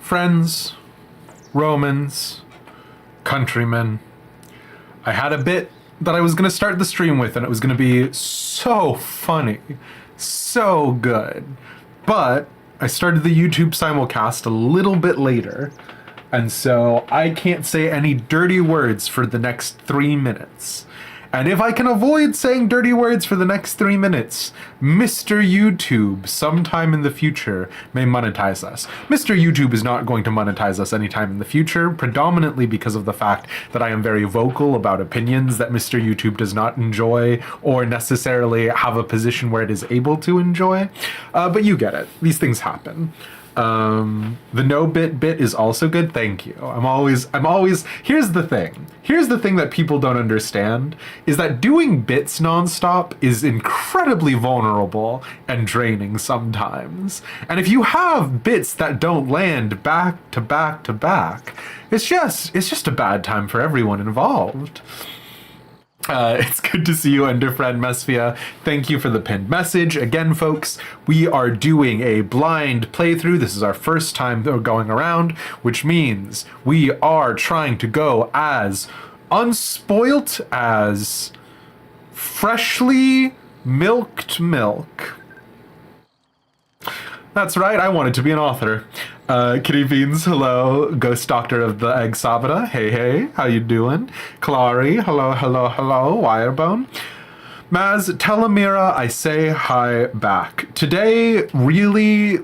Friends, Romans, countrymen, I had a bit that I was going to start the stream with, and it was going to be so funny, so good. But I started the YouTube simulcast a little bit later, and so I can't say any dirty words for the next 3 minutes. And if I can avoid saying dirty words for the next 3 minutes, Mr. YouTube sometime in the future may monetize us. Mr. YouTube is not going to monetize us anytime in the future, predominantly because of the fact that I am very vocal about opinions that Mr. YouTube does not enjoy or necessarily have a position where it is able to enjoy. But you get it. These things happen. The no bit is also good. Thank you. I'm always, here's the thing that people don't understand is that doing bits nonstop is incredibly vulnerable and draining sometimes. And if you have bits that don't land back to back to back, it's just a bad time for everyone involved. It's good to see you, Underfriend Mesfia. Thank you for the pinned message. Again, folks, we are doing a blind playthrough. This is our first time going around, which means we are trying to go as unspoilt as freshly milked milk. That's right, I wanted to be an author. Kitty Beans, hello. Ghost Doctor of the Egg Sabata, hey, how you doing? Clary, hello, Wirebone. Maz, Telemira, I say hi back. Today really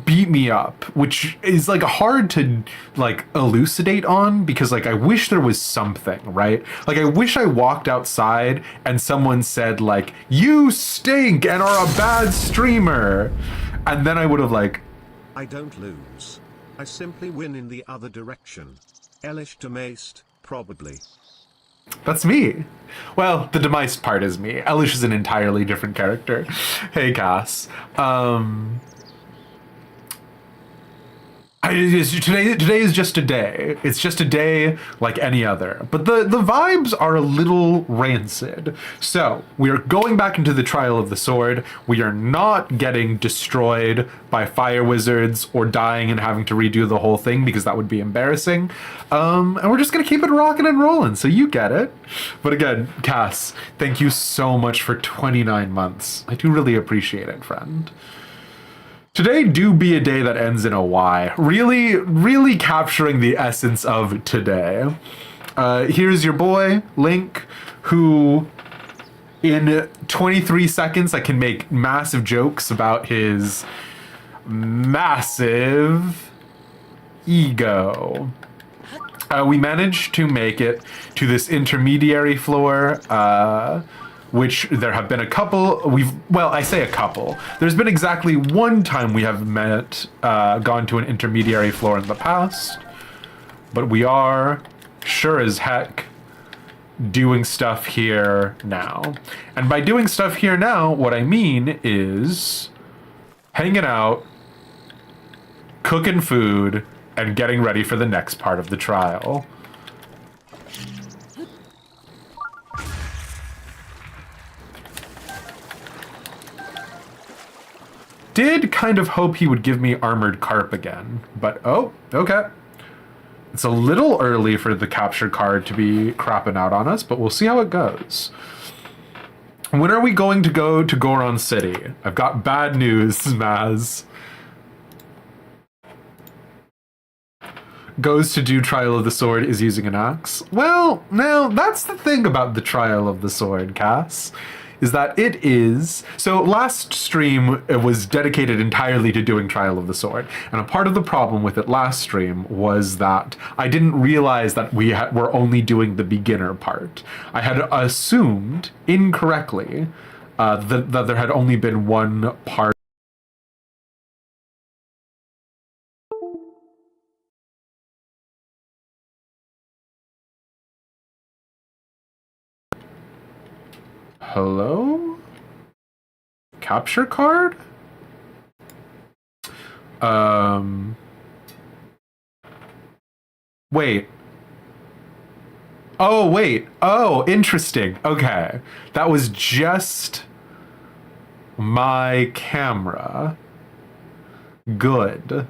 beat me up, which is like hard to like elucidate on because like I wish there was something, right? Like I wish I walked outside and someone said like, you stink and are a bad streamer. And then I would have like, I don't lose. I simply win in the other direction. Elish Demaist, probably. That's me. Well, the Demaist part is me. Elish is an entirely different character. Hey, Cass. Today is just a day. It's just a day like any other. But the vibes are a little rancid. So we are going back into the Trial of the Sword. We are not getting destroyed by fire wizards or dying and having to redo the whole thing because that would be embarrassing. And we're just gonna keep it rocking and rolling. So you get it. But again, Cass, thank you so much for 29 months. I do really appreciate it, friend. Today do be a day that ends in a Y. Really capturing the essence of today. Here's your boy, Link, who in 23 seconds I can make massive jokes about his massive ego. We managed to make it to this intermediary floor, which there have been a couple. I say a couple. There's been exactly one time we have gone to an intermediary floor in the past, but we are sure as heck doing stuff here now. And by doing stuff here now, what I mean is hanging out, cooking food, and getting ready for the next part of the trial. Did kind of hope he would give me Armored Carp again, but oh, okay. It's a little early for the capture card to be crapping out on us, but we'll see how it goes. When are we going to go to Goron City? I've got bad news, Maz. Goes to do Trial of the Sword is using an axe. Well, now that's the thing about the Trial of the Sword, Cass. Is that it is... So last stream it was dedicated entirely to doing Trial of the Sword. And a part of the problem with it last stream was that I didn't realize that we were only doing the beginner part. I had assumed incorrectly that there had only been one part. Hello? Capture card? Wait. Oh, wait. Oh, interesting. Okay. That was just my camera. good.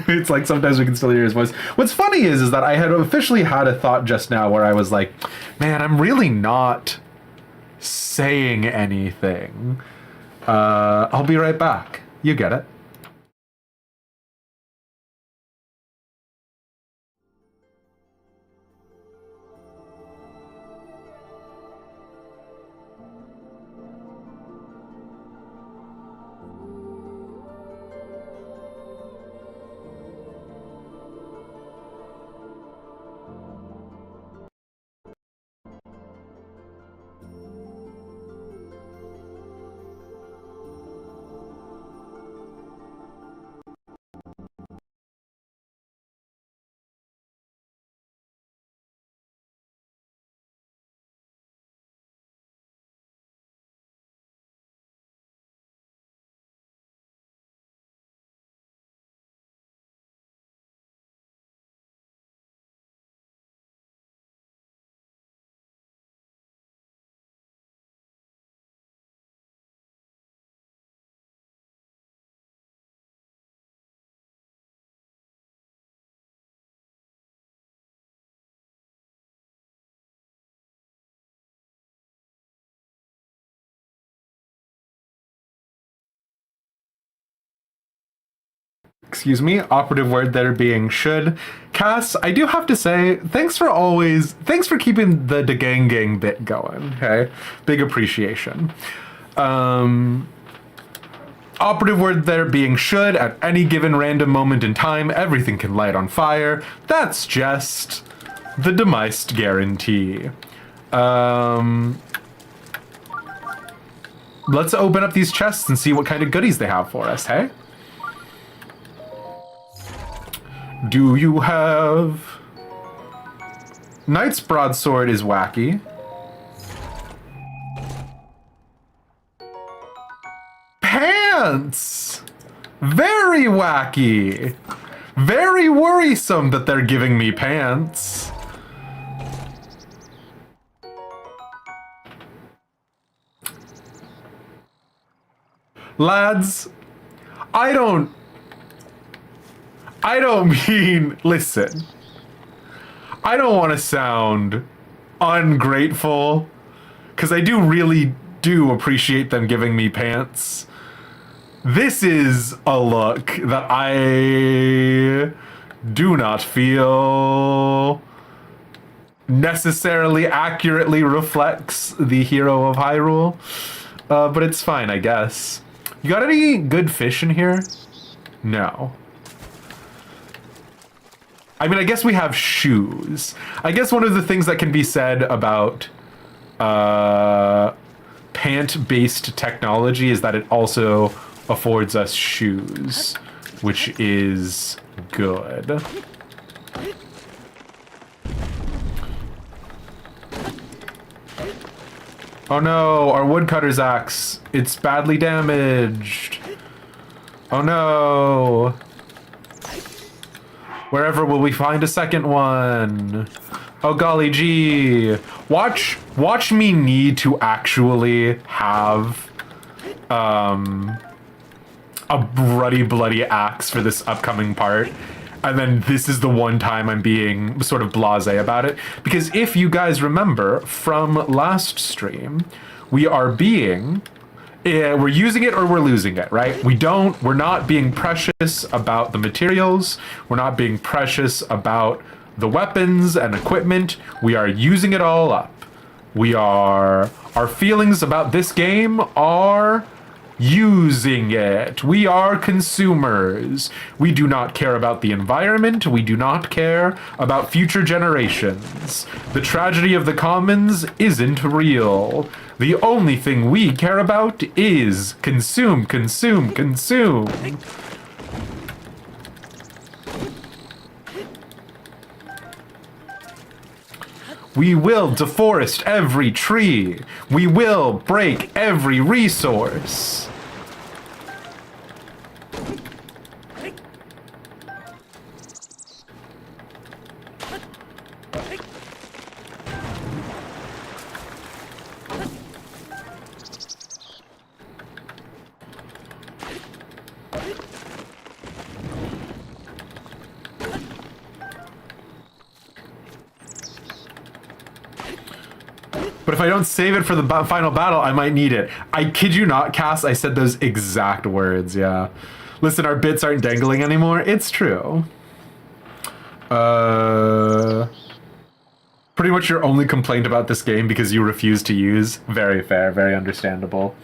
It's like sometimes we can still hear his voice. What's funny is that I had officially had a thought just now where I was like, man, I'm really not saying anything. I'll be right back. You get it. Excuse me, operative word there being should. Cass, I do have to say, thanks for keeping the gang bit going, okay? Big appreciation. Operative word there being should, at any given random moment in time, everything can light on fire. That's just the Demeist guarantee. Let's open up these chests and see what kind of goodies they have for us, hey? Do you have... Knight's Broadsword is wacky. Pants! Very wacky! Very worrisome that they're giving me pants. Lads, I don't mean, listen. I don't want to sound ungrateful, because I really do appreciate them giving me pants. This is a look that I do not feel necessarily accurately reflects the hero of Hyrule, but it's fine, I guess. You got any good fish in here? No. I mean, I guess we have shoes. I guess one of the things that can be said about pant-based technology is that it also affords us shoes, which is good. Oh no, our woodcutter's axe. It's badly damaged. Oh no. Wherever will we find a second one? Oh golly gee. Watch me need to actually have a bloody axe for this upcoming part. And then this is the one time I'm being sort of blasé about it. Because if you guys remember from last stream, we're using it or we're losing it, right? We're not being precious about the materials. We're not being precious about the weapons and equipment. We are using it all up. Our feelings about this game are using it. We are consumers. We do not care about the environment. We do not care about future generations. The tragedy of the commons isn't real. The only thing we care about is consume, consume, consume. We will deforest every tree. We will break every resource. But if I don't save it for the final battle, I might need it. I kid you not, Cass, I said those exact words, yeah. Listen, our bits aren't dangling anymore. It's true. Pretty much your only complaint about this game because you refuse to use. Very fair, very understandable.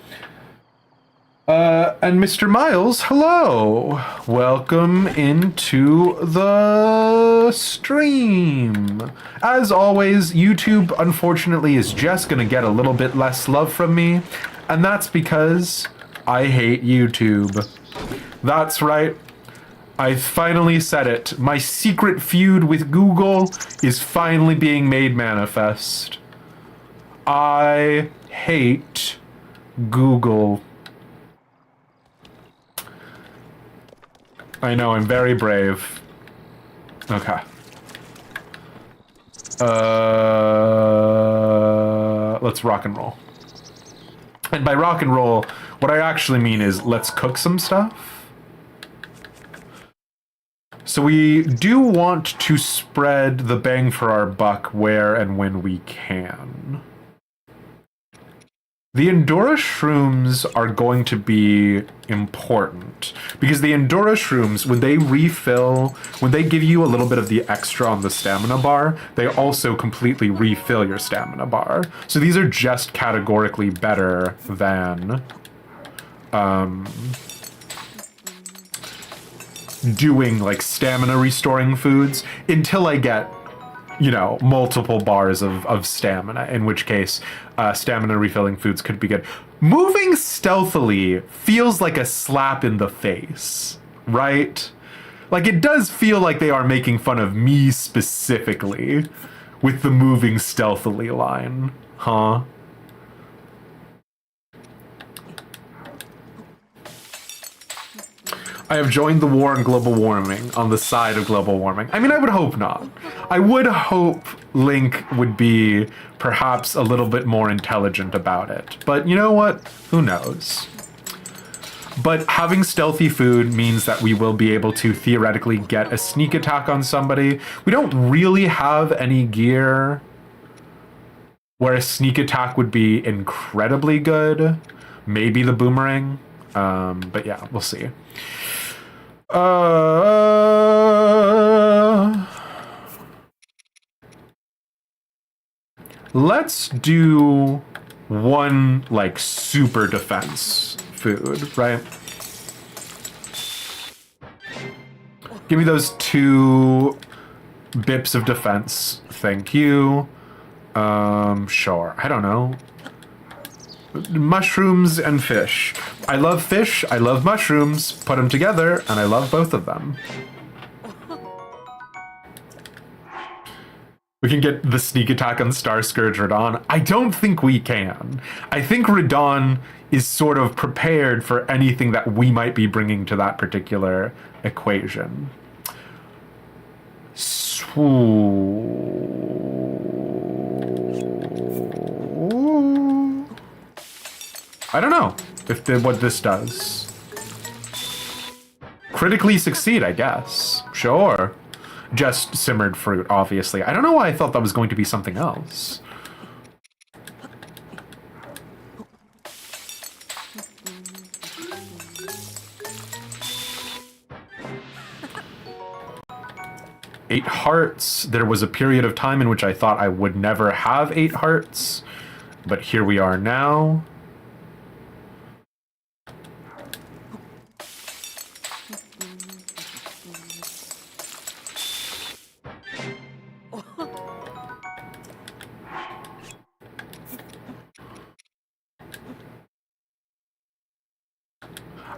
And Mr. Miles, hello. Welcome into the stream. As always, YouTube, unfortunately, is just gonna get a little bit less love from me, and that's because I hate YouTube. That's right. I finally said it. My secret feud with Google is finally being made manifest. I hate Google. I know, I'm very brave. Okay. Let's rock and roll. And by rock and roll, what I actually mean is let's cook some stuff. So we do want to spread the bang for our buck where and when we can. The Endura shrooms are going to be important because the Endura shrooms, when they refill, when they give you a little bit of the extra on the stamina bar, they also completely refill your stamina bar. So these are just categorically better than doing like stamina restoring foods until I get, you know, multiple bars of stamina, in which case stamina refilling foods could be good. Moving stealthily feels like a slap in the face, right? Like, it does feel like they are making fun of me specifically with the moving stealthily line, huh? I have joined the war on global warming on the side of global warming. I mean, I would hope not. I would hope Link would be perhaps a little bit more intelligent about it. But you know what? Who knows? But having stealthy food means that we will be able to theoretically get a sneak attack on somebody. We don't really have any gear where a sneak attack would be incredibly good. Maybe the boomerang. But yeah, we'll see. Let's do one, like, super defense food, right? Give me those 2 bips of defense. Thank you. Sure. I don't know. Mushrooms and fish. I love fish, I love mushrooms. Put them together, and I love both of them. We can get the sneak attack on Star Scourge Radon. I don't think we can. I think Radon is sort of prepared for anything that we might be bringing to that particular equation. I don't know what this does. Critically succeed, I guess. Sure. Just simmered fruit, obviously. I don't know why I thought that was going to be something else. Eight hearts. There was a period of time in which I thought I would never have 8 hearts, but here we are now.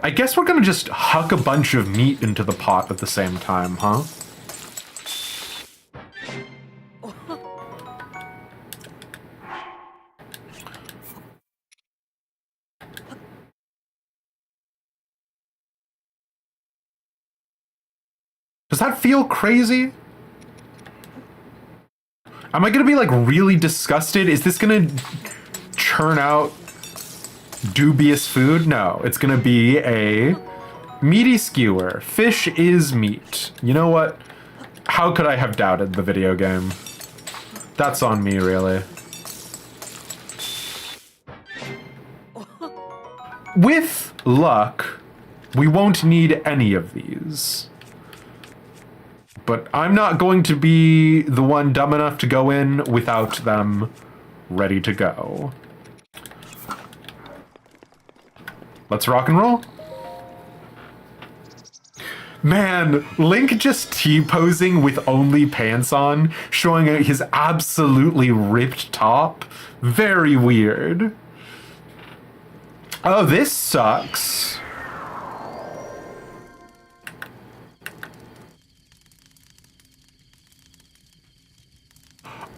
I guess we're gonna just huck a bunch of meat into the pot at the same time, huh? Does that feel crazy? Am I gonna be like really disgusted? Is this gonna churn out dubious food? No, it's gonna be a meaty skewer. Fish is meat. You know what? How could I have doubted the video game? That's on me, really. with luck, we won't need any of these. But I'm not going to be the one dumb enough to go in without them ready to go. Let's rock and roll. Man, Link just T-posing with only pants on, showing his absolutely ripped top. Very weird. Oh, this sucks.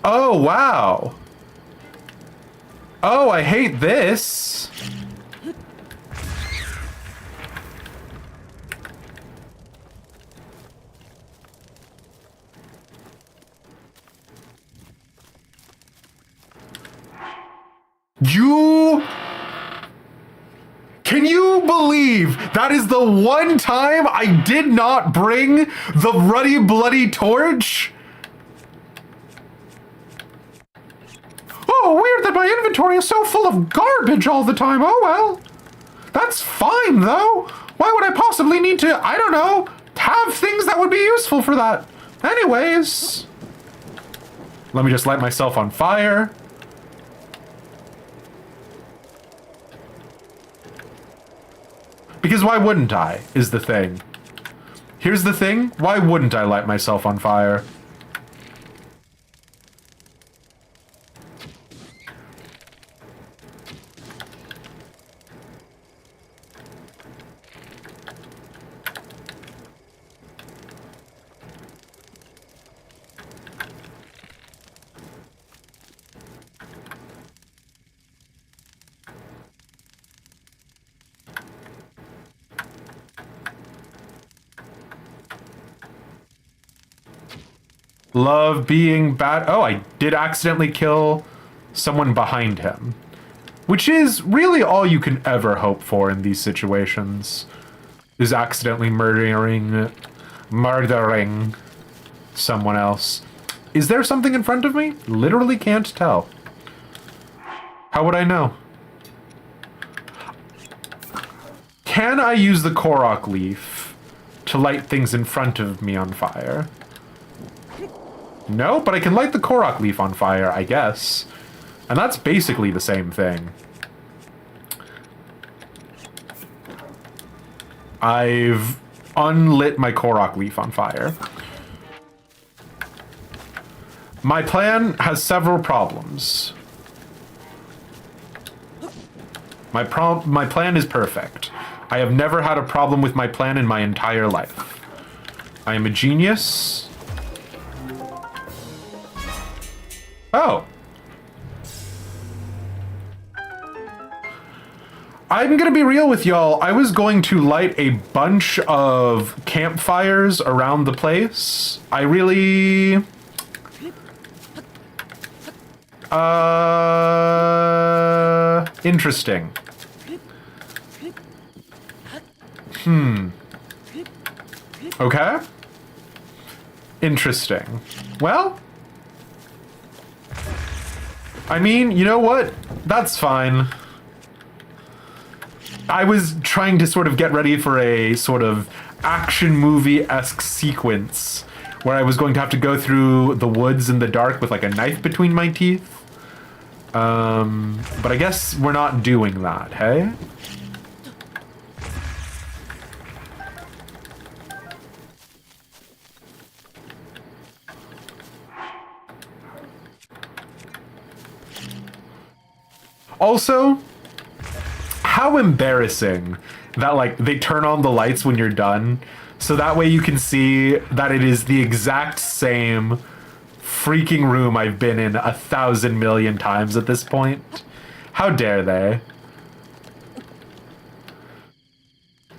Oh, wow. Oh, I hate this. Can you believe that is the one time I did not bring the ruddy bloody torch? Oh, weird that my inventory is so full of garbage all the time. Oh well. That's fine though. Why would I possibly need to, I don't know, have things that would be useful for that? Anyways. Let me just light myself on fire. Because why wouldn't I, is the thing. Here's the thing, why wouldn't I light myself on fire? Love being bad. Oh, I did accidentally kill someone behind him. Which is really all you can ever hope for in these situations. Is accidentally murdering someone else. Is there something in front of me? Literally can't tell. How would I know? Can I use the Korok leaf to light things in front of me on fire? No, but I can light the Korok leaf on fire, I guess. And that's basically the same thing. I've unlit my Korok leaf on fire. My plan has several problems. My plan is perfect. I have never had a problem with my plan in my entire life. I am a genius. Oh. I'm gonna be real with y'all. I was going to light a bunch of campfires around the place. I really... Interesting. Okay. Interesting. Well... I mean, you know what? That's fine. I was trying to sort of get ready for a sort of action movie-esque sequence where I was going to have to go through the woods in the dark with like a knife between my teeth. But I guess we're not doing that, hey? Also, how embarrassing that like they turn on the lights when you're done, so that way you can see that it is the exact same freaking room I've been in 1,000 million times at this point. How dare they?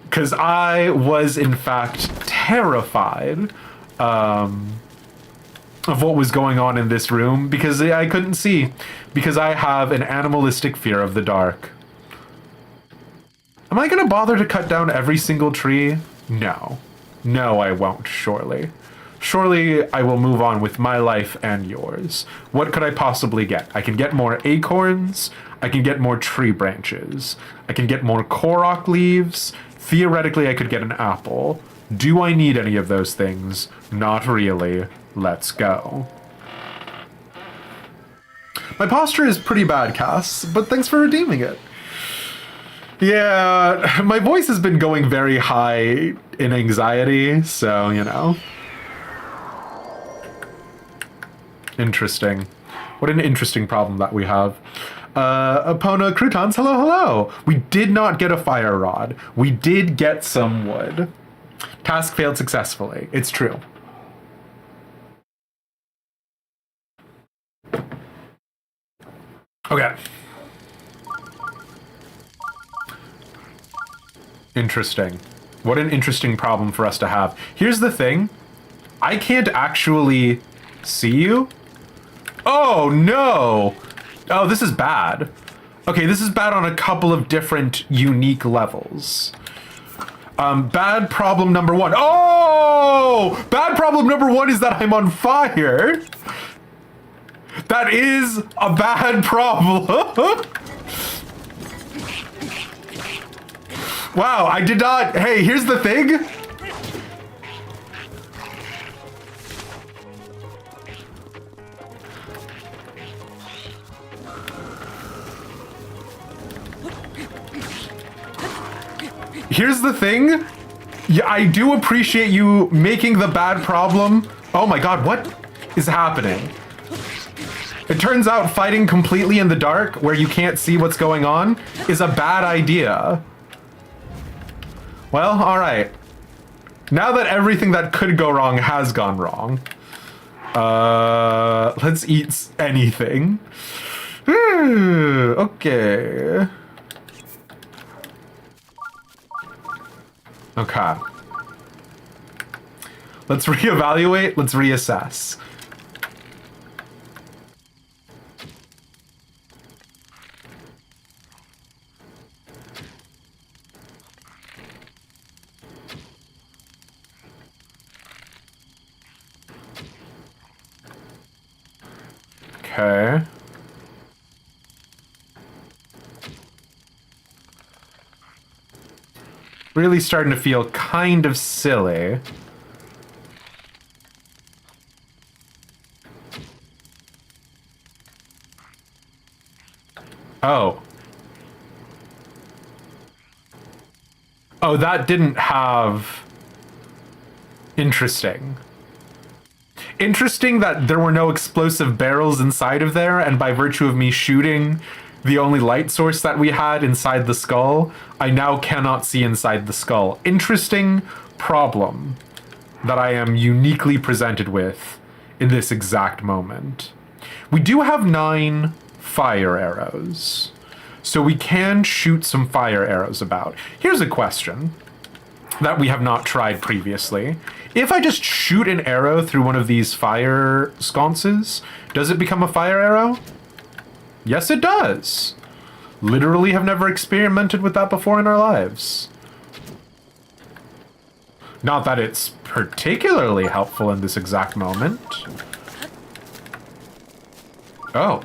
Because I was in fact terrified of what was going on in this room because I couldn't see, because I have an animalistic fear of the dark. Am I gonna bother to cut down every single tree? No. No, I won't, surely. Surely I will move on with my life and yours. What could I possibly get? I can get more acorns. I can get more tree branches. I can get more korok leaves. Theoretically, I could get an apple. Do I need any of those things? Not really. Let's go. My posture is pretty bad, Cass, but thanks for redeeming it. Yeah, my voice has been going very high in anxiety, so, you know. Interesting. What an interesting problem that we have. Epona Croutons, hello, hello. We did not get a fire rod. We did get some wood. Task failed successfully. It's true. Okay. Interesting. What an interesting problem for us to have. Here's the thing. I can't actually see you. Oh, no. Oh, this is bad. Okay, this is bad on a couple of different unique levels. Bad problem number one. Oh! Bad problem number one is that I'm on fire. That is a bad problem. Wow, I did not... Hey, here's the thing. Here's the thing. Yeah, I do appreciate you making the bad problem. Oh my god, what is happening? It turns out fighting completely in the dark, where you can't see what's going on, is a bad idea. Well, alright. Now that everything that could go wrong has gone wrong, let's eat anything. Okay. Okay. Let's reevaluate. Let's reassess. Okay. Really starting to feel kind of silly. Oh. Oh, that didn't have... Interesting. Interesting that there were no explosive barrels inside of there, and by virtue of me shooting the only light source that we had inside the skull, I now cannot see inside the skull. Interesting problem that I am uniquely presented with in this exact moment. We do have 9 fire arrows, so we can shoot some fire arrows about. Here's a question that we have not tried previously. If I just shoot an arrow through one of these fire sconces, does it become a fire arrow? Yes, it does. Literally have never experimented with that before in our lives. Not that it's particularly helpful in this exact moment. Oh.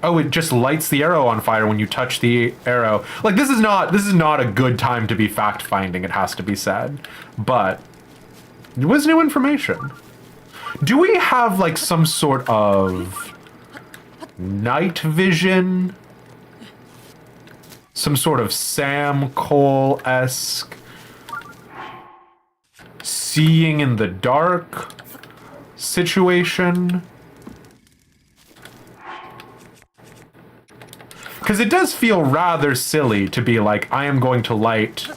Oh, it just lights the arrow on fire when you touch the arrow. Like, this is not a good time to be fact-finding, it has to be said. But it was new information. Do we have, like, some sort of night vision? Some sort of Sam Cole-esque seeing in the dark situation? Because it does feel rather silly to be like, I am going to light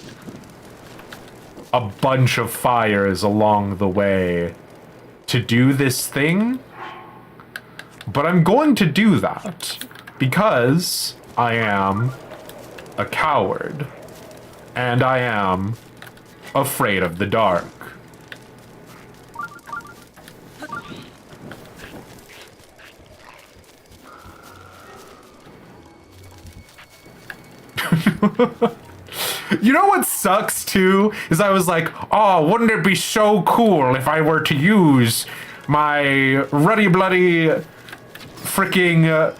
a bunch of fires along the way to do this thing. But I'm going to do that because I am a coward and I am afraid of the dark. You know what sucks too? Is I was like, oh, wouldn't it be so cool if I were to use my ruddy bloody freaking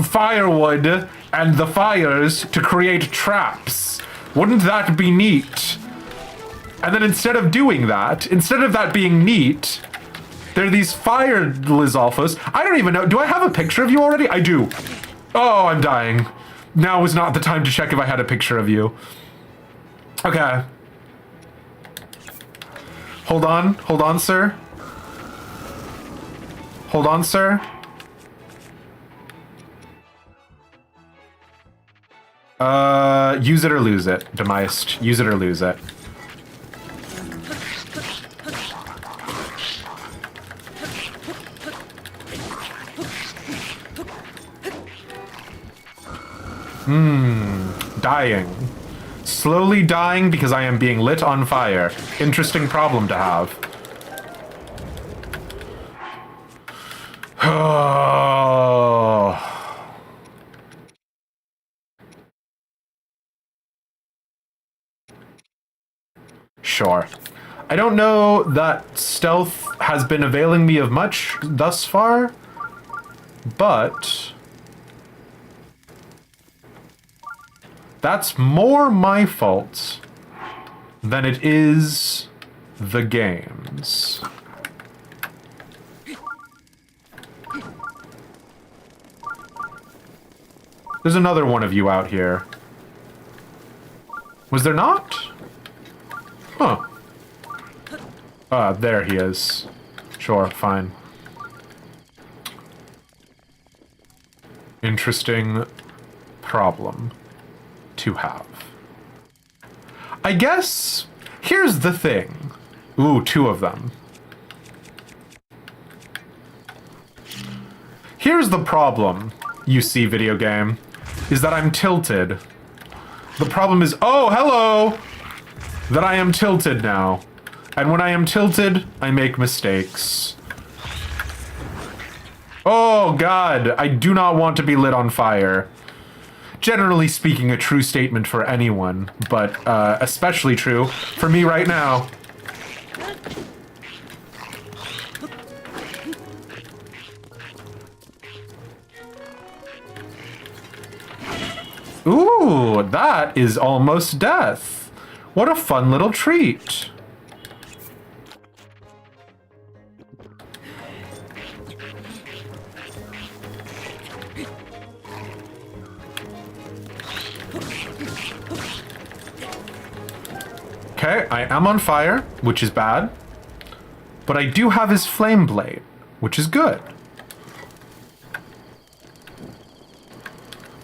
firewood and the fires to create traps? Wouldn't that be neat? And then instead of doing that, instead of that being neat, there are these fire Lizalfos. I don't even know. Do I have a picture of you already? I do. Oh, I'm dying. Now was not the time to check if I had a picture of you. Okay. Hold on, sir. Hold on, sir. Use it or lose it, Demeist. Use it or lose it. Dying. Slowly dying because I am being lit on fire. Interesting problem to have. Oh. Sure. I don't know that stealth has been availing me of much thus far, but that's more my fault than it is the game's. There's another one of you out here. Was there not? Huh. There he is. Sure, fine. Interesting problem to have. I guess, here's the thing. Ooh, 2 of them. Here's the problem, you see, video game, is that I'm tilted. The problem is, oh, hello! That I am tilted now. And when I am tilted, I make mistakes. Oh, God, I do not want to be lit on fire. Generally speaking, a true statement for anyone, but especially true for me right now. Ooh, that is almost death. What a fun little treat. Okay, I am on fire, which is bad. But I do have his flame blade, which is good.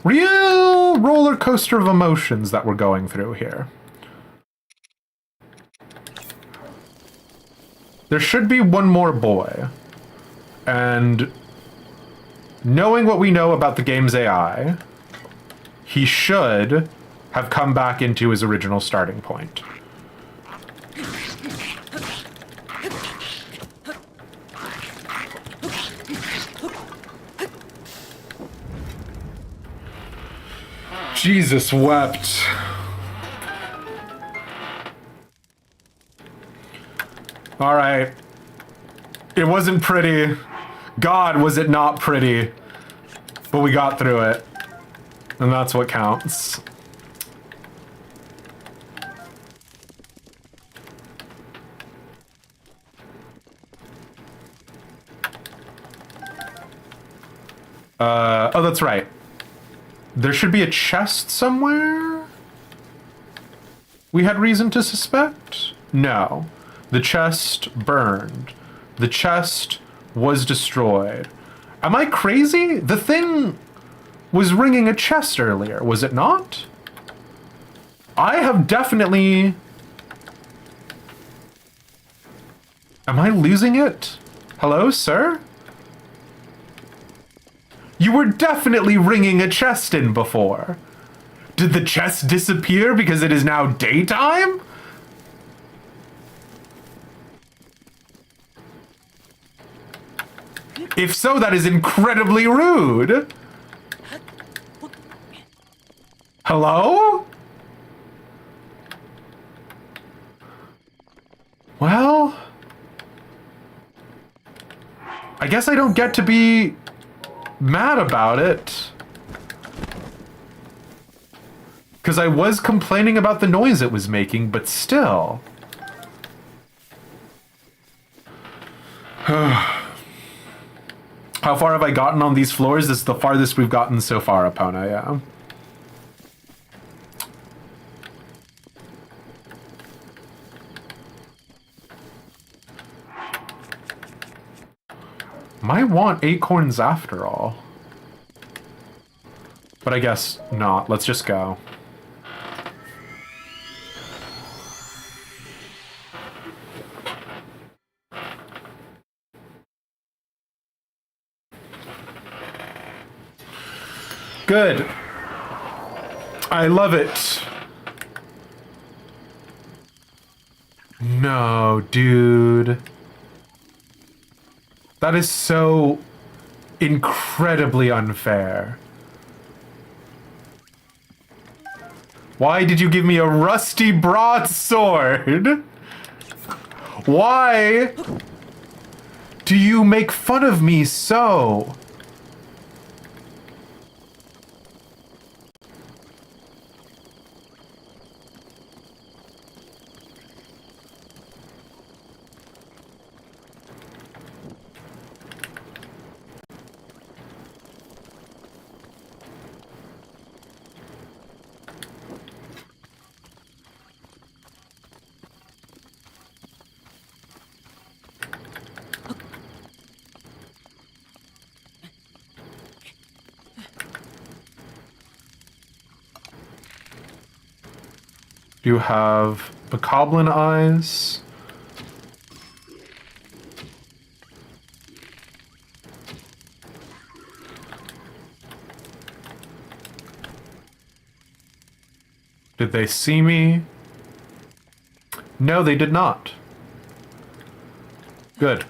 Real roller coaster of emotions that we're going through here. There should be one more boy. And knowing what we know about the game's AI, he should have come back into his original starting point. Jesus wept. All right. It wasn't pretty. God, was it not pretty. But we got through it. And that's what counts. Oh, that's right. There should be a chest somewhere? We had reason to suspect? No. The chest burned. The chest was destroyed. Am I crazy? The thing was ringing a chest earlier, was it not? I have definitely... Am I losing it? Hello, sir? You were definitely ringing a chest in before. Did the chest disappear because it is now daytime? If so, that is incredibly rude. Hello? I guess I don't get to be mad about it. Because I was complaining about the noise it was making, but still. How far have I gotten on these floors? This is the farthest we've gotten so far, Epona, yeah. Might want acorns after all. But I guess not. Let's just go. Good. I love it. No, dude. That is so incredibly unfair. Why did you give me a rusty broadsword? Why do you make fun of me so? You have bokoblin eyes. Did they see me? No, they did not. Good.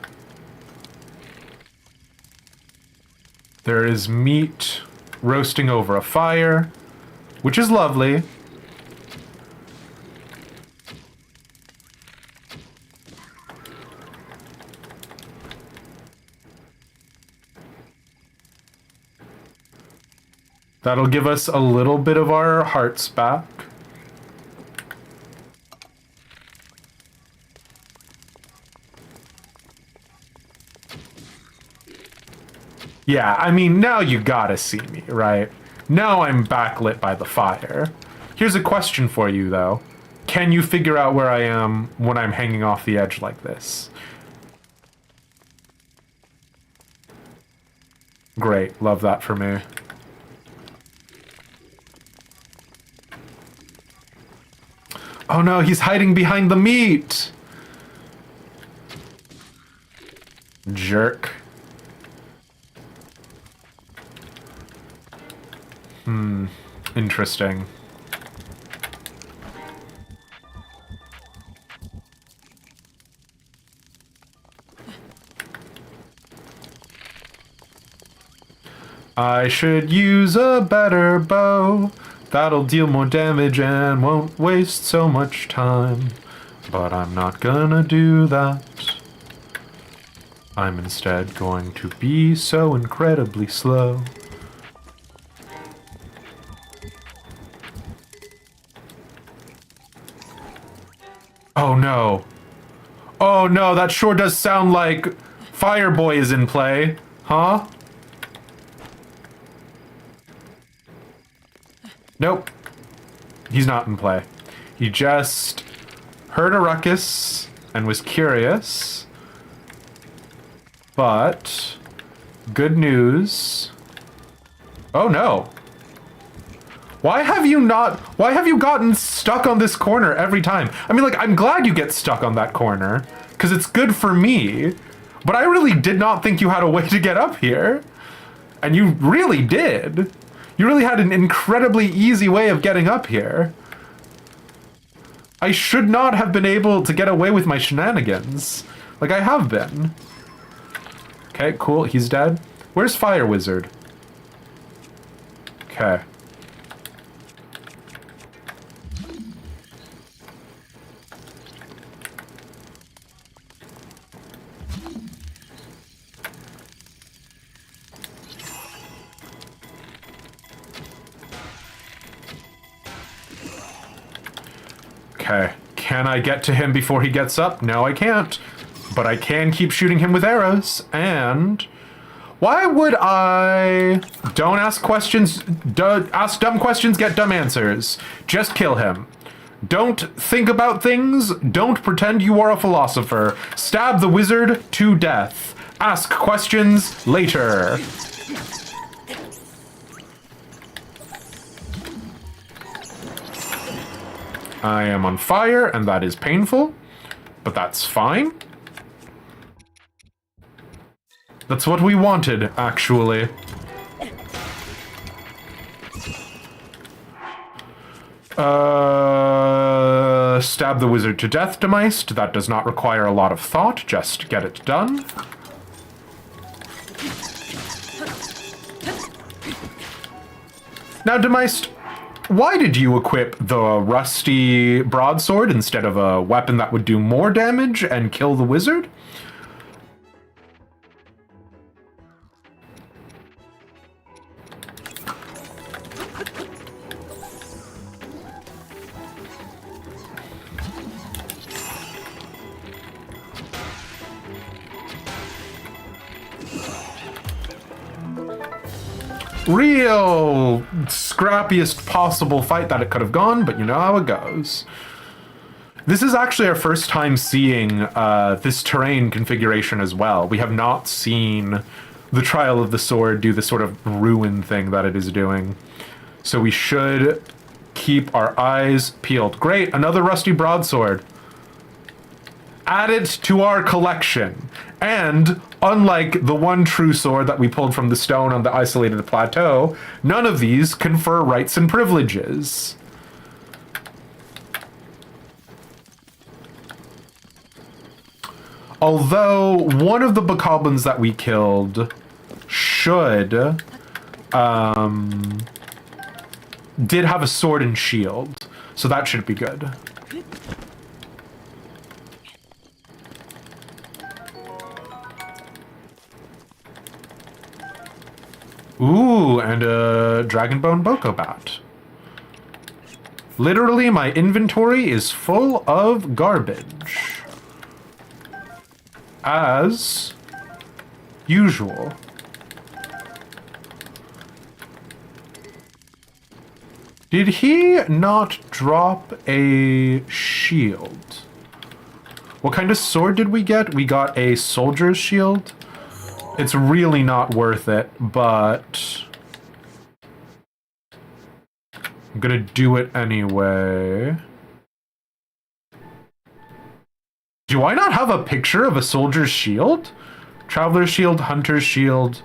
There is meat roasting over a fire, which is lovely. That'll give us a little bit of our hearts back. Yeah, I mean, now you gotta see me, right? Now I'm backlit by the fire. Here's a question for you, though. Can you figure out where I am when I'm hanging off the edge like this? Great, love that for me. Oh no, he's hiding behind the meat! Jerk. Interesting. I should use a better bow. That'll deal more damage and won't waste so much time. But I'm not gonna do that. I'm instead going to be so incredibly slow. Oh no. Oh no, that sure does sound like Fireboy is in play. Huh? Nope. He's not in play. He just heard a ruckus and was curious. But good news. Oh no. Why have you gotten stuck on this corner every time? I mean, like, I'm glad you get stuck on that corner, because it's good for me, but I really did not think you had a way to get up here. And you really did. You really had an incredibly easy way of getting up here. I should not have been able to get away with my shenanigans, like I have been. Okay, cool, he's dead. Where's Fire Wizard? Okay. Okay. Can I get to him before he gets up? No, I can't. But I can keep shooting him with arrows, and... Why would I... Don't ask questions... Ask dumb questions, get dumb answers. Just kill him. Don't think about things. Don't pretend you are a philosopher. Stab the wizard to death. Ask questions later. I am on fire, and that is painful, but that's fine. That's what we wanted, actually. Stab the wizard to death, Demeist. That does not require a lot of thought, just get it done. Now, Demeist, why did you equip the rusty broadsword instead of a weapon that would do more damage and kill the wizard? Real scrappiest possible fight that it could have gone, but you know how it goes. This is actually our first time seeing this terrain configuration as well. We have not seen the Trial of the Sword do the sort of ruin thing that it is doing. So we should keep our eyes peeled. Great, another rusty broadsword. Add it to our collection. And unlike the one true sword that we pulled from the stone on the isolated plateau, none of these confer rights and privileges. Although one of the bokoblins that we killed should did have a sword and shield, so that should be good. Ooh, and a Dragonbone Bokobat. Literally, my inventory is full of garbage. As usual. Did he not drop a shield? What kind of sword did we get? We got a soldier's shield. It's really not worth it, but I'm gonna do it anyway. Do I not have a picture of a soldier's shield? Traveler's shield, hunter's shield.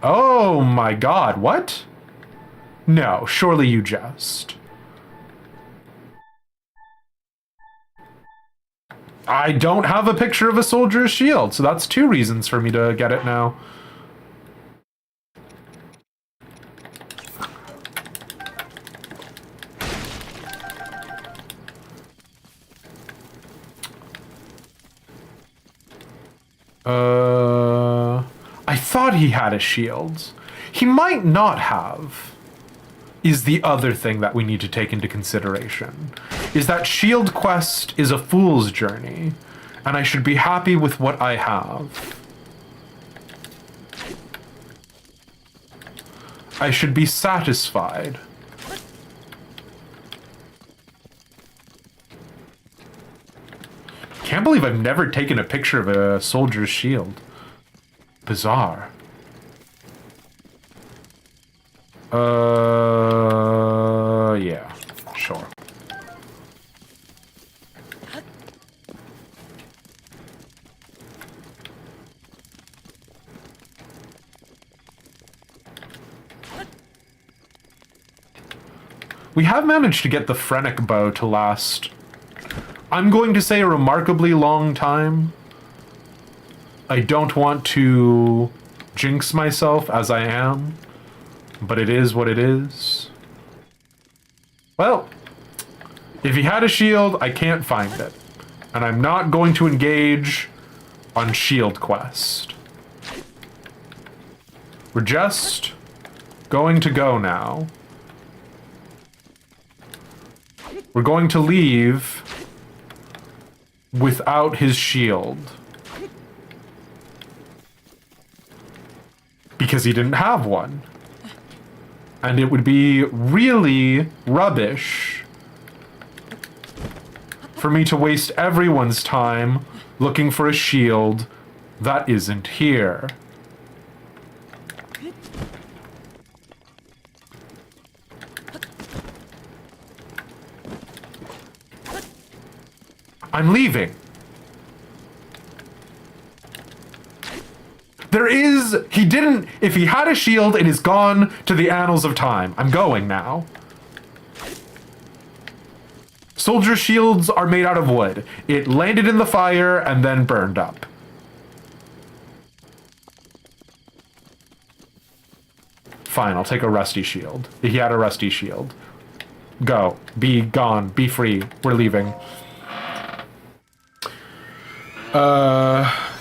Oh my god, what? No, surely you jest. I don't have a picture of a soldier's shield, so that's 2 reasons for me to get it now. I thought he had a shield. He might not have. Is the other thing that we need to take into consideration. Is that Shield Quest is a fool's journey, and I should be happy with what I have. I should be satisfied. Can't believe I've never taken a picture of a soldier's shield. Bizarre. Yeah, sure. We have managed to get the Phrenic bow to last, I'm going to say, a remarkably long time. I don't want to jinx myself as I am, but it is what it is. Well, if he had a shield, I can't find it. And I'm not going to engage on Shield Quest. We're just going to go now. We're going to leave without his shield. Because he didn't have one. And it would be really rubbish for me to waste everyone's time looking for a shield that isn't here. I'm leaving. He didn't, if he had a shield, it is gone to the annals of time. I'm going now. Soldier shields are made out of wood. It landed in the fire and then burned up. Fine, I'll take a rusty shield. He had a rusty shield. Go. Be gone. Be free. We're leaving.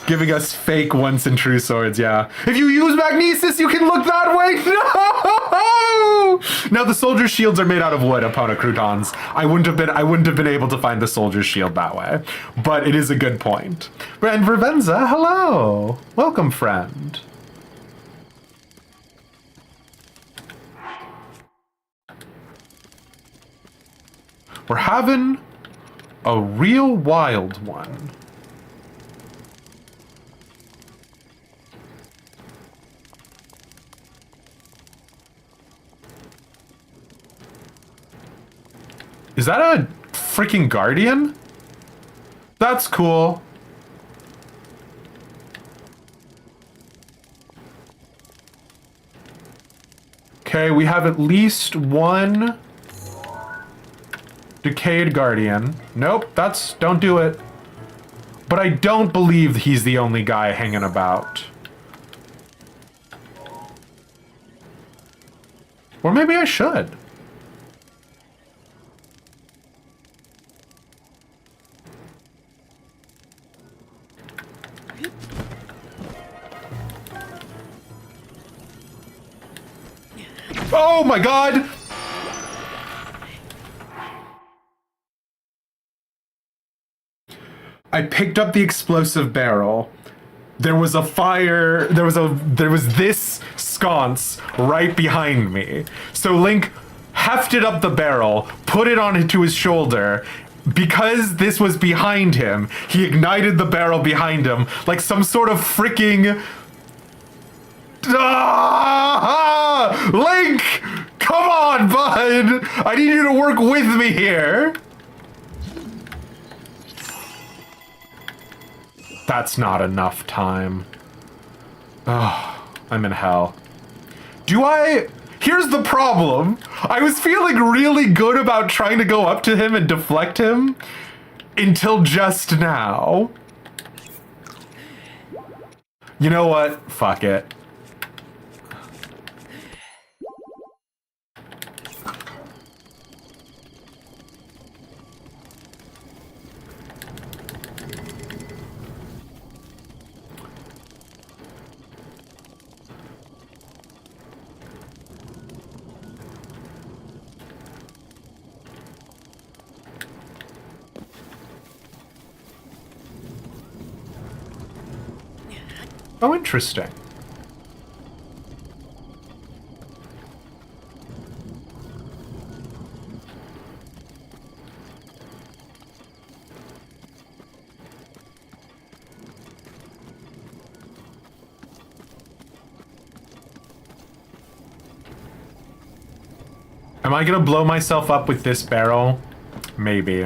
Giving us fake once and true swords, yeah. If you use magnesis, you can look that way! No! Now the soldier shields are made out of wood upon a croutons. I wouldn't have been able to find the soldier's shield that way. But it is a good point. And Vervenza, hello! Welcome, friend. We're having a real wild one. Is that a freaking guardian? That's cool. Okay, we have at least one decayed guardian. Nope, don't do it. But I don't believe he's the only guy hanging about. Or maybe I should. Oh my god! I picked up the explosive barrel. There was a fire, there was this sconce right behind me. So Link hefted up the barrel, put it onto his shoulder. Because this was behind him, he ignited the barrel behind him like some sort of freaking... Ah! Link! Come on, bud! I need you to work with me here! That's not enough time. Oh, I'm in hell. Here's the problem. I was feeling really good about trying to go up to him and deflect him until just now. You know what? Fuck it. Oh, interesting. Am I gonna blow myself up with this barrel? Maybe.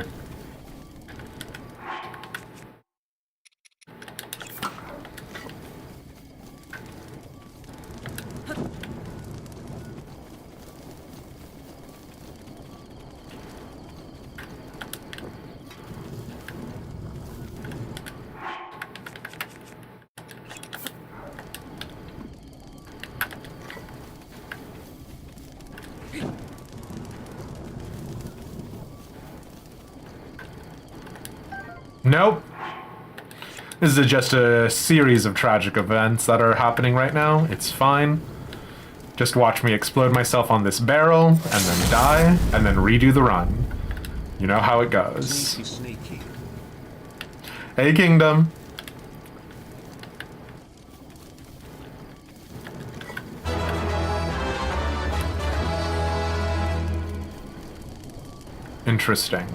Nope. This is just a series of tragic events that are happening right now. It's fine. Just watch me explode myself on this barrel, and then die, and then redo the run. You know how it goes. Sneaky, sneaky. Hey, Kingdom. Interesting.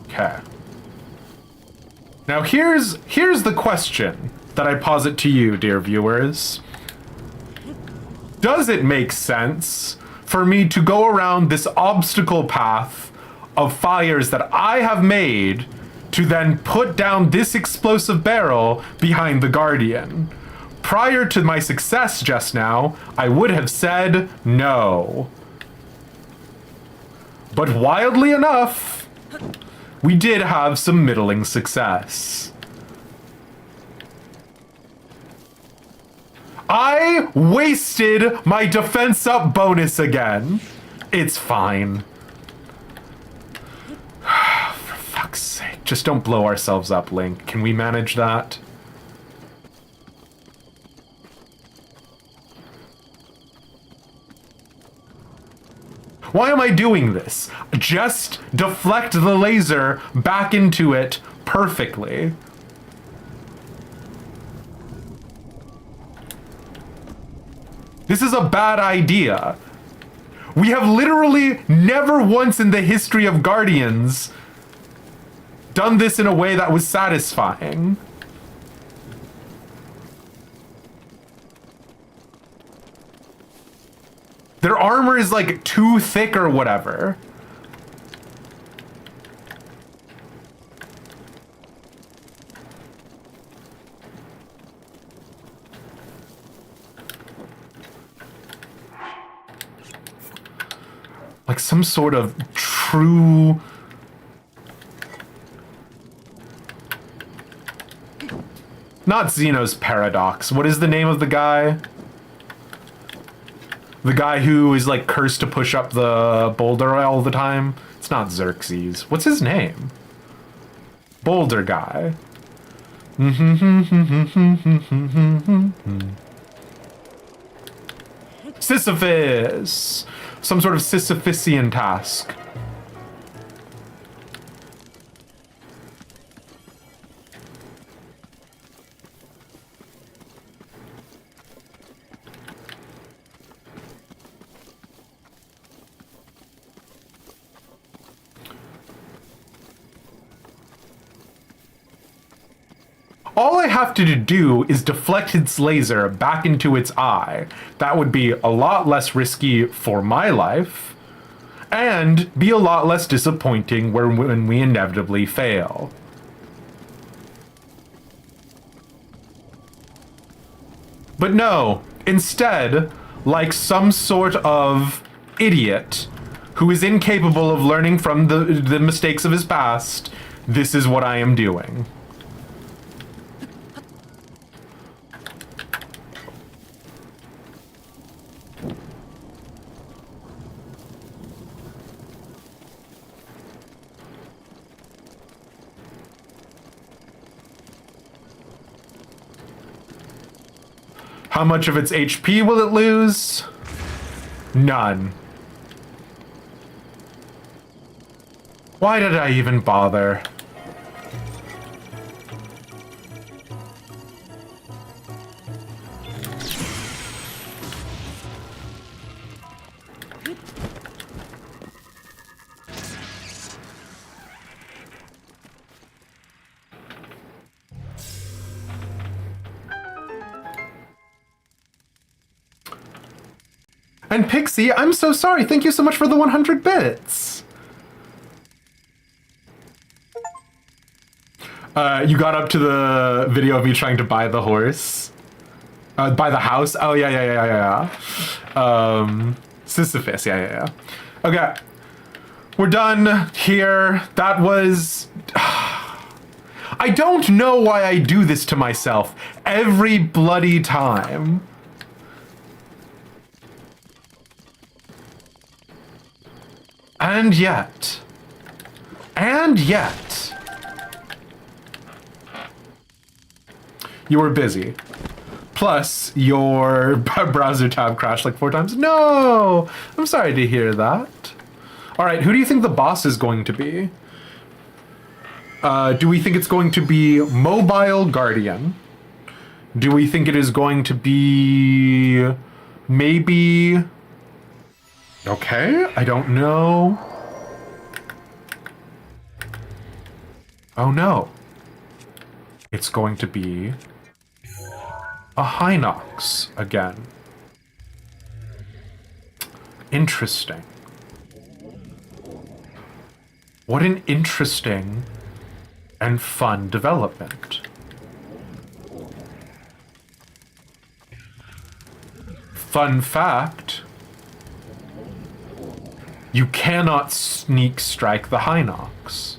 Okay. Now here's the question that I posit to you, dear viewers. Does it make sense for me to go around this obstacle path of fires that I have made to then put down this explosive barrel behind the Guardian? Prior to my success just now, I would have said no. But wildly enough, we did have some middling success. I wasted my defense up bonus again. It's fine. For fuck's sake, just don't blow ourselves up, Link. Can we manage that? Why am I doing this? Just deflect the laser back into it perfectly. This is a bad idea. We have literally never once in the history of Guardians done this in a way that was satisfying. Their armor is like too thick or whatever. Like some sort of true... Not Zeno's paradox. What is the name of the guy? The guy who is like cursed to push up the boulder all the time? It's not Xerxes. What's his name? Boulder guy. Sisyphus! Some sort of Sisyphusian task. All I have to do is deflect its laser back into its eye. That would be a lot less risky for my life, and be a lot less disappointing when we inevitably fail. But no, instead, like some sort of idiot who is incapable of learning from the mistakes of his past, this is what I am doing. How much of its HP will it lose? None. Why did I even bother? And Pixie, I'm so sorry. Thank you so much for the 100 bits. You got up to the video of me trying to buy the horse. Buy the house. Oh, yeah. Sisyphus, yeah. Okay. We're done here. That was... I don't know why I do this to myself every bloody time. And yet, you were busy Plus, your browser tab crashed like 4 times. No! I'm sorry to hear that. All right, who do you think the boss is going to be? Do we think it's going to be Mobile Guardian? Do we think it is going to be maybe... Okay, I don't know. Oh no. It's going to be a Hinox again. Interesting. What an interesting and fun development. Fun fact, you cannot sneak strike the Hinox.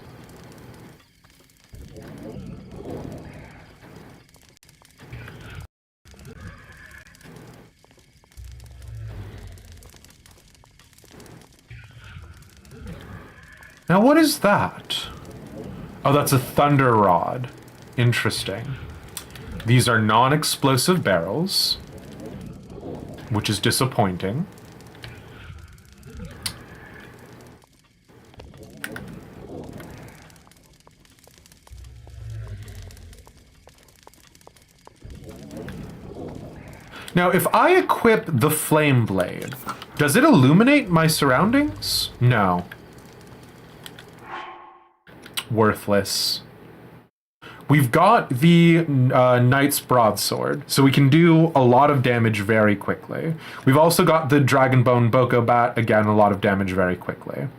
Now what is that? Oh, that's a thunder rod. Interesting. These are non-explosive barrels, which is disappointing. Now, if I equip the flame blade, does it illuminate my surroundings? No. Worthless. We've got the Knight's Broadsword, so we can do a lot of damage very quickly. We've also got the Dragonbone Boko Bat, again, a lot of damage very quickly.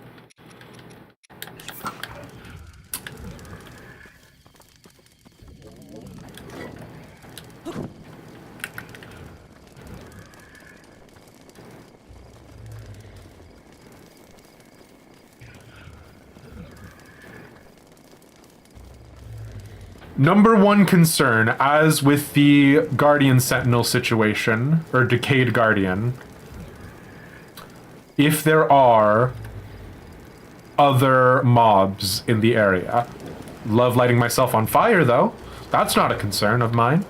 Number one concern, as with the Guardian Sentinel situation, or Decayed Guardian, if there are other mobs in the area. Love lighting myself on fire, though. That's not a concern of mine.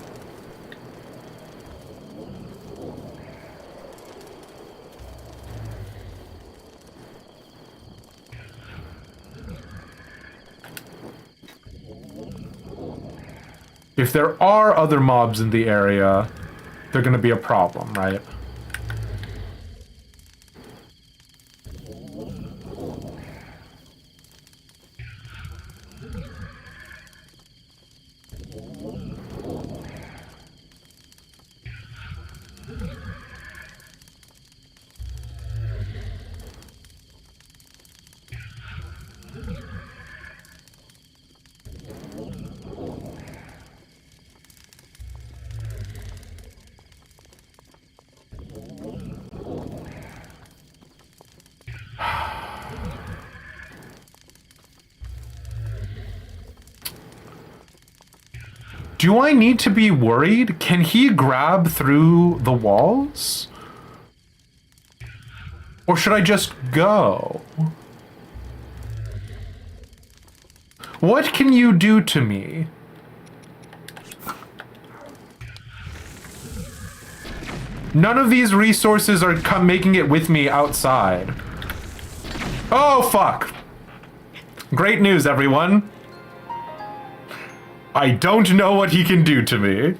If there are other mobs in the area, they're going to be a problem, right? Do I need to be worried? Can he grab through the walls? Or should I just go? What can you do to me? None of these resources are making it with me outside. Oh, fuck. Great news, everyone. I don't know what he can do to me.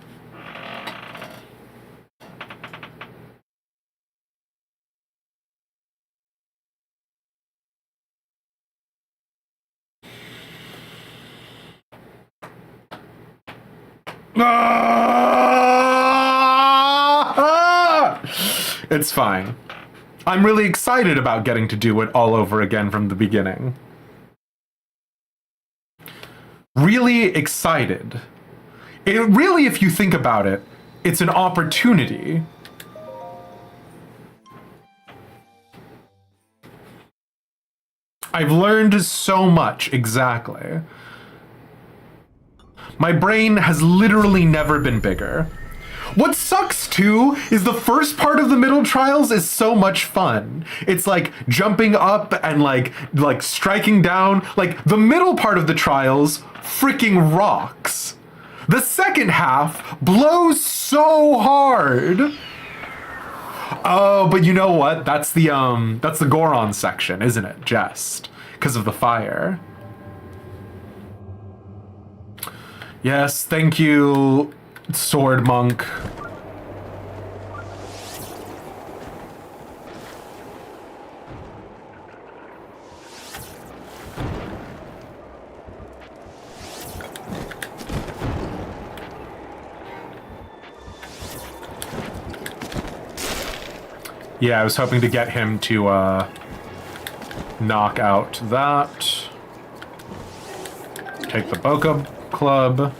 It's fine. I'm really excited about getting to do it all over again from the beginning. Really excited. It really, if you think about it, it's an opportunity. I've learned so much, exactly. My brain has literally never been bigger. What sucks too is the first part of the middle trials is so much fun. It's like jumping up and like striking down. Like the middle part of the trials freaking rocks. The second half blows so hard. Oh, but you know what? That's the Goron section, isn't it? Just because of the fire. Yes, thank you, Sword Monk. Yeah, I was hoping to get him to knock out that. Take the Boca Club.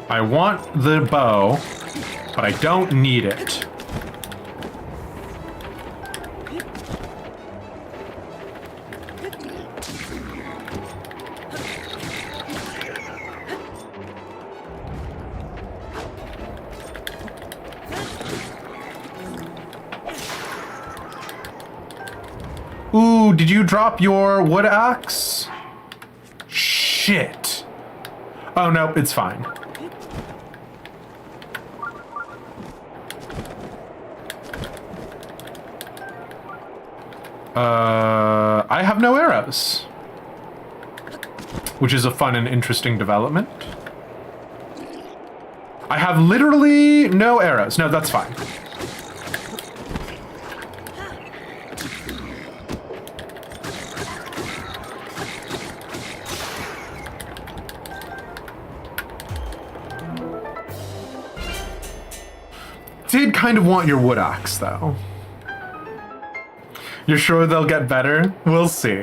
I want the bow, but I don't need it. Ooh, did you drop your wood axe? Shit. Oh, no, it's fine. I have no arrows. Which is a fun and interesting development. I have literally no arrows. No, that's fine. Did kind of want your wood axe, though. You're sure they'll get better? We'll see.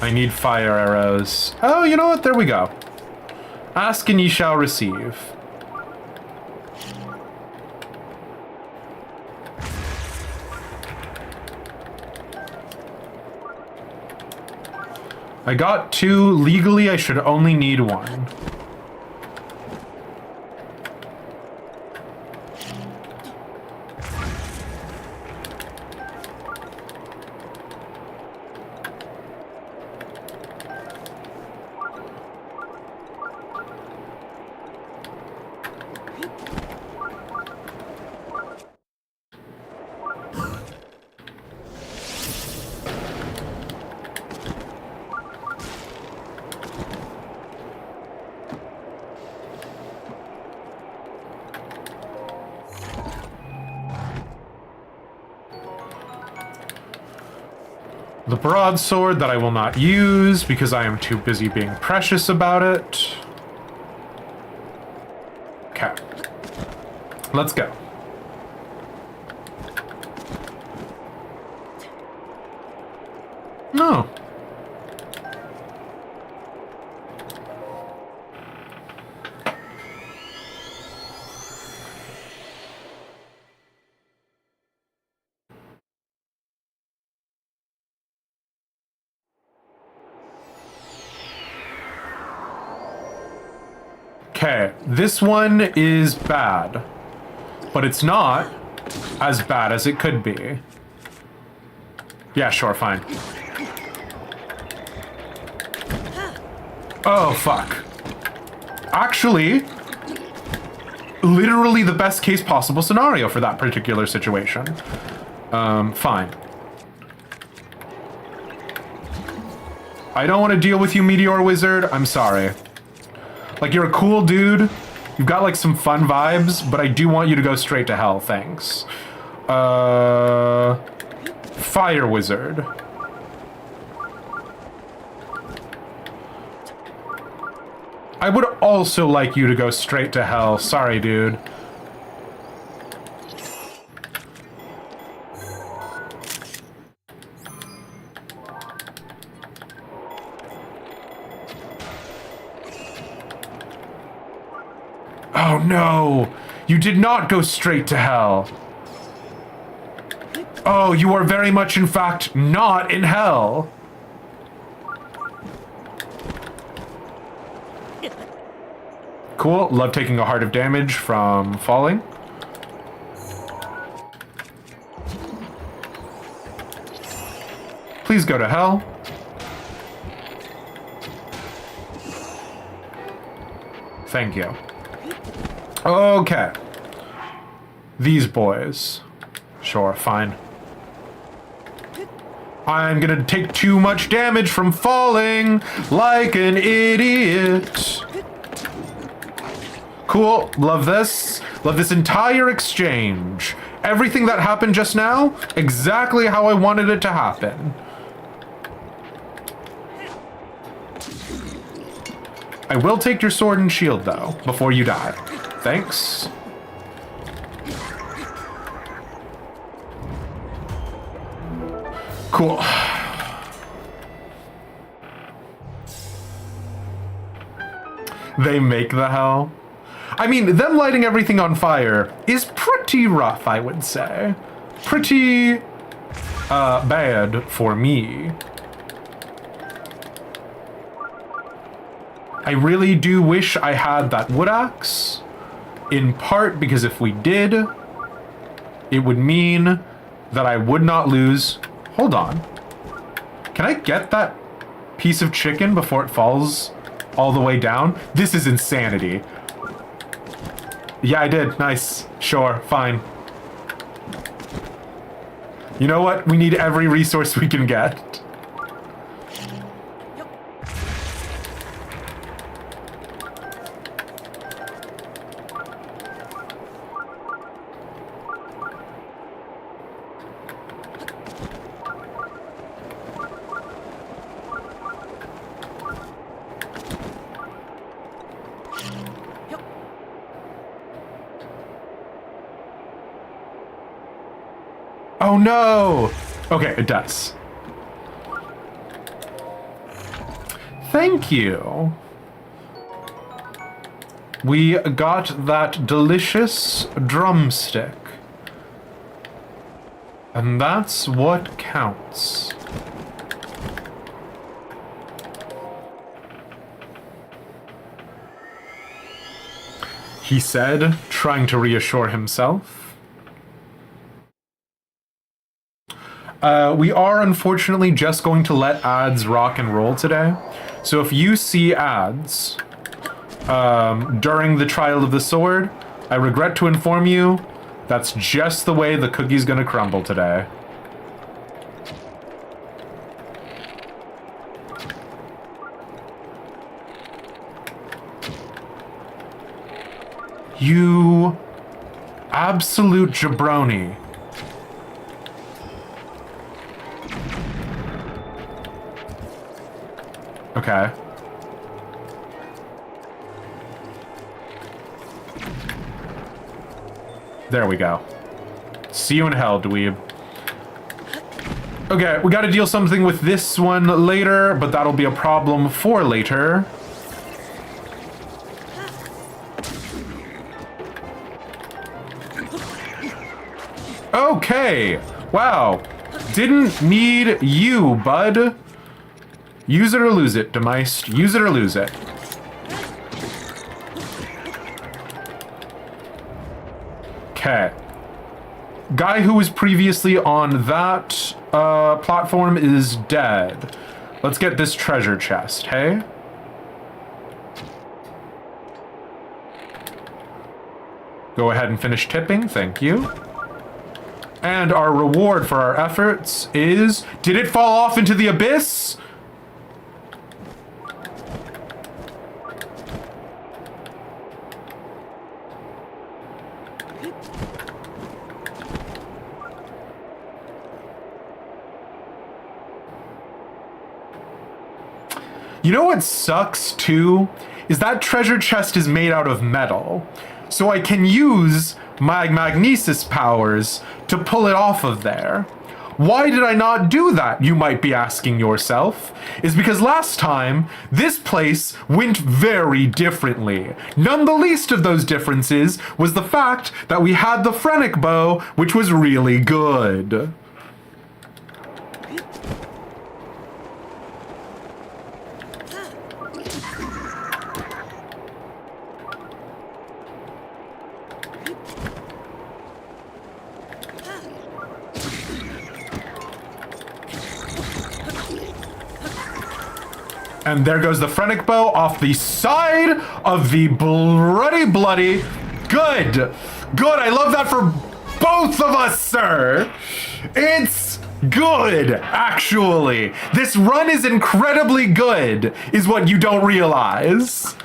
I need fire arrows. Oh, you know what? There we go. Ask and ye shall receive. I got 2. Legally, I should only need 1. The broadsword that I will not use because I am too busy being precious about it. Okay. Let's go. No. Okay, this one is bad, but it's not as bad as it could be. Yeah, sure, fine. Oh, fuck. Actually, literally the best case possible scenario for that particular situation. Fine. I don't want to deal with you, Meteor Wizard. I'm sorry. Like, you're a cool dude. You've got, like, some fun vibes, but I do want you to go straight to hell, thanks. Fire Wizard. I would also like you to go straight to hell. Sorry, dude. no! You did not go straight to hell! Oh, you are very much, in fact, not in hell! Cool. Love taking a heart of damage from falling. Please go to hell. Thank you. Okay. These boys. Sure, fine. I'm gonna take too much damage from falling like an idiot. Cool. Love this. Love this entire exchange. Everything that happened just now, exactly how I wanted it to happen. I will take your sword and shield, though, before you die. Thanks. Cool. They make the hell. I mean, them lighting everything on fire is pretty rough, I would say. Pretty, bad for me. I really do wish I had that wood axe, in part because if we did, it would mean that I would not lose. Hold on. Can I get that piece of chicken before it falls all the way down? This is insanity. Yeah, I did. Nice. Sure. Fine. You know what? We need every resource we can get. Oh no! Okay, it does. Thank you. We got that delicious drumstick. And that's what counts. He said, trying to reassure himself. We are unfortunately just going to let ads rock and roll today. So if you see ads during the trial of the sword, I regret to inform you, that's just the way the cookie's gonna crumble today. You absolute jabroni. Okay. There we go. See you in hell, dweeb. Okay, we gotta deal something with this one later, but that'll be a problem for later. Okay. Wow. Didn't need you, bud. Use it or lose it, Demeist. Use it or lose it. Okay. Guy who was previously on that platform is dead. Let's get this treasure chest, hey? Go ahead and finish tipping, thank you. And our reward for our efforts is... Did it fall off into the abyss? You know what sucks too? Is that treasure chest is made out of metal. So I can use my magnesis powers to pull it off of there. Why did I not do that, you might be asking yourself? Is because last time, this place went very differently. None the least of those differences was the fact that we had the Phrenic bow, which was really good. And there goes the Phrenic bow off the side of the bloody. Good. Good. I love that for both of us, sir. It's good, actually. This run is incredibly good, is what you don't realize.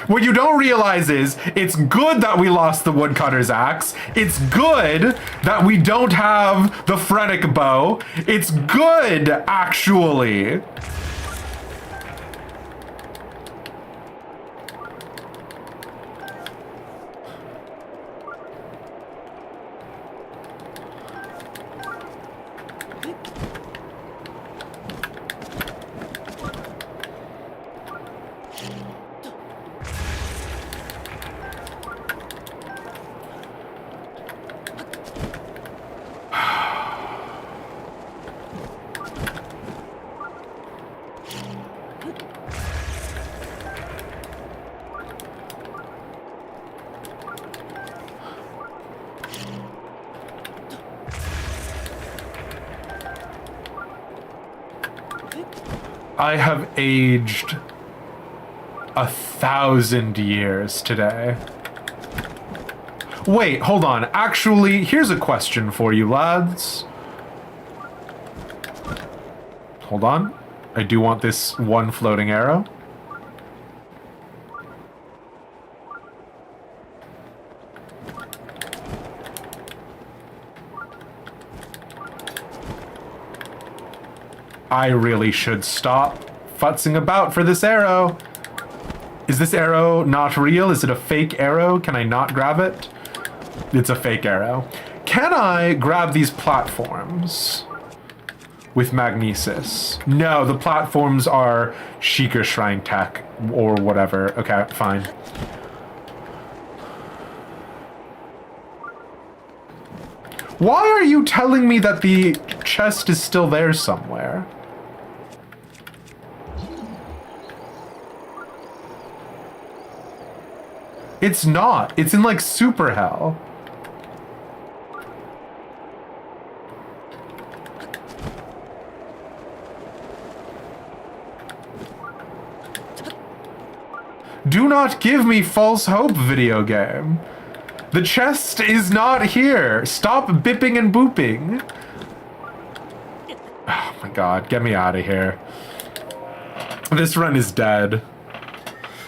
What you don't realize is it's good that we lost the woodcutter's axe. It's good that we don't have the Phrenic bow. It's good, actually. I have aged 1,000 years today. Wait, hold on. Actually, here's a question for you, lads. Hold on. I do want this one floating arrow. I really should stop futzing about for this arrow. Is this arrow not real? Is it a fake arrow? Can I not grab it? It's a fake arrow. Can I grab these platforms with magnesis? No, the platforms are Sheikah Shrine tech or whatever. Okay, fine. Why are you telling me that the chest is still there somewhere? It's not. It's in, like, super hell. Do not give me false hope, video game. The chest is not here. Stop bipping and booping. Oh my god, get me out of here. This run is dead.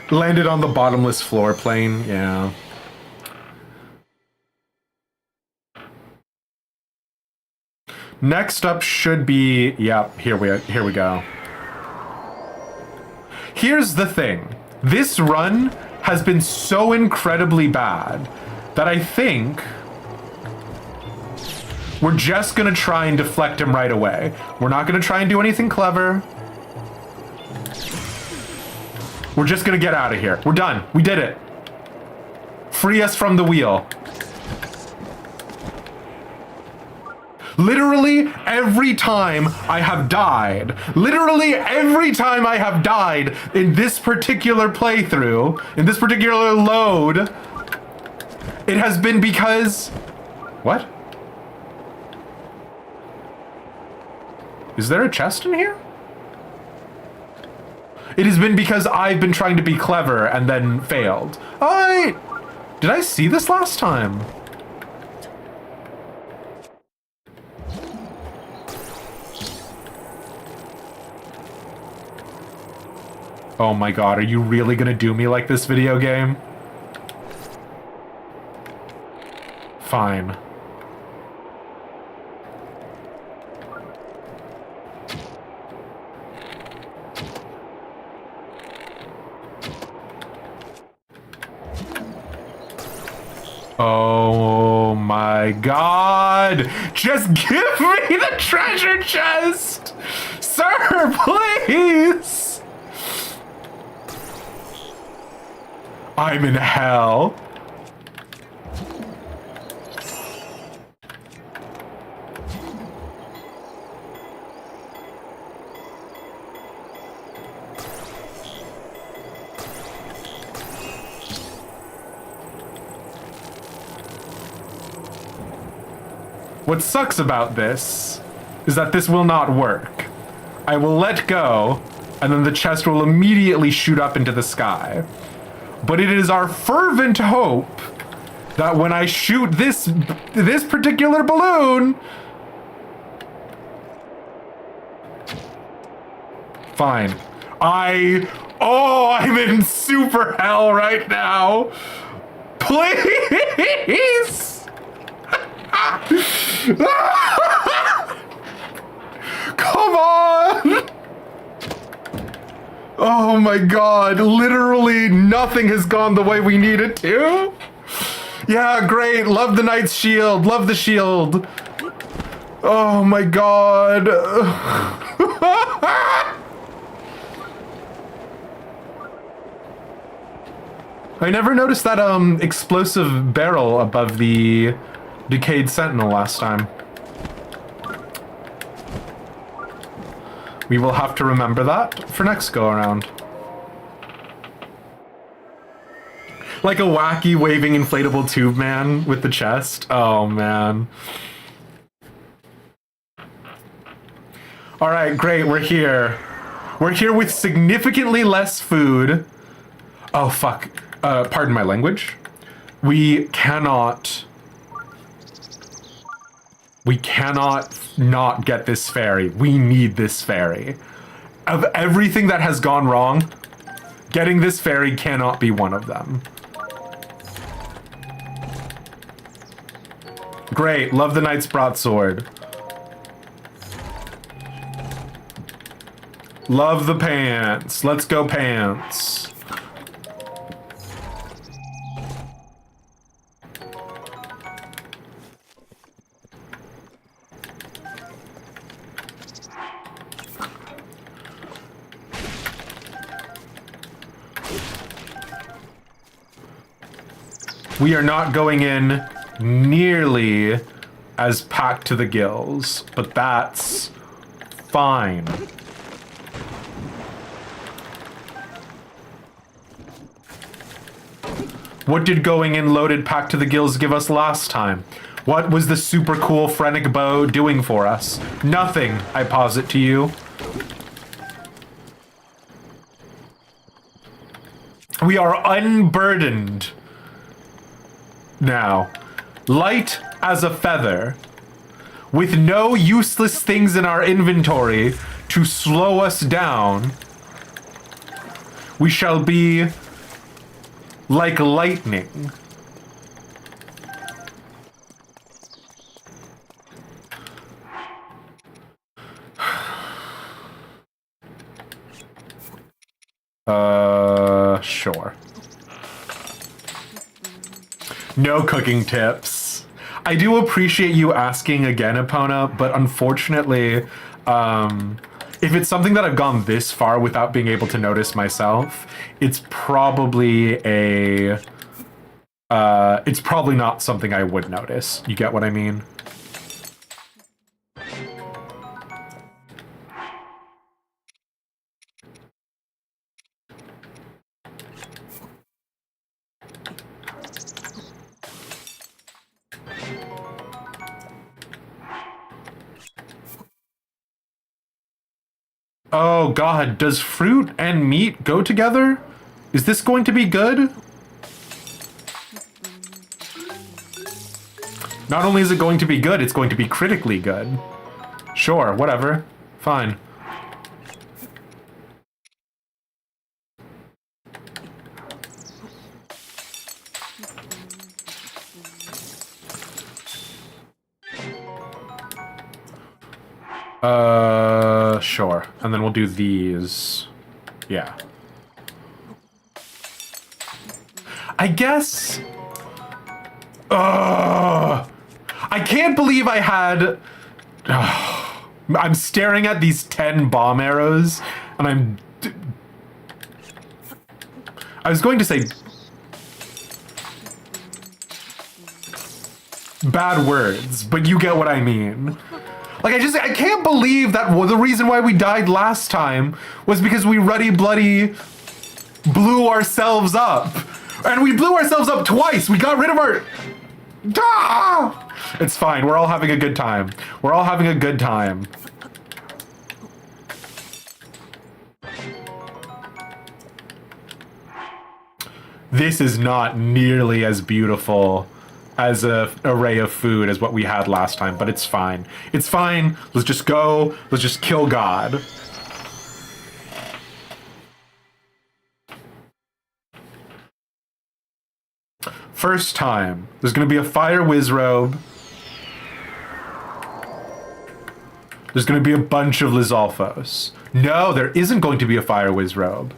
Landed on the bottomless floor plane, yeah. Next up should be, yep, here we go. Here's the thing. This run has been so incredibly bad that I think we're just gonna try and deflect him right away. We're not gonna try and do anything clever. We're just gonna get out of here. We're done. We did it. Free us from the wheel. Literally every time I have died, in this particular playthrough, in this particular load, it has been because... What? Is there a chest in here? It has been because I've been trying to be clever and then failed. Did I see this last time? Oh my god, are you really gonna do me like this, video game? Fine. Oh Oh my god! Just give me the treasure chest! Sir, please! I'm in hell. What sucks about this is that this will not work. I will let go, and then the chest will immediately shoot up into the sky. But it is our fervent hope that when I shoot this particular balloon... Fine. I'm in super hell right now. Please! Come on! Oh my god, literally nothing has gone the way we need it to. Yeah, great. Love the knight's shield. Love the shield. Oh my god. I never noticed that explosive barrel above the decayed sentinel last time. We will have to remember that for next go around. Like a wacky waving inflatable tube man with the chest. Oh man. All right, great, we're here. We're here with significantly less food. Oh fuck, pardon my language. We cannot not get this ferry. We need this ferry. Of everything that has gone wrong, getting this ferry cannot be one of them. Great, love the knight's broadsword. Love the pants. Let's go pants. We are not going in nearly as packed to the gills, but that's fine. What did going in loaded packed to the gills give us last time? What was the super cool Phrenic bow doing for us? Nothing, I posit to you. We are unburdened now, light as a feather, with no useless things in our inventory to slow us down. We shall be like lightning. Sure. No cooking tips. I do appreciate you asking again, Epona, but unfortunately, if it's something that I've gone this far without being able to notice myself, it's probably it's probably not something I would notice. You get what I mean? Oh god, does fruit and meat go together? Is this going to be good? Not only is it going to be good, it's going to be critically good. Sure, whatever. Fine. Sure. And then we'll do these. Yeah. I guess Ugh. I can't believe I had... I'm staring at these 10 bomb arrows, and I was going to say... bad words, but you get what I mean. Like, I can't believe that the reason why we died last time was because we ruddy bloody blew ourselves up. And we blew ourselves up twice. We got rid of our... Ah! It's fine. We're all having a good time. We're all having a good time. This is not nearly as beautiful as an array of food as what we had last time, but it's fine. It's fine. Let's just go. Let's just kill God. First time. There's going to be a fire whiz robe. There's going to be a bunch of Lizalfos. No, there isn't going to be a fire whiz robe.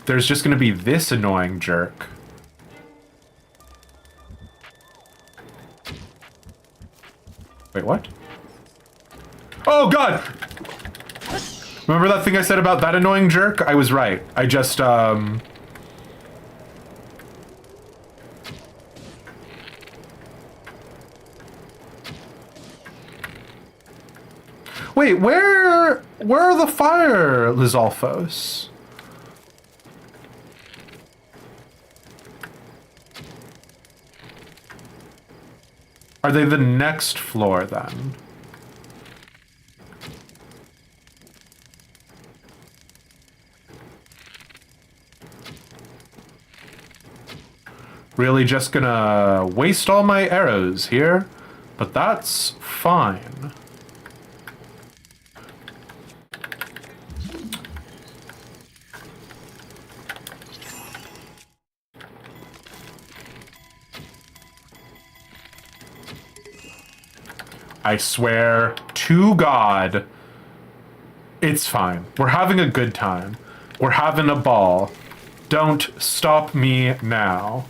There's just going to be this annoying jerk. Wait, what? Oh, God! Remember that thing I said about that annoying jerk? I was right. I just, Wait, where are the fire Lizalfos? Are they the next floor, then? Really just gonna waste all my arrows here? But that's fine. I swear to God, it's fine. We're having a good time. We're having a ball. Don't stop me now.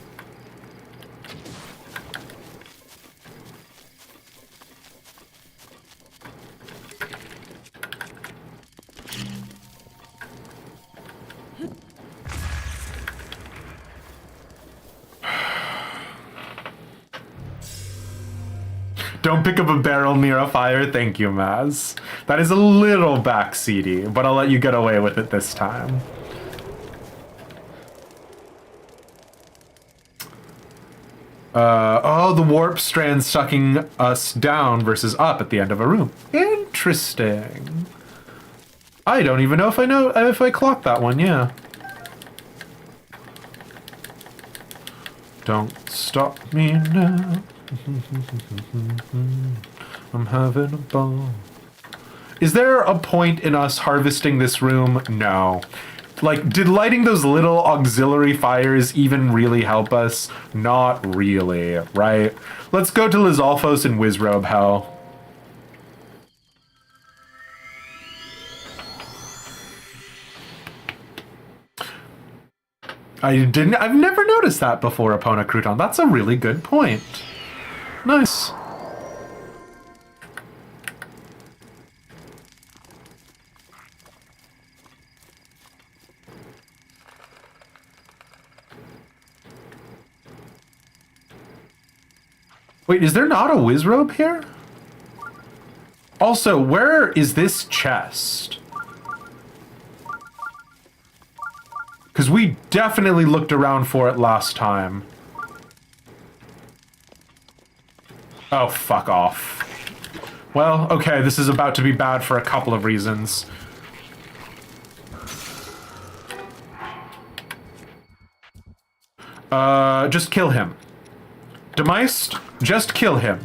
Don't pick up a barrel near a fire. Thank you, Maz. That is a little backseaty, but I'll let you get away with it this time. Oh, the warp strand sucking us down versus up at the end of a room. Interesting. I don't even know if I clocked that one, yeah. Don't stop me now. I'm having a ball. Is there a point in us harvesting this room? No. Like, did lighting those little auxiliary fires even really help us? Not really, right? Let's go to Lizalfos and Wizrobe Hell. I've never noticed that before, Epona Crouton. That's a really good point. Nice. Wait, is there not a Wizrobe here? Also, where is this chest? Because we definitely looked around for it last time. Oh, fuck off. Well, okay, this is about to be bad for a couple of reasons. Just kill him. Demeist, just kill him.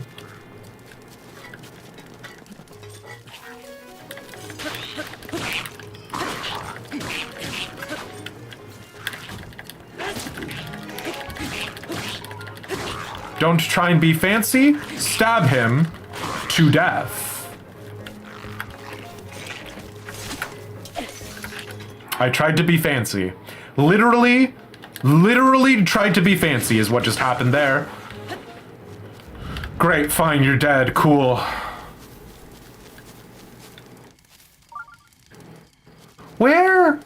Don't try and be fancy. Stab him to death. I tried to be fancy. Literally tried to be fancy is what just happened there. Great, fine, you're dead. Cool. Where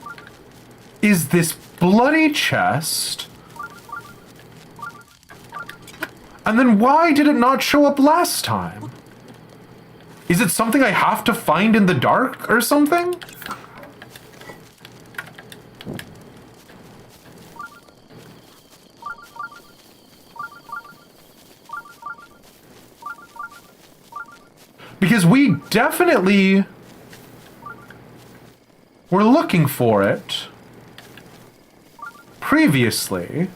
is this bloody chest? And then why did it not show up last time? Is it something I have to find in the dark or something? Because we definitely were looking for it previously.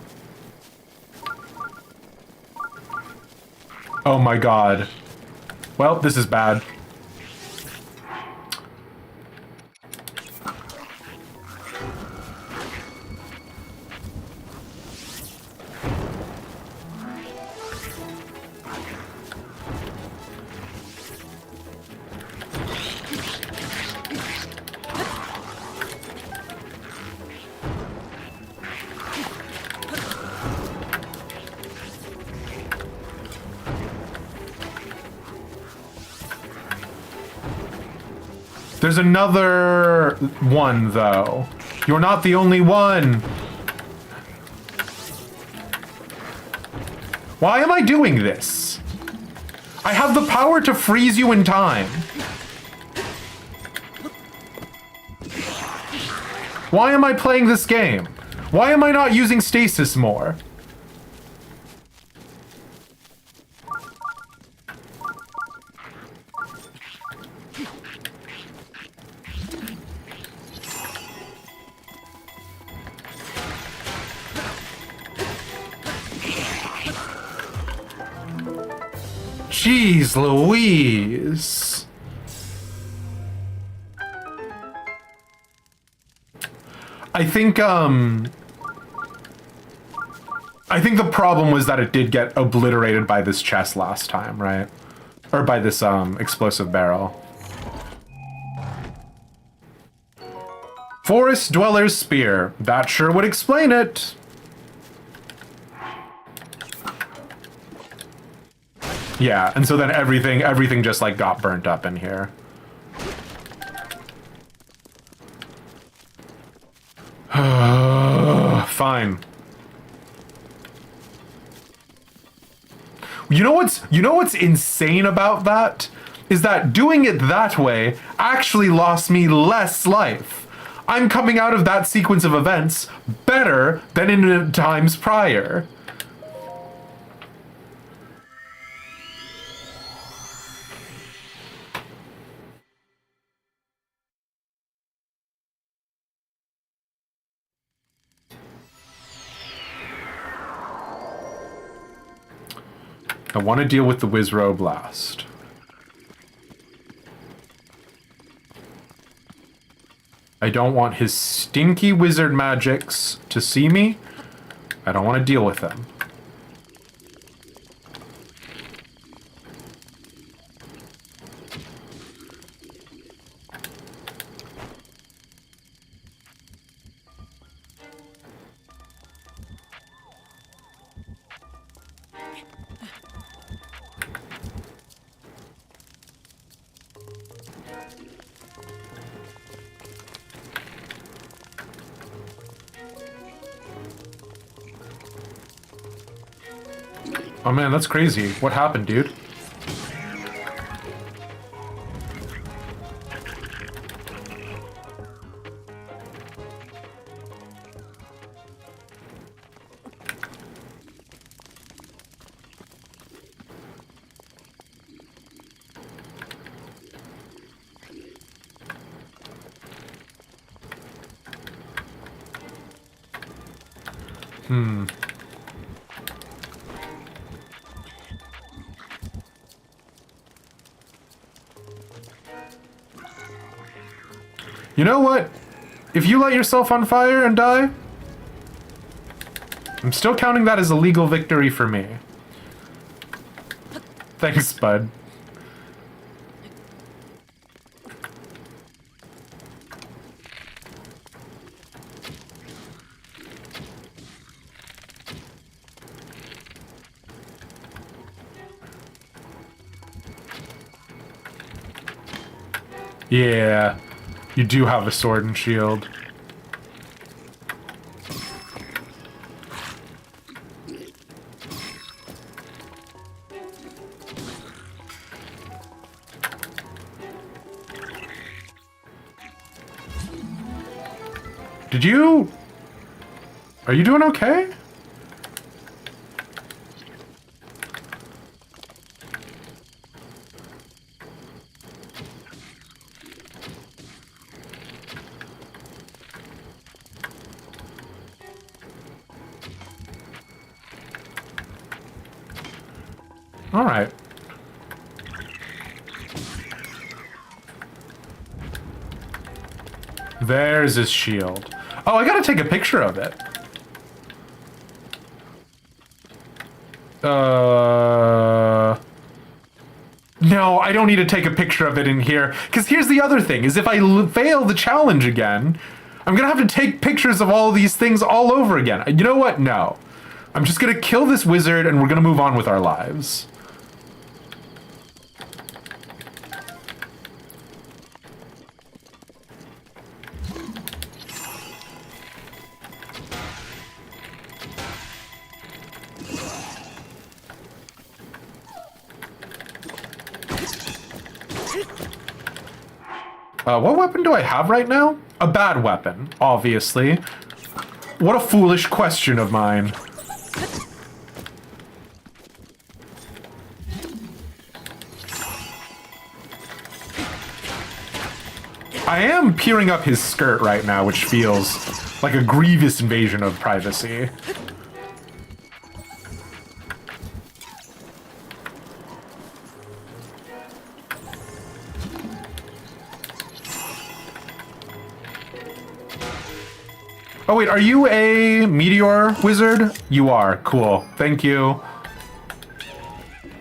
Oh my god. Well, this is bad. There's another one, though. You're not the only one. Why am I doing this? I have the power to freeze you in time. Why am I playing this game? Why am I not using stasis more? Jeez Louise. I think the problem was that it did get obliterated by this chest last time, right? Or by this explosive barrel. Forest Dweller's Spear. That sure would explain it. Yeah, and so then everything just like got burnt up in here. Fine. You know what's insane about that? Is that doing it that way actually lost me less life. I'm coming out of that sequence of events better than in times prior. I want to deal with the Wizrow Blast. I don't want his stinky wizard magics to see me. I don't want to deal with them. Oh man, that's crazy. What happened, dude? You know what? If you light yourself on fire and die, I'm still counting that as a legal victory for me. Thanks, bud. Yeah, you do have a sword and shield. Are you doing okay? All right. There's his shield. Oh, I gotta take a picture of it. No, I don't need to take a picture of it in here. Because here's the other thing, is if I fail the challenge again, I'm gonna have to take pictures of all these things all over again. You know what? No. I'm just gonna kill this wizard and we're gonna move on with our lives. What weapon do I have right now? A bad weapon, obviously. What a foolish question of mine. I am peering up his skirt right now, which feels like a grievous invasion of privacy. Oh wait, are you a meteor wizard? You are. Cool. Thank you.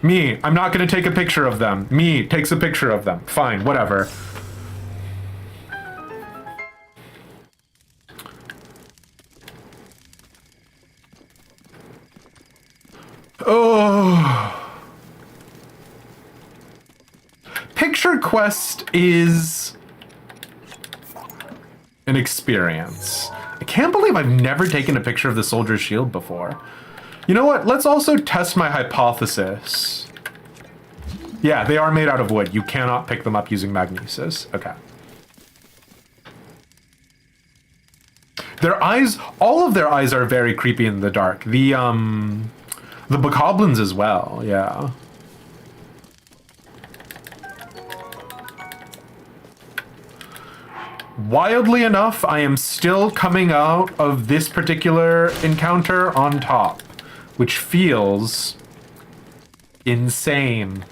Me, I'm not gonna take a picture of them. Me takes a picture of them. Fine, whatever. Oh. Picture quest is an experience. I can't believe I've never taken a picture of the soldier's shield before. You know what? Let's also test my hypothesis. Yeah, they are made out of wood. You cannot pick them up using magnesis. Okay. Their eyes, all of their eyes are very creepy in the dark. The bokoblins as well, yeah. Wildly enough, I am still coming out of this particular encounter on top, which feels insane.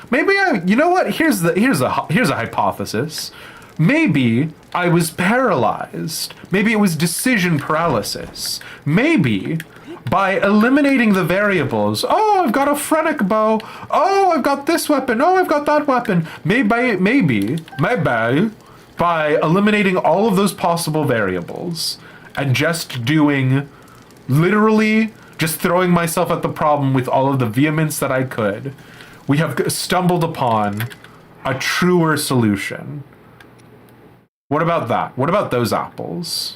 Maybe you know what? Here's a hypothesis. Maybe I was paralyzed. Maybe it was decision paralysis. Maybe by eliminating the variables, oh, I've got a phrenic bow. Oh, I've got this weapon. Oh, I've got that weapon. Maybe, by eliminating all of those possible variables and just doing, literally, just throwing myself at the problem with all of the vehemence that I could, we have stumbled upon a truer solution. What about that? What about those apples?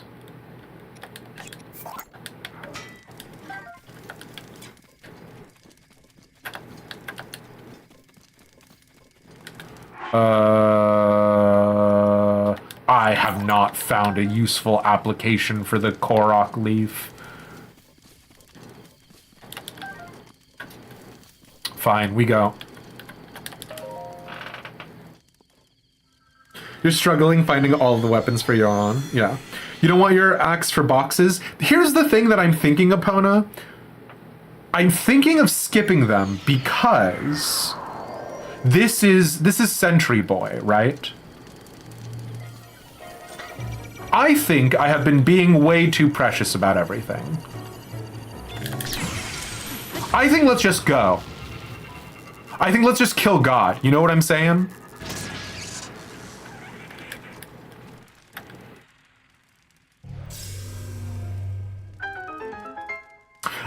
I have not found a useful application for the Korok leaf. Fine, we go. You're struggling finding all the weapons for your own. Yeah. You don't want your axe for boxes? Here's the thing that I'm thinking, Epona. I'm thinking of skipping them because this is Sentry Boy, right? I think I have been being way too precious about everything. I think let's just go. I think let's just kill God. You know what I'm saying?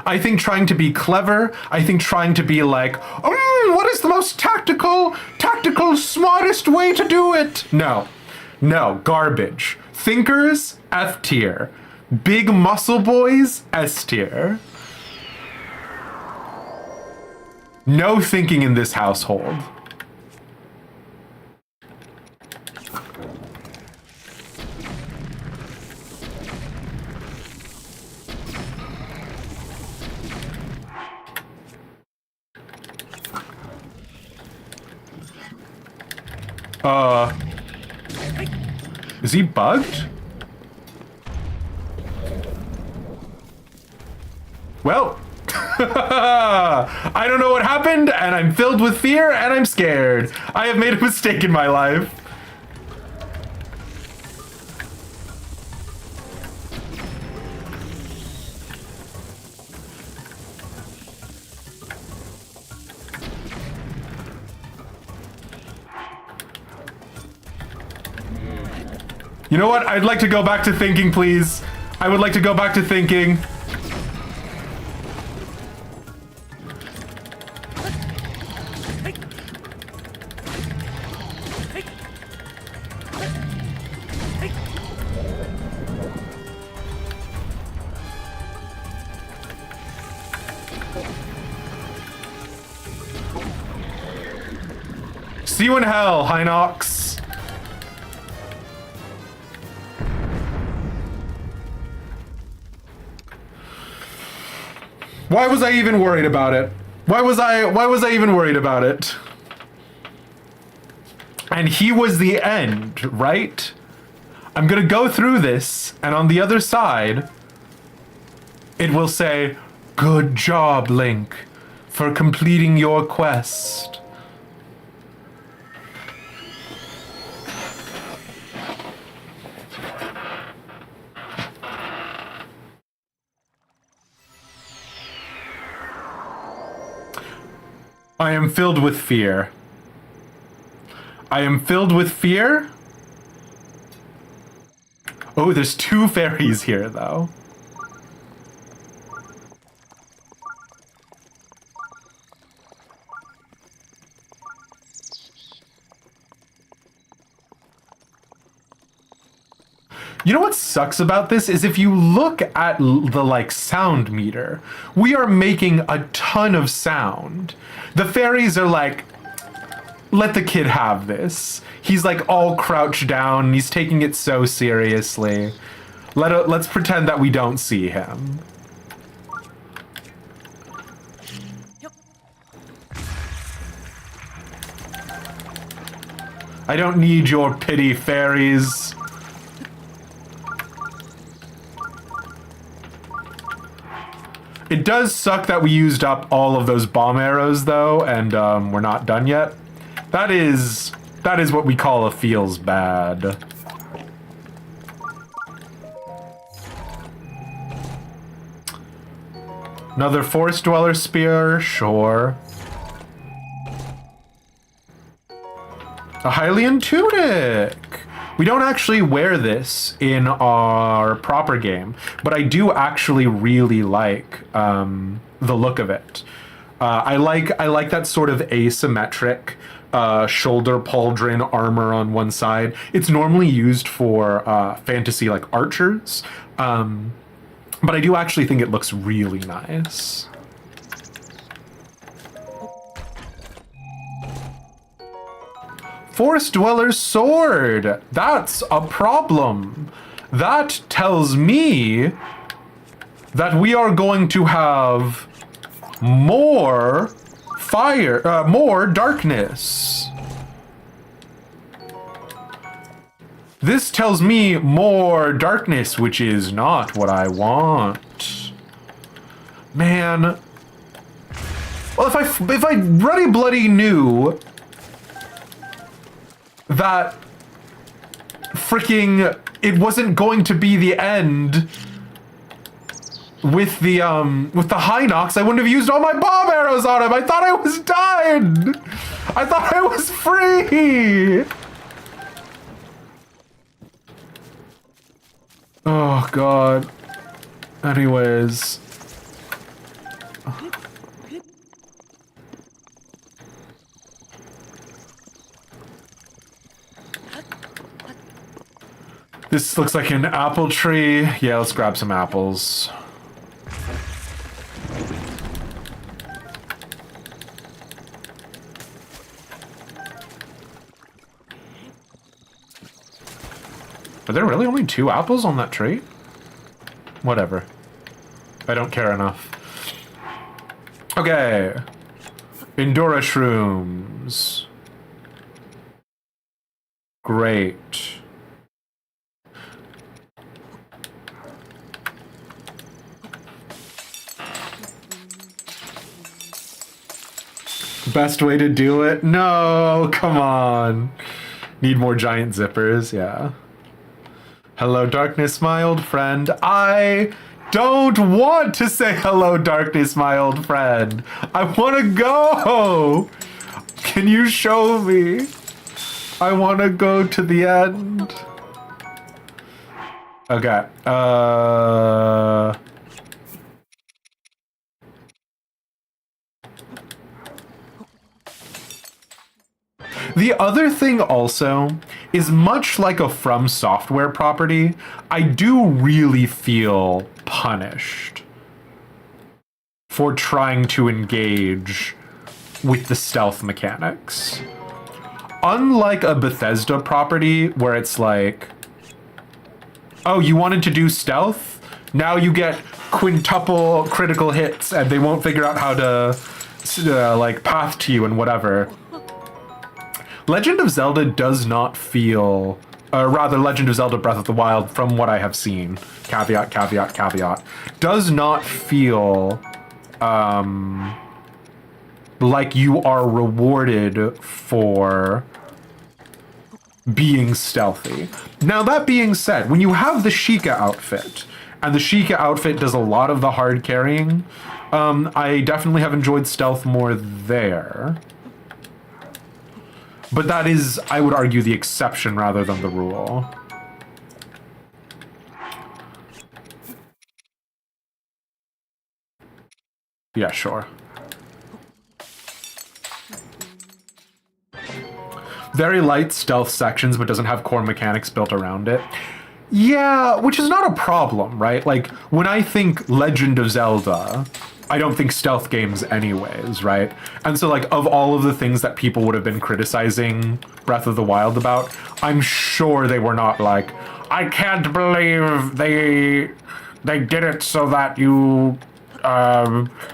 I think trying to be clever, I think trying to be like, What is the most tactical, smartest way to do it? No, garbage. Thinkers, F tier. Big muscle boys, S tier. No thinking in this household. Is he bugged? Well, I don't know what happened, and I'm filled with fear, and I'm scared. I have made a mistake in my life. You know what? I'd like to go back to thinking, please. I would like to go back to thinking. See you in hell, Hinox. Why was I even worried about it? Why was I even worried about it? And he was the end, right? I'm gonna go through this, and on the other side, it will say, "Good job, Link, for completing your quest." I am filled with fear. I am filled with fear. Oh, there's 2 fairies here, though. You know what sucks about this is if you look at the like sound meter, we are making a ton of sound. The fairies are like, let the kid have this. He's like all crouched down. He's taking it so seriously. Let's pretend that we don't see him. I don't need your pity, fairies. It does suck that we used up all of those bomb arrows, though, and we're not done yet. That is what we call a feels bad. Another Forest Dweller spear, sure. A Hylian tunic! We don't actually wear this in our proper game, but I do actually really like the look of it. I like that sort of asymmetric shoulder pauldron armor on one side. It's normally used for fantasy like archers, but I do actually think it looks really nice. Forest Dweller's sword. That's a problem. That tells me that we are going to have more fire, more darkness. This tells me more darkness, which is not what I want. Man. Well, if I ruddy bloody knew that freaking it wasn't going to be the end with the Hinox, I wouldn't have used all my bomb arrows on him. I thought I was done. I thought I was free. Oh god. Anyways. This looks like an apple tree. Yeah, let's grab some apples. Are there really only 2 apples on that tree? Whatever. I don't care enough. Okay. Indora shrooms. Great. Best way to do it? No, come on. Need more giant zippers, yeah. Hello, darkness, my old friend. I don't want to say hello, darkness, my old friend. I want to go. Can you show me? I want to go to the end. Okay. The other thing also is, much like a From Software property, I do really feel punished for trying to engage with the stealth mechanics. Unlike a Bethesda property where it's like, oh, you wanted to do stealth? Now you get quintuple critical hits and they won't figure out how to like path to you and whatever. Legend of Zelda does not feel, rather Legend of Zelda Breath of the Wild, from what I have seen, caveat, caveat, caveat, does not feel like you are rewarded for being stealthy. Now, that being said, when you have the Sheikah outfit, and the Sheikah outfit does a lot of the hard carrying, I definitely have enjoyed stealth more there. But that is, I would argue, the exception rather than the rule. Yeah, sure. Very light stealth sections, but doesn't have core mechanics built around it. Yeah, which is not a problem, right? Like, when I think Legend of Zelda, I don't think stealth games anyways, right? And so, like, of all of the things that people would have been criticizing Breath of the Wild about, I'm sure they were not like, I can't believe they did it so that you,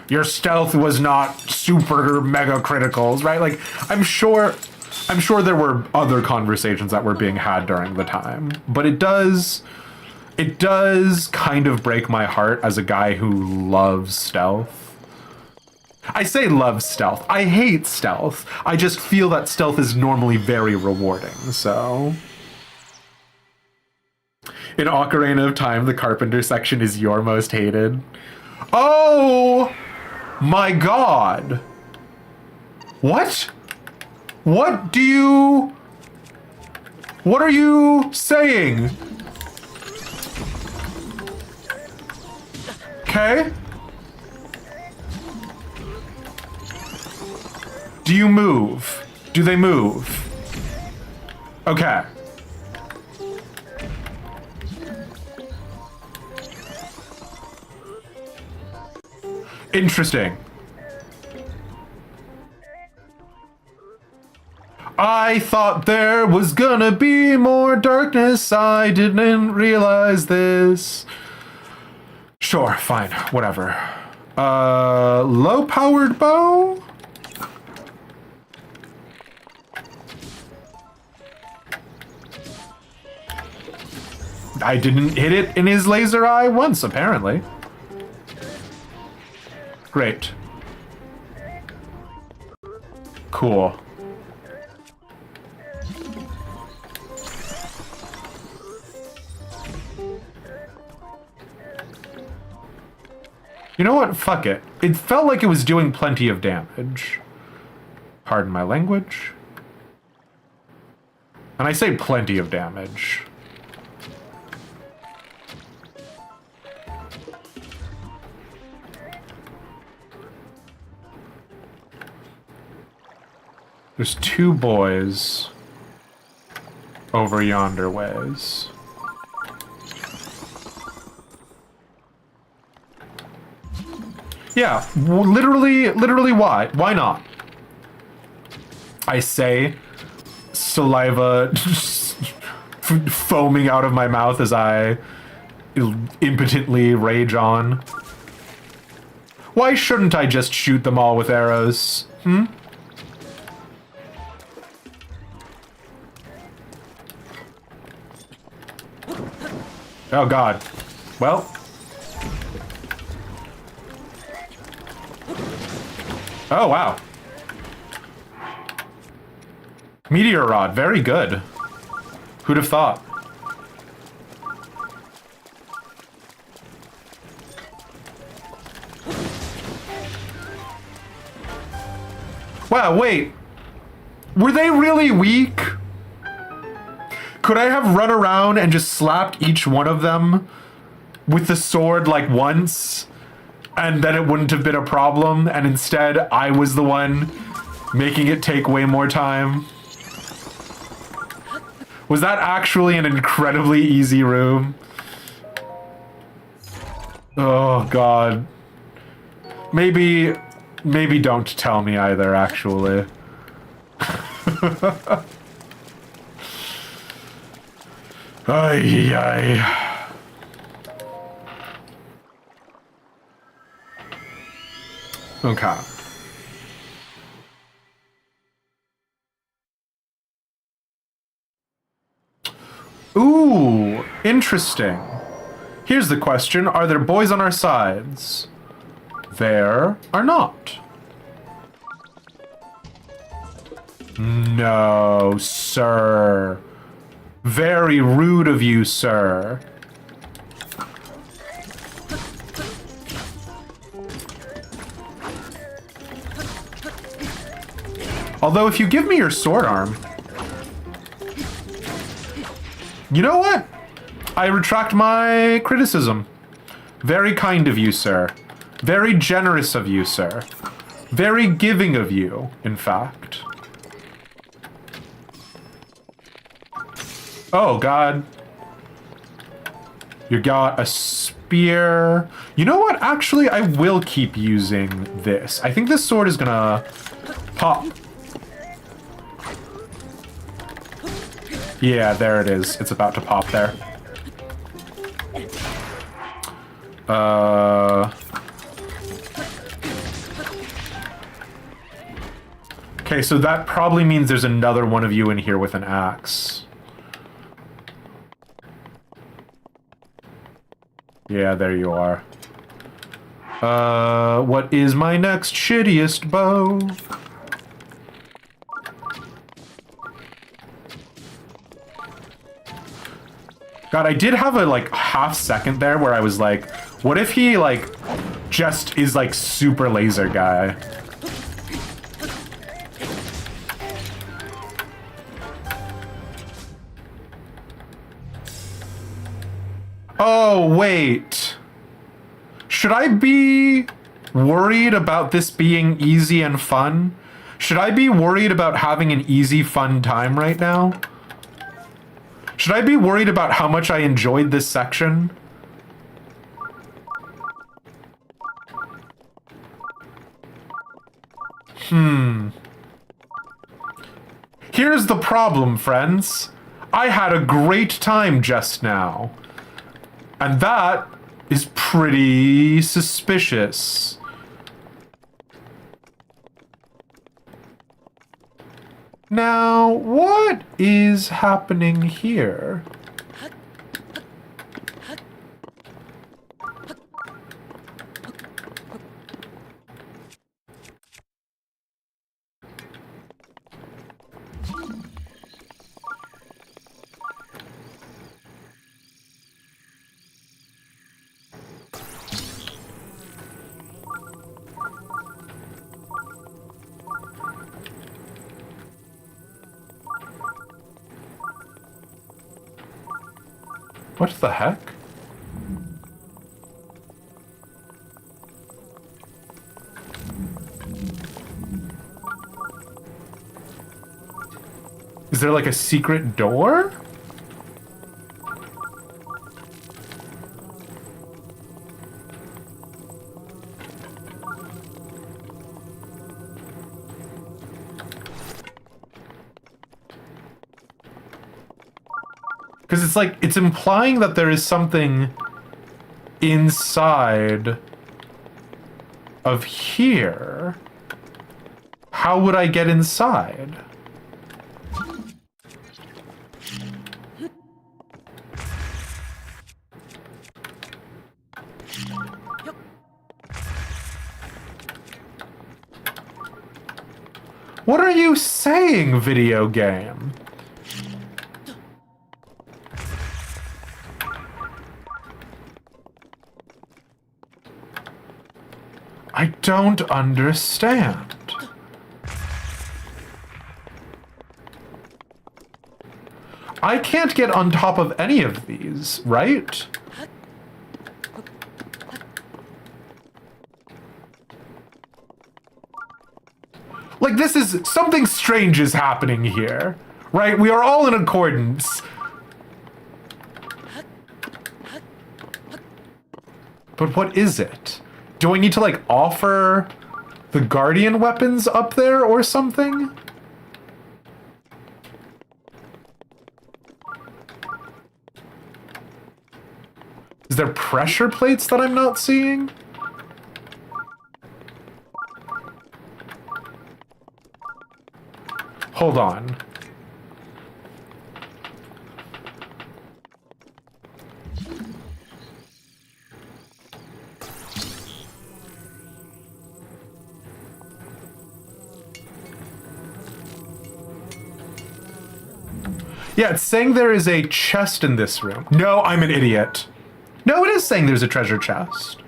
your stealth was not super mega criticals, right? Like, I'm sure there were other conversations that were being had during the time, but it does kind of break my heart as a guy who loves stealth. I say love stealth. I hate stealth. I just feel that stealth is normally very rewarding, so. In Ocarina of Time, the Carpenter section is your most hated. Oh my god. What? What are you saying? Okay. Do you move? Do they move? Okay. Interesting. I thought there was gonna be more darkness. I didn't realize this. Sure, fine, whatever. Low-powered bow? I didn't hit it in his laser eye once, apparently. Great. Cool. You know what? Fuck it. It felt like it was doing plenty of damage. Pardon my language. And I say plenty of damage. There's 2 boys over yonder ways. Yeah, literally why? Why not? I say, saliva foaming out of my mouth as I impotently rage on. Why shouldn't I just shoot them all with arrows? Hmm? Oh god. Well. Oh wow. Meteor rod, very good. Who'd have thought? Wow, wait. Were they really weak? Could I have run around and just slapped each one of them with the sword like once? And then it wouldn't have been a problem, and instead I was the one making it take way more time? Was that actually an incredibly easy room? Oh god. Maybe don't tell me either, actually. Ay, ay. Okay. Ooh, interesting. Here's the question, are there boys on our sides? There are not. No, sir. Very rude of you, sir. Although, if you give me your sword arm... You know what? I retract my criticism. Very kind of you, sir. Very generous of you, sir. Very giving of you, in fact. Oh, God. You got a spear. You know what? Actually, I will keep using this. I think this sword is gonna pop. Yeah, there it is. It's about to pop there. Okay, so that probably means there's another one of you in here with an axe. Yeah, there you are. What is my next shittiest bow? God, I did have a, like, half second there where I was like, what if he, like, just is, like, super laser guy? Oh, wait. Should I be worried about this being easy and fun? Should I be worried about having an easy, fun time right now? Should I be worried about how much I enjoyed this section? Here's the problem, friends. I had a great time just now. And that is pretty suspicious. Now, what is happening here? What the heck? Is there like a secret door? Because it's like, it's implying that there is something inside of here. How would I get inside? What are you saying, video game? I don't understand. I can't get on top of any of these, right? Like, this is... something strange is happening here, right? We are all in accordance. But what is it? Do I need to, like, offer the guardian weapons up there or something? Is there pressure plates that I'm not seeing? Hold on. Yeah, it's saying there is a chest in this room. No, I'm an idiot. No, it is saying there's a treasure chest.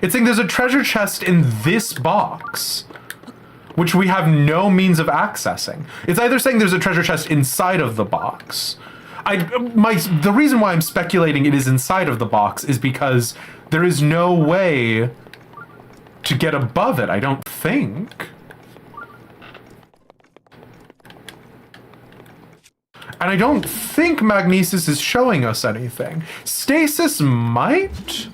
It's saying there's a treasure chest in this box, which we have no means of accessing. It's either saying there's a treasure chest inside of the box. The reason why I'm speculating it is inside of the box is because there is no way to get above it, I don't think. And I don't think Magnesis is showing us anything. Stasis might?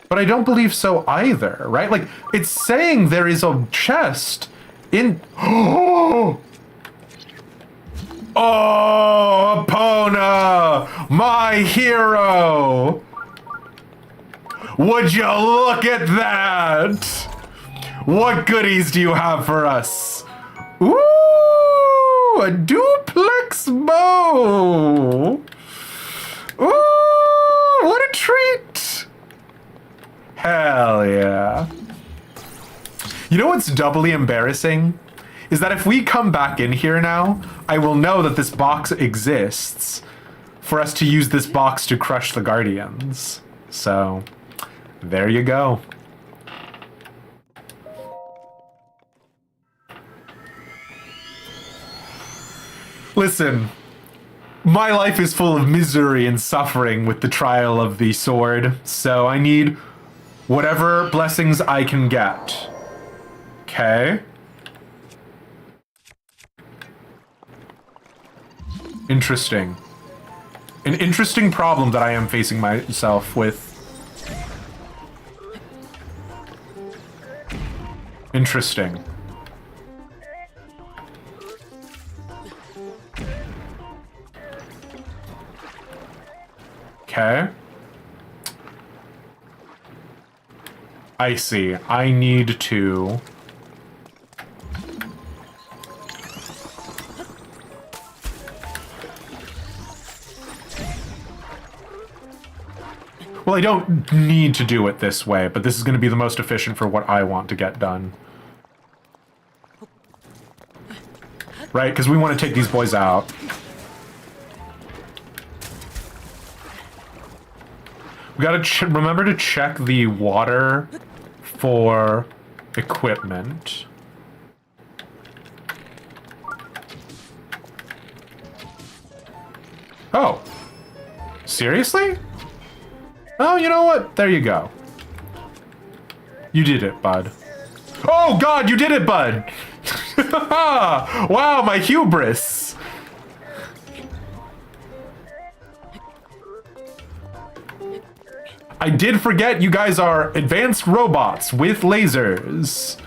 But I don't believe so either, right? Like, it's saying there is a chest in... Oh, Epona! My hero! Would you look at that? What goodies do you have for us? Ooh! A duplex bow! Ooh, what a treat! Hell yeah. You know what's doubly embarrassing? Is that if we come back in here now, I will know that this box exists for us to use this box to crush the Guardians. So, there you go. Listen, my life is full of misery and suffering with the trial of the sword, so I need whatever blessings I can get. Okay? Interesting. An interesting problem that I am facing myself with. Interesting. Okay. I see. I need to... Well, I don't need to do it this way, but this is going to be the most efficient for what I want to get done. Right? Because we want to take these boys out. We gotta remember to check the water for equipment. Oh. Seriously? Oh, you know what? There you go. You did it, bud. Oh, God, you did it, bud! Wow, my hubris! I did forget you guys are advanced robots with lasers.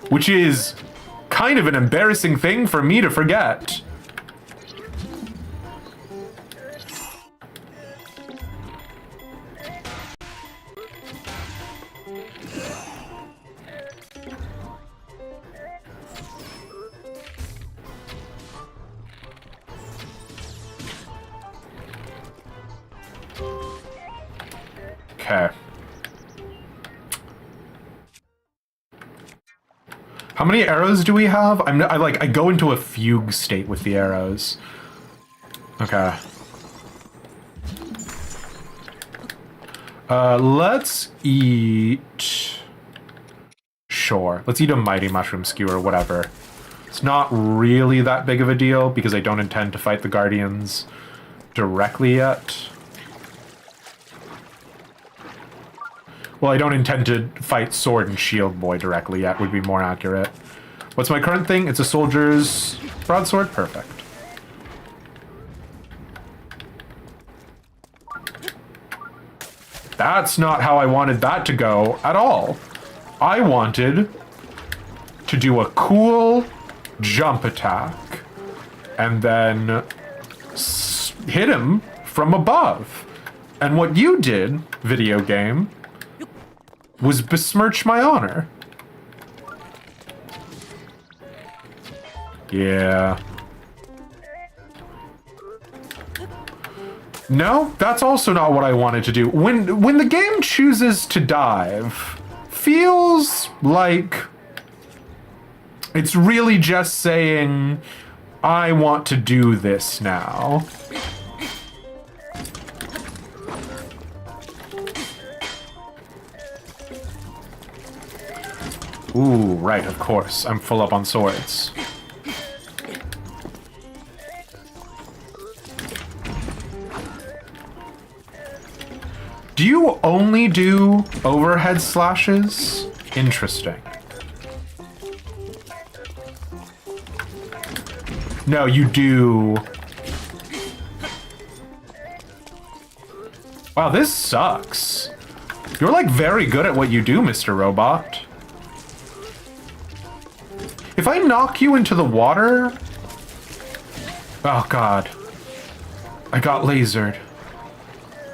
Which is kind of an embarrassing thing for me to forget. Okay. How many arrows do we have? I go into a fugue state with the arrows. Okay. Let's eat... Sure. Let's eat a mighty mushroom skewer, whatever. It's not really that big of a deal because I don't intend to fight the guardians directly yet. Well, I don't intend to fight Sword and Shield Boy directly yet, would be more accurate. What's my current thing? It's a soldier's broadsword? Perfect. That's not how I wanted that to go at all. I wanted to do a cool jump attack and then hit him from above. And what you did, video game, was besmirch my honor. Yeah. No, that's also not what I wanted to do. When the game chooses to dive, feels like it's really just saying, I want to do this now. Ooh, right, of course. I'm full up on swords. Do you only do overhead slashes? Interesting. No, you do. Wow, this sucks. You're like very good at what you do, Mr. Robot. If I knock you into the water... Oh god. I got lasered.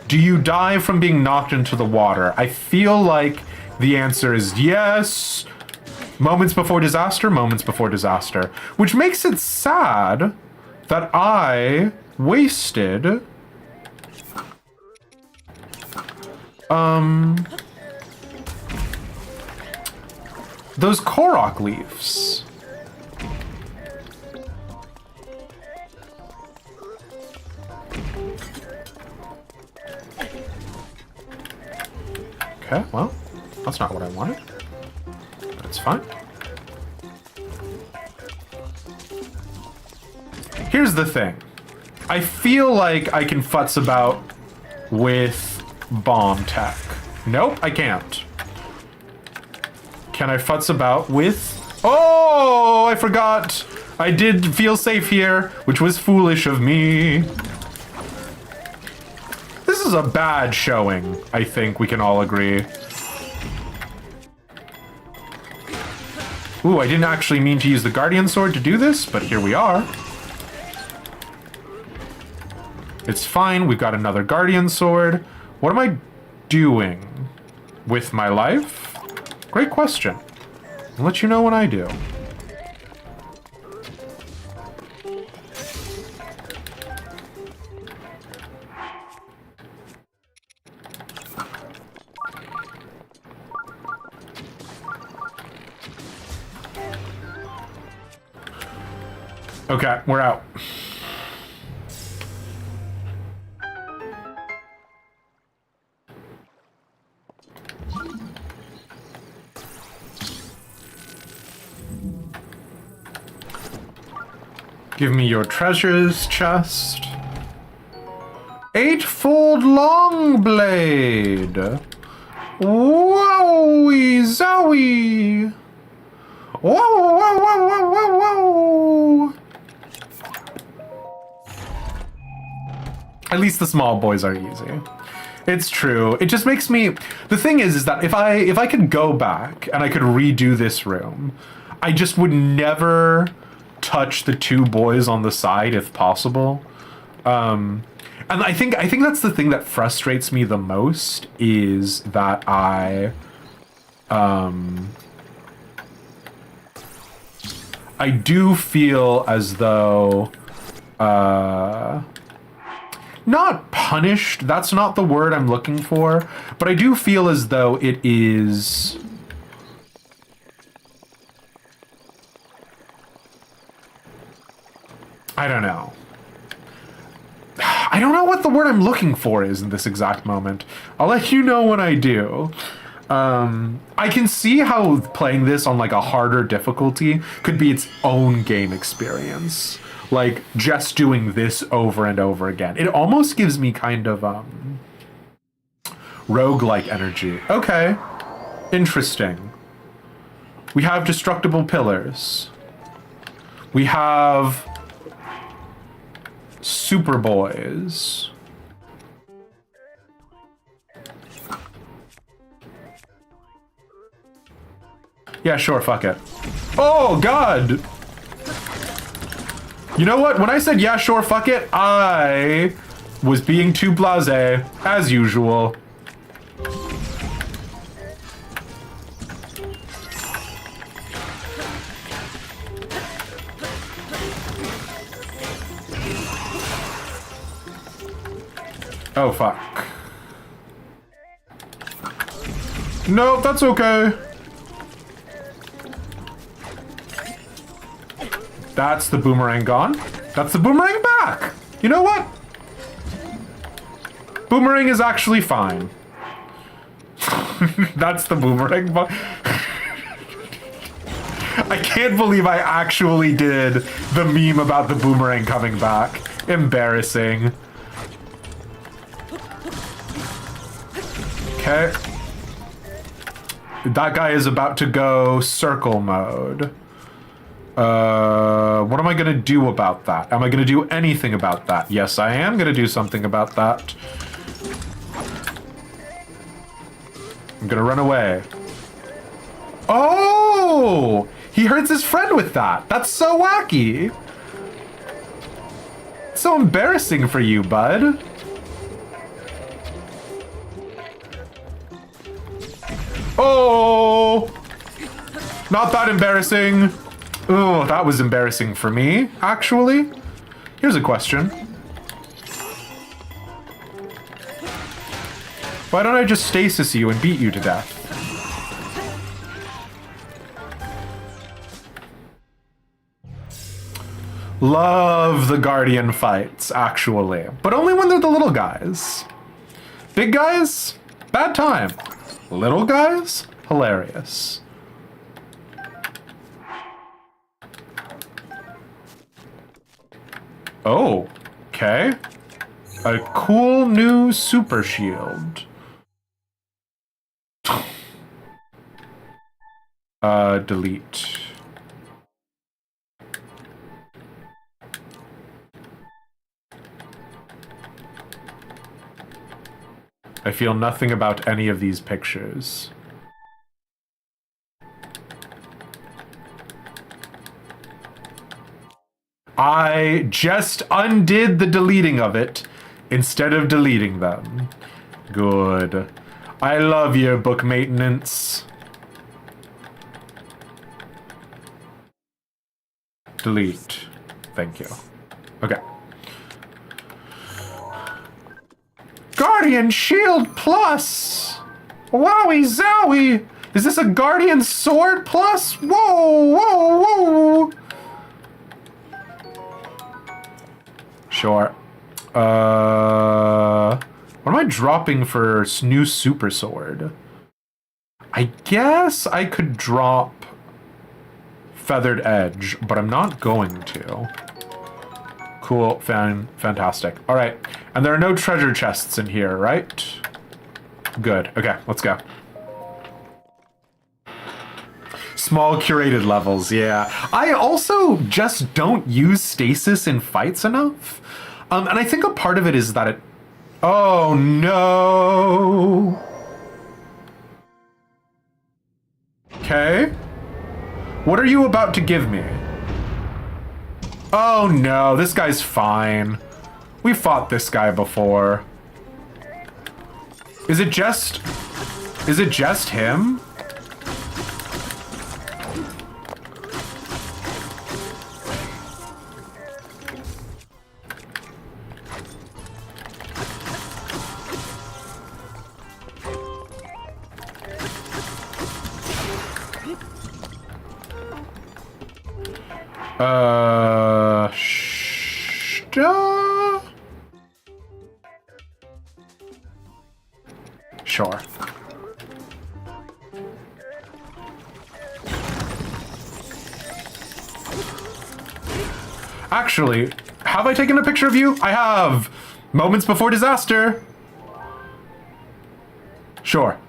Do you die from being knocked into the water? I feel like the answer is yes. Moments before disaster, moments before disaster. Which makes it sad that I wasted... those Korok leaves. Okay, well, that's not what I wanted. But it's fine. Here's the thing. I feel like I can futz about with bomb tech. Nope, I can't. Can I futz about with... Oh, I forgot. I did feel safe here, which was foolish of me. This is a bad showing, I think we can all agree. Ooh, I didn't actually mean to use the Guardian Sword to do this, but here we are. It's fine, we've got another Guardian Sword. What am I doing with my life? Great question. I'll let you know when I do. Okay, we're out. Give me your treasures chest. Eightfold long blade. Wowie zowie. Whoa, whoa, whoa, whoa, whoa, whoa. At least the small boys are easy. It's true. It just makes me... The thing is that if I could go back and I could redo this room, I just would never touch the two boys on the side if possible. And I think that's the thing that frustrates me the most is that I do feel as though not punished, that's not the word I'm looking for, but I do feel as though it is... I don't know. I don't know what the word I'm looking for is in this exact moment. I'll let you know when I do. I can see how playing this on like a harder difficulty could be its own game experience. Like just doing this over and over again. It almost gives me kind of roguelike energy. Okay. Interesting. We have destructible pillars. We have Superboys. Yeah, sure, fuck it. Oh, God! You know what? When I said yeah, sure, fuck it, I was being too blasé, as usual. Oh, fuck. Nope, that's okay. That's the boomerang gone. That's the boomerang back. You know what? Boomerang is actually fine. That's the boomerang. I can't believe I actually did the meme about the boomerang coming back. Embarrassing. Okay. That guy is about to go circle mode. What am I gonna do about that? Am I gonna do anything about that? Yes, I am gonna do something about that. I'm gonna run away. Oh! He hurts his friend with that. That's so wacky. So embarrassing for you, bud. Oh! Not that embarrassing. Oh, that was embarrassing for me, actually. Here's a question. Why don't I just stasis you and beat you to death? Love the Guardian fights, actually. But only when they're the little guys. Big guys? Bad time. Little guys? Hilarious. Oh, okay. A cool new super shield. Delete. I feel nothing about any of these pictures. I just undid the deleting of it instead of deleting them. Good. I love your book maintenance. Delete. Thank you. Okay. Guardian Shield Plus! Wowie zowie! Is this a Guardian Sword Plus? Whoa, whoa, whoa! Sure. What am I dropping for new super sword? I guess I could drop Feathered Edge, but I'm not going to. Cool, fantastic. All right, and there are no treasure chests in here, right? Good, okay, let's go. Small curated levels, yeah. I also just don't use stasis in fights enough. And I think a part of it is that it... Oh, no. Okay. What are you about to give me? Oh, no. This guy's fine. We fought this guy before. Is it just... Is it just him? Sure. Actually, have I taken a picture of you? I have! Moments before disaster! Sure.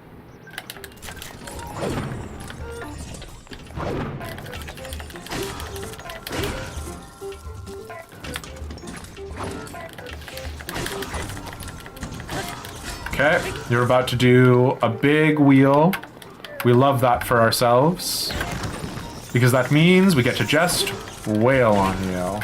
Okay, you're about to do a big wheel. We love that for ourselves. Because that means we get to just wail on you.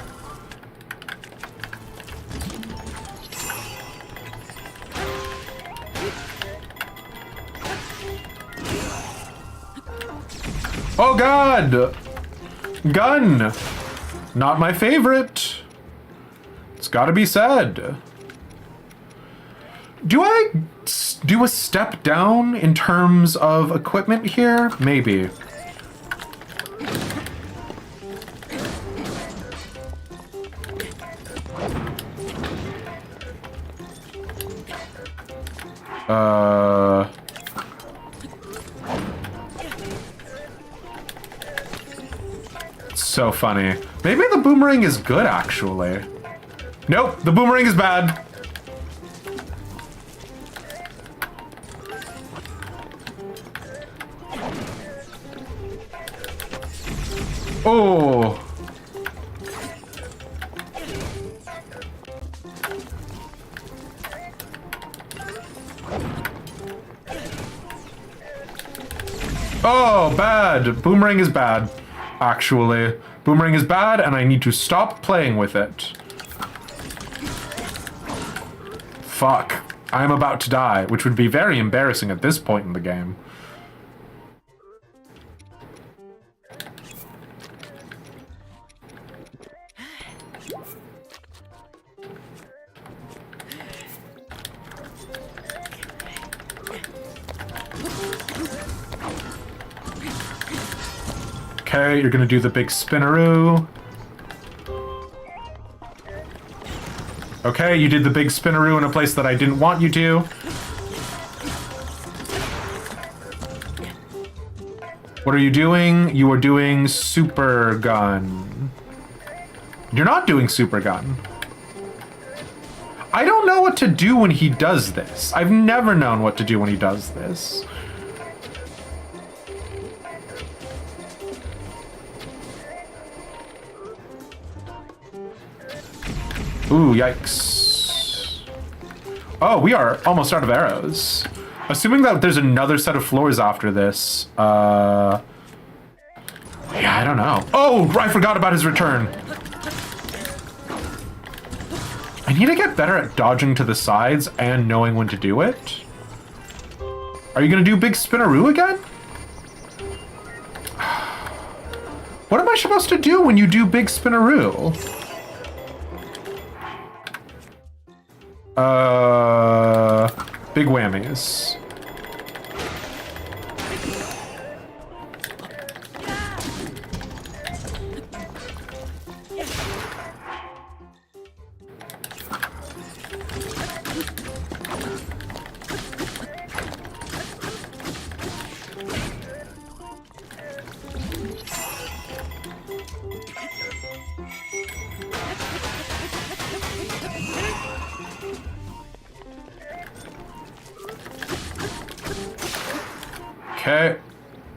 Oh god! Gun! Not my favorite. It's gotta be said. Do I do a step down in terms of equipment here? Maybe. So funny. Maybe the boomerang is good, actually. Nope, the boomerang is bad. Oh. Oh, bad. Boomerang is bad, actually. Boomerang is bad, and I need to stop playing with it. Fuck. I'm about to die, which would be very embarrassing at this point in the game. Okay, you're gonna do the big spinneroo. Okay, you did the big spinneroo in a place that I didn't want you to. What are you doing? You are doing super gun. You're not doing super gun. I don't know what to do when he does this. I've never known what to do when he does this. Ooh, yikes. Oh, we are almost out of arrows. Assuming that there's another set of floors after this. Yeah, I don't know. Oh, I forgot about his return. I need to get better at dodging to the sides and knowing when to do it. Are you gonna do big spinneroo again? What am I supposed to do when you do big spinneroo? Big whammies. Okay,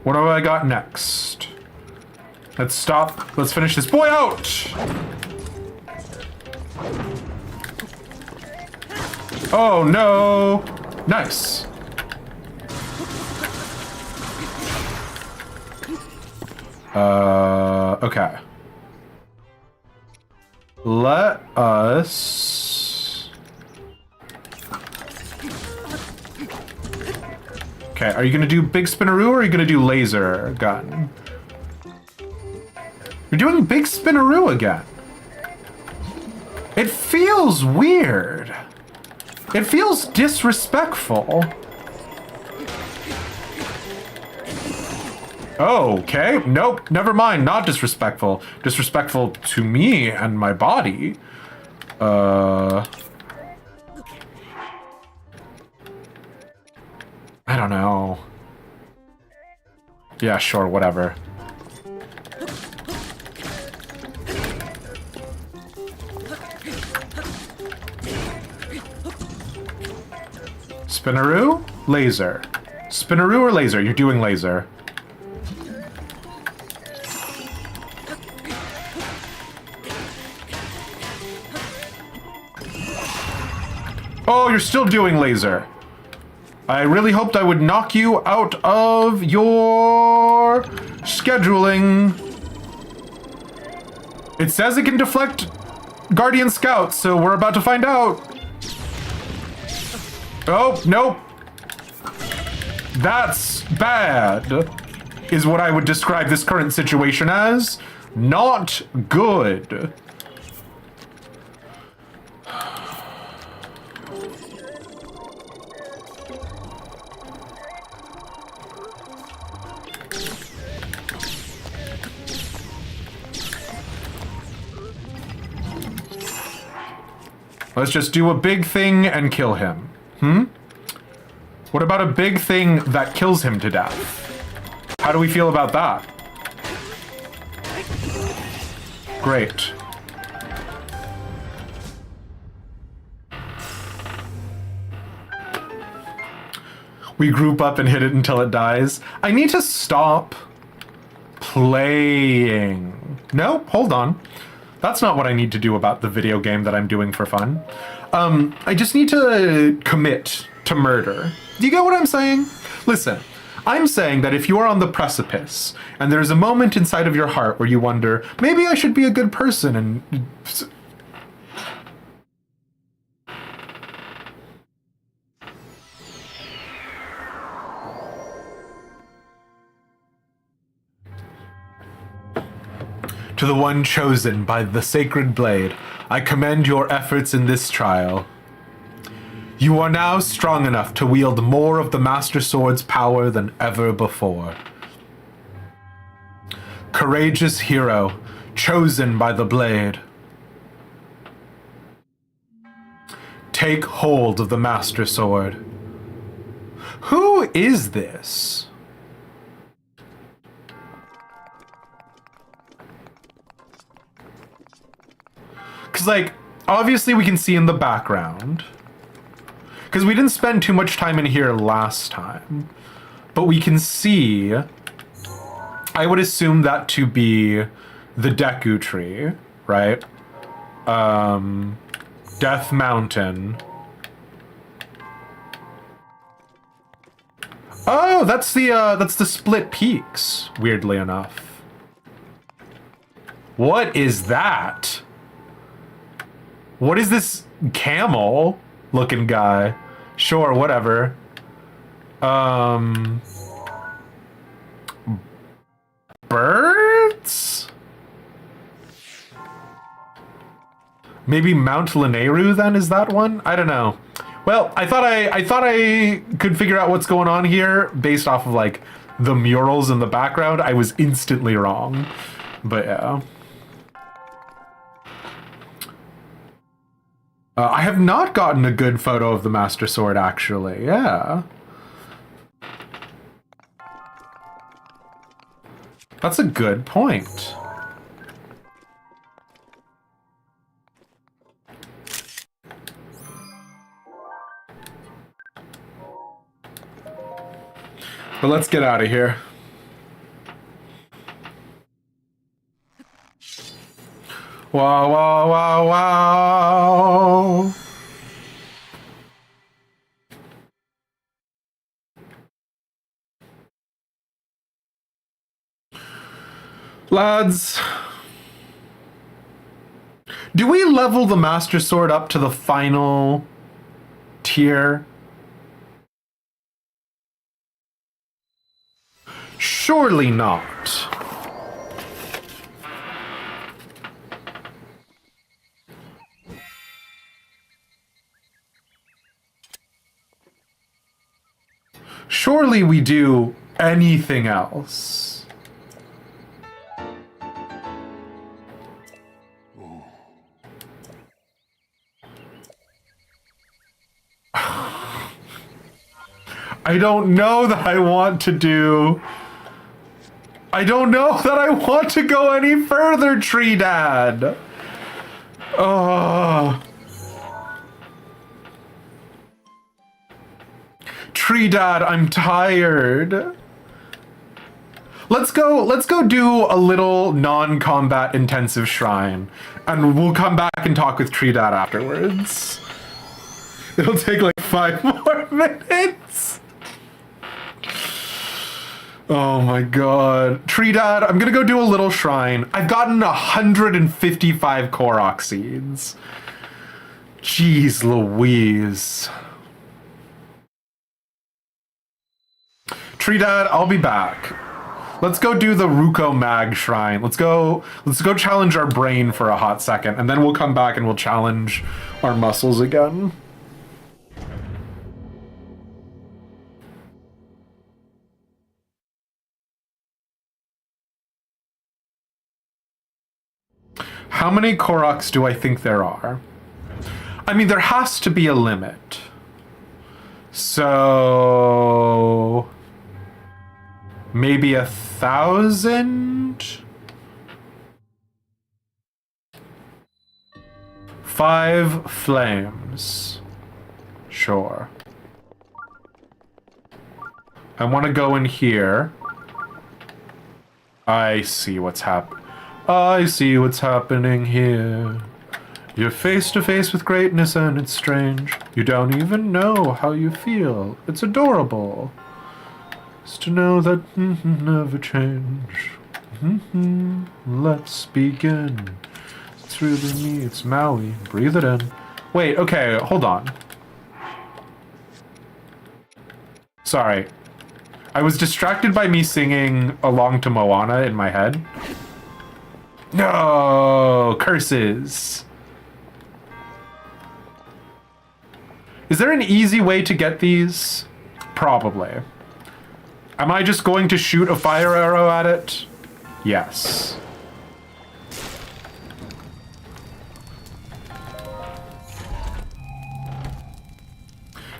what do I got next? Let's stop. Let's finish this boy out! Oh no! Nice. Okay. Let us... Okay, are you gonna do big spinneroo or are you gonna do laser gun? You're doing big spinneroo again. It feels weird. It feels disrespectful. Okay, nope, never mind. Not disrespectful. Disrespectful to me and my body. I don't know. Yeah, sure, whatever. Spinaroo? Laser. Spinaroo or laser? You're doing laser. Oh, you're still doing laser. I really hoped I would knock you out of your scheduling. It says it can deflect Guardian Scouts, so we're about to find out. Oh, nope. That's bad, is what I would describe this current situation as. Not good. Let's just do a big thing and kill him. What about a big thing that kills him to death? How do we feel about that? Great. We group up and hit it until it dies. I need to stop playing. No, hold on. That's not what I need to do about the video game that I'm doing for fun. I just need to commit to murder. Do you get what I'm saying? Listen, I'm saying that if you are on the precipice and there's a moment inside of your heart where you wonder, maybe I should be a good person and... To the one chosen by the sacred blade, I commend your efforts in this trial. You are now strong enough to wield more of the Master Sword's power than ever before. Courageous hero, chosen by the blade. Take hold of the Master Sword. Who is this? Because, like, obviously we can see in the background. Because we didn't spend too much time in here last time. But we can see... I would assume that to be the Deku Tree, right? Death Mountain. Oh, that's the Split Peaks, weirdly enough. What is that? What is this camel looking guy? Sure, whatever. Birds? Maybe Mount Lanayru then is that one? I don't know. Well, I thought I could figure out what's going on here based off of like the murals in the background. I was instantly wrong. But yeah. I have not gotten a good photo of the Master Sword, actually. Yeah. That's a good point. But let's get out of here. Wow, wow, wow, wow. Lads, do we level the Master Sword up to the final tier? Surely not. Surely we do anything else. I don't know that I want to do... I don't know that I want to go any further, Tree Dad. Oh. Tree Dad, I'm tired. Let's go do a little non-combat intensive shrine, and we'll come back and talk with Tree Dad afterwards. It'll take like 5 more minutes. Oh my god. Tree Dad, I'm gonna go do a little shrine. I've gotten 155 Korok seeds. Jeez Louise. Tree Dad, I'll be back. Let's go do the Ruko Mag shrine. Let's go challenge our brain for a hot second, and then we'll come back and we'll challenge our muscles again. How many Koroks do I think there are? I mean, there has to be a limit. So... maybe 1,000? 5 flames. Sure. I want to go in here. I see what's happening. I see what's happening here. You're face to face with greatness and it's strange. You don't even know how you feel. It's adorable. Just to know that never change. Let's begin. It's really me, it's Maui. Breathe it in. Wait, okay, hold on. Sorry. I was distracted by me singing along to Moana in my head. No! Curses! Is there an easy way to get these? Probably. Am I just going to shoot a fire arrow at it? Yes.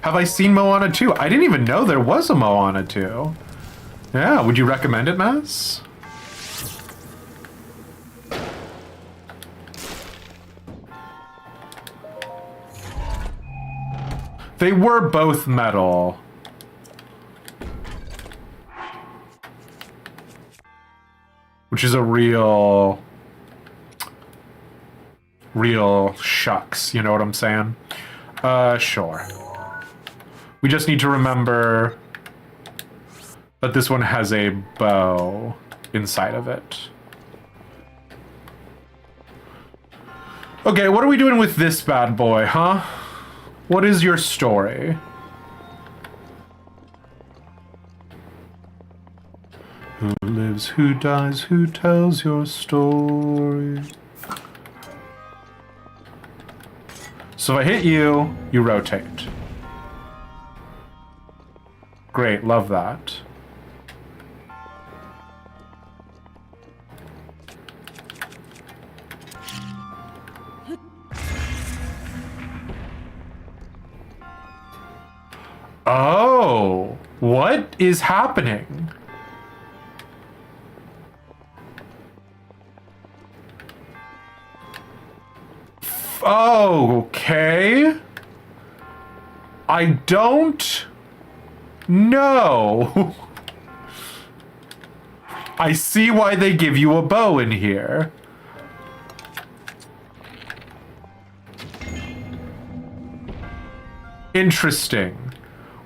Have I seen Moana 2? I didn't even know there was a Moana 2. Yeah, would you recommend it, Mass? They were both metal. Which is a real shucks, you know what I'm saying? Sure. We just need to remember that this one has a bow inside of it. Okay, what are we doing with this bad boy, huh? What is your story? Who lives, who dies, who tells your story? So if I hit you, you rotate. Great, love that. Oh, what is happening? Okay. I don't know. I see why they give you a bow in here. Interesting.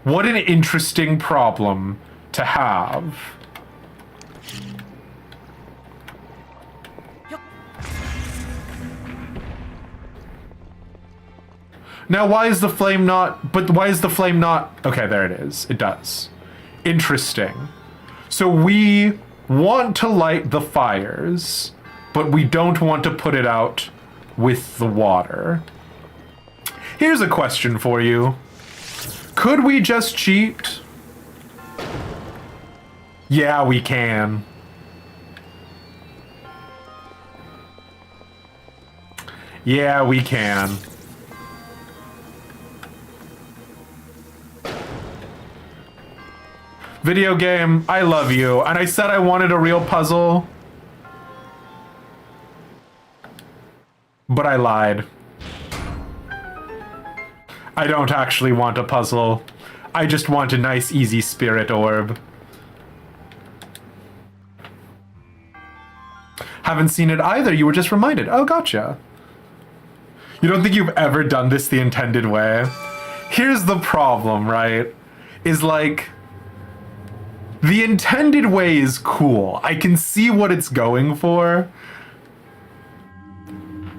What an interesting problem to have. Now, why is the flame not... But why is the flame not... Okay, there it is. It does. Interesting. So we want to light the fires, but we don't want to put it out with the water. Here's a question for you. Could we just cheat? Yeah, we can. Yeah, we can. Video game, I love you. And I said I wanted a real puzzle. But I lied. I don't actually want a puzzle. I just want a nice, easy spirit orb. Haven't seen it either. You were just reminded. Oh, gotcha. You don't think you've ever done this the intended way? Here's the problem, right? Is like... the intended way is cool. I can see what it's going for.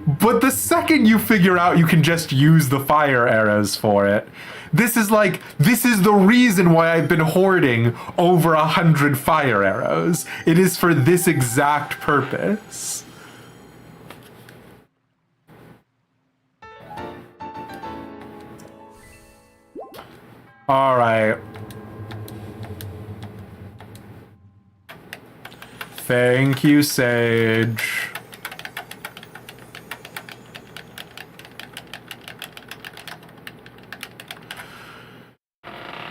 But the second you figure out you can just use the fire arrows for it, this is the reason why I've been hoarding over 100 fire arrows. It is for this exact purpose. All right. Thank you, Sage.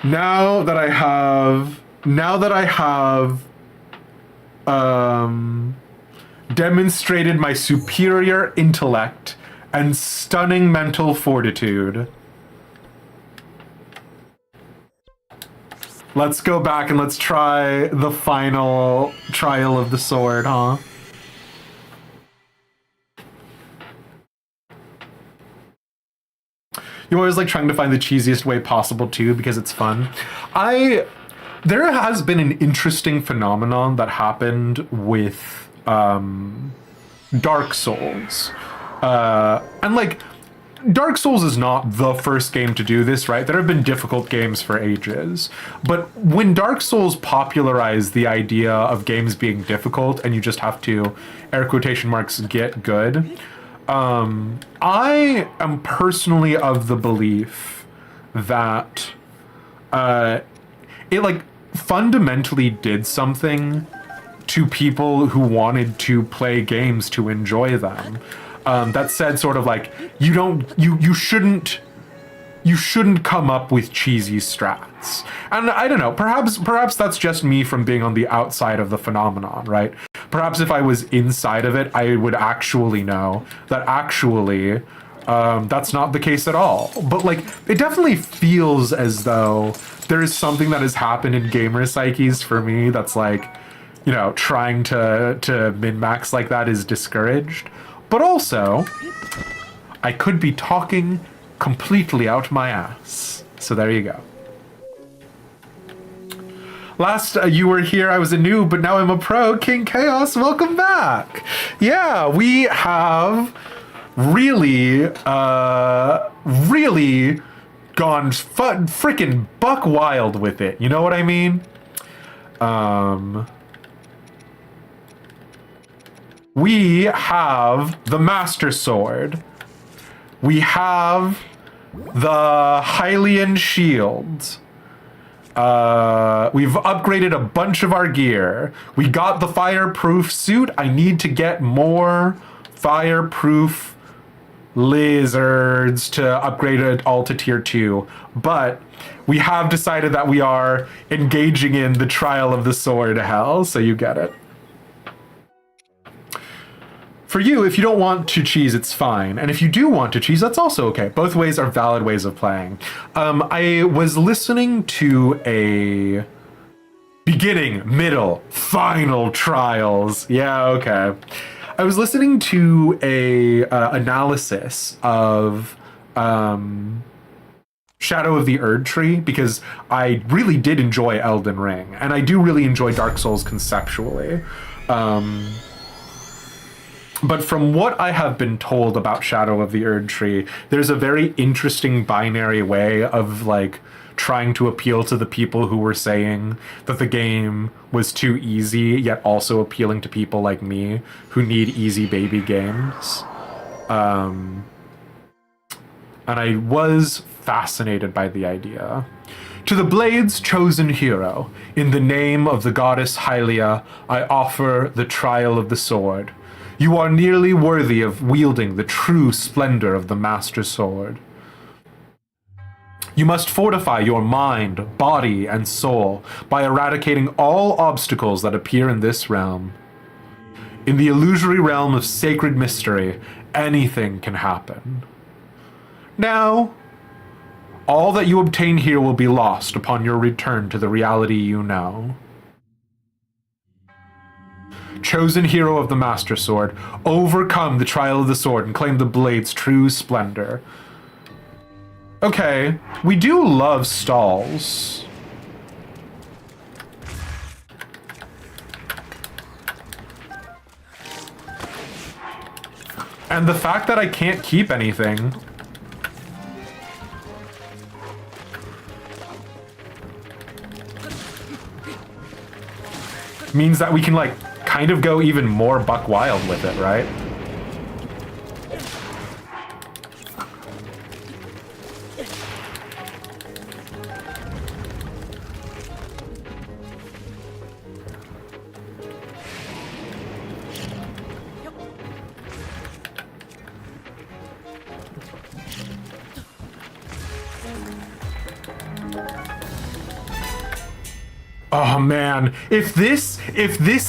Now that I have demonstrated my superior intellect and stunning mental fortitude, let's go back and let's try the final trial of the sword, huh? You always like trying to find the cheesiest way possible too, because it's fun. There has been an interesting phenomenon that happened with Dark Souls. And like, Dark Souls is not the first game to do this, right? There have been difficult games for ages. But when Dark Souls popularized the idea of games being difficult and you just have to, air quotation marks, get good, I am personally of the belief that it like fundamentally did something to people who wanted to play games to enjoy them. That said, sort of like, you shouldn't come up with cheesy strats. And I don't know, perhaps that's just me from being on the outside of the phenomenon, right? Perhaps if I was inside of it, I would actually know that actually that's not the case at all. But like, it definitely feels as though there is something that has happened in gamer psyches for me that's like, you know, trying to min-max like that is discouraged. But also, I could be talking completely out my ass. So there you go. Last you were here, I was a noob, but now I'm a pro. King Chaos, welcome back. Yeah, we have really gone freaking buck wild with it. You know what I mean? We have the Master Sword. We have the Hylian Shield. We've upgraded a bunch of our gear. We got the fireproof suit. I need to get more fireproof lizards to upgrade it all to tier 2. But we have decided that we are engaging in the trial of the sword hell, so you get it. For you, if you don't want to cheese, it's fine. And if you do want to cheese, that's also okay. Both ways are valid ways of playing. I was listening to a beginning, middle, final trials. Yeah, okay. I was listening to a analysis of Shadow of the Erd Tree because I really did enjoy Elden Ring, and I do really enjoy Dark Souls conceptually. But from what I have been told about Shadow of the Erd Tree, there's a very interesting binary way of like trying to appeal to the people who were saying that the game was too easy, yet also appealing to people like me who need easy baby games. And I was fascinated by the idea. To the Blade's chosen hero, in the name of the goddess Hylia, I offer the trial of the sword. You are nearly worthy of wielding the true splendor of the Master Sword. You must fortify your mind, body, and soul by eradicating all obstacles that appear in this realm. In the illusory realm of sacred mystery, anything can happen. Now, all that you obtain here will be lost upon your return to the reality you know. Chosen hero of the Master Sword, overcome the trial of the sword and claim the blade's true splendor. Okay, we do love stalls. And the fact that I can't keep anything means that we can, like, kind of go even more buck wild with it, right? Oh man, if this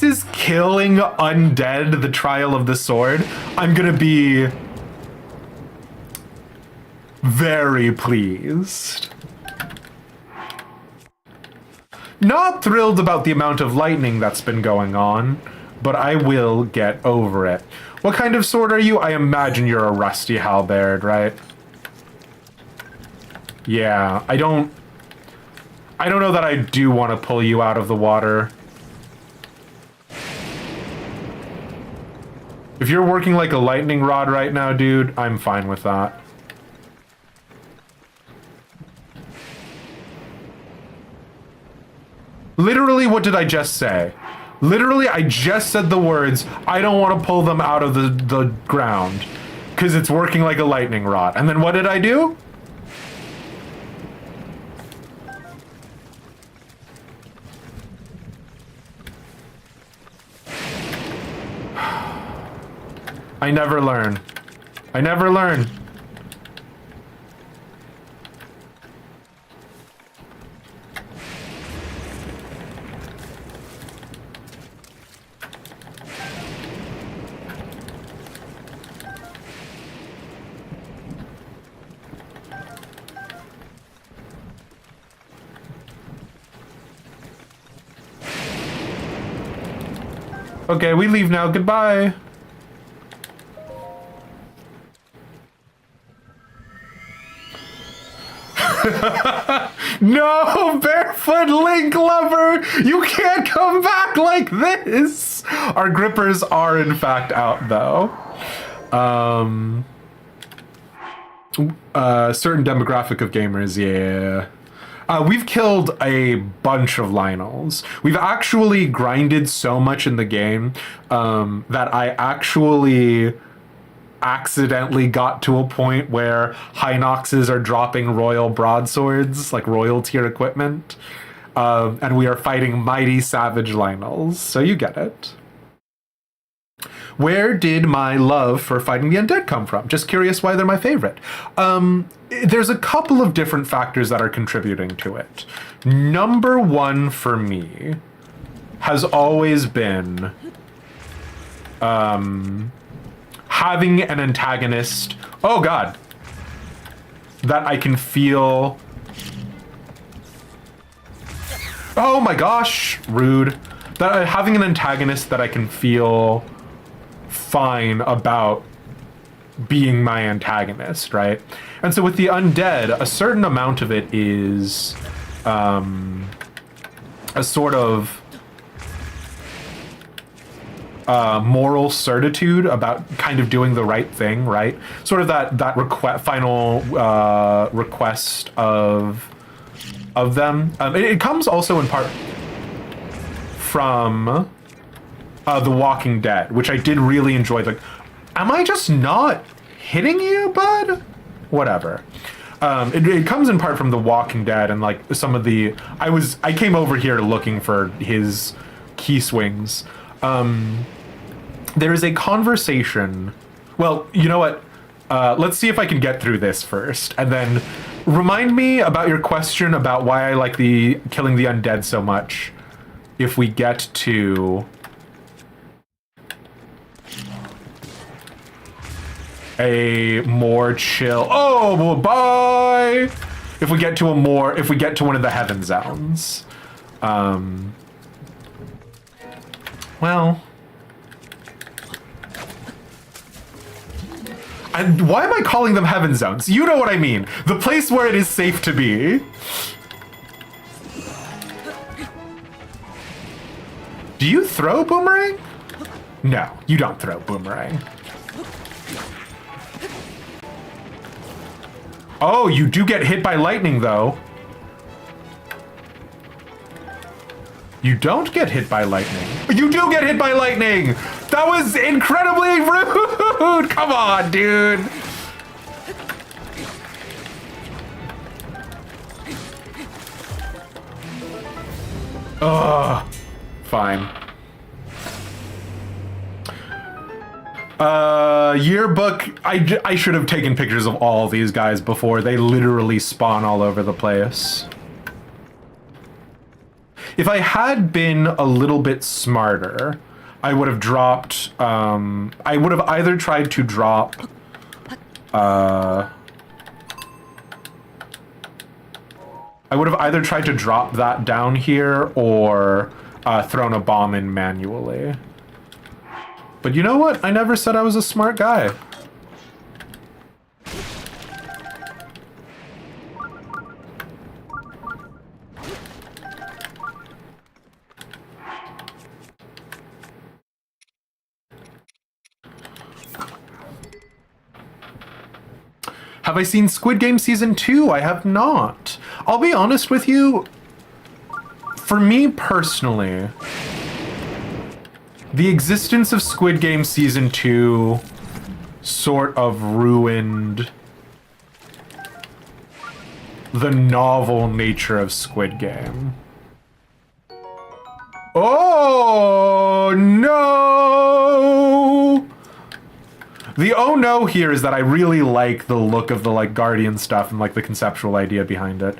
is killing undead, the trial of the sword, I'm gonna be very pleased. Not thrilled about the amount of lightning that's been going on, but I will get over it. What kind of sword are you? I imagine you're a rusty halberd, right? Yeah, I don't know that I do want to pull you out of the water. If you're working like a lightning rod right now, dude, I'm fine with that. Literally, what did I just say? Literally, I just said the words, I don't want to pull them out of the ground because it's working like a lightning rod. And then what did I do? I never learn. I never learn. Okay, we leave now. Goodbye. No, Barefoot Link Lover! You can't come back like this! Our grippers are in fact out, though. Certain demographic of gamers, yeah. We've killed a bunch of Lionels. We've actually grinded so much in the game that I actually accidentally got to a point where Hinoxes are dropping royal broadswords, like royal tier equipment, and we are fighting mighty savage Lionels, so you get it. Where did my love for fighting the undead come from? Just curious why they're my favorite. There's a couple of different factors that are contributing to it. Number one for me has always been having an antagonist, oh god, that I can feel. Oh my gosh, rude. That having an antagonist that I can feel fine about being my antagonist, right? And so with the undead, a certain amount of it is a sort of moral certitude about kind of doing the right thing, right? Sort of that final request of them. It comes also in part from The Walking Dead, which I did really enjoy. Like, am I just not hitting you, bud? Whatever. It comes in part from The Walking Dead and like some of the. I came over here looking for his key swings. There is a conversation. Well, you know what? Let's see if I can get through this first, and then remind me about your question about why I like the killing the undead so much. If we get to a more chill. Oh, well, bye. If we get to one of the heaven zones. Well. And why am I calling them heaven zones? You know what I mean. The place where it is safe to be. Do you throw boomerang? No, you don't throw boomerang. Oh, you do get hit by lightning, though. You don't get hit by lightning. You do get hit by lightning! That was incredibly rude! Come on, dude! Ugh. Fine. Yearbook. I should have taken pictures of all these guys before. They literally spawn all over the place. If I had been a little bit smarter, I would have dropped, I would have either tried to drop, I would have either tried to drop that down here or thrown a bomb in manually. But you know what? I never said I was a smart guy. Have I seen Squid Game Season 2? I have not. I'll be honest with you. For me personally, the existence of Squid Game Season 2 sort of ruined the novel nature of Squid Game. Oh, no! The oh no here is that I really like the look of the like Guardian stuff and like the conceptual idea behind it.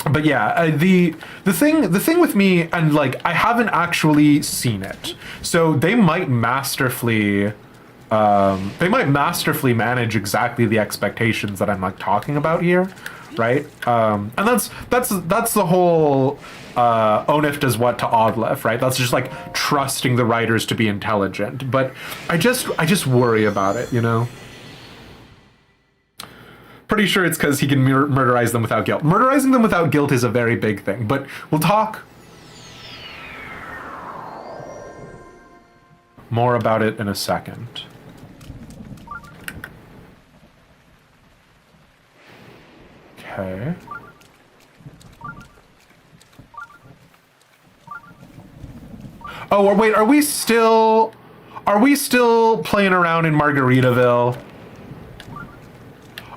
But yeah, the thing with me, and like I haven't actually seen it, so they might masterfully manage exactly the expectations that I'm like talking about here, right? And that's the whole Onif does what to Odlef, right? That's just like trusting the writers to be intelligent. But I just worry about it, you know? Pretty sure it's because he can murderize them without guilt. Murderizing them without guilt is a very big thing, but we'll talk more about it in a second. Okay. Oh, wait, are we still playing around in Margaritaville?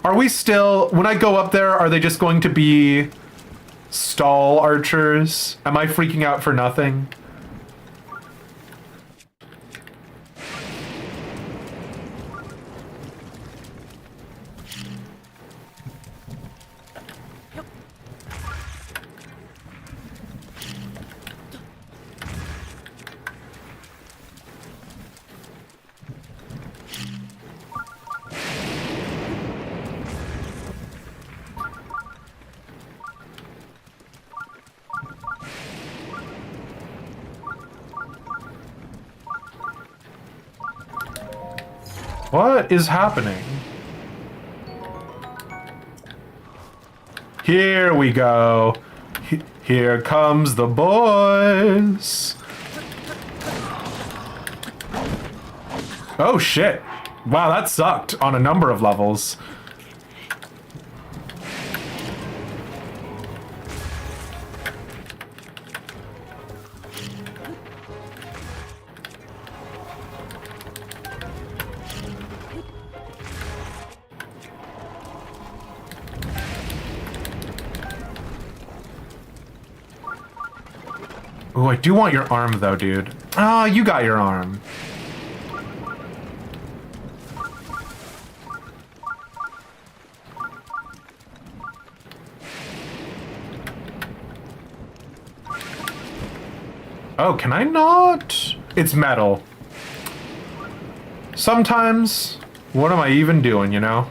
Are we still, when I go up there, are they just going to be stall archers? Am I freaking out for nothing? What is happening? Here we go. Here comes the boys. Oh shit. Wow, that sucked on a number of levels. Oh, I do want your arm, though, dude. Oh, you got your arm. Oh, can I not? It's metal. Sometimes, what am I even doing, you know?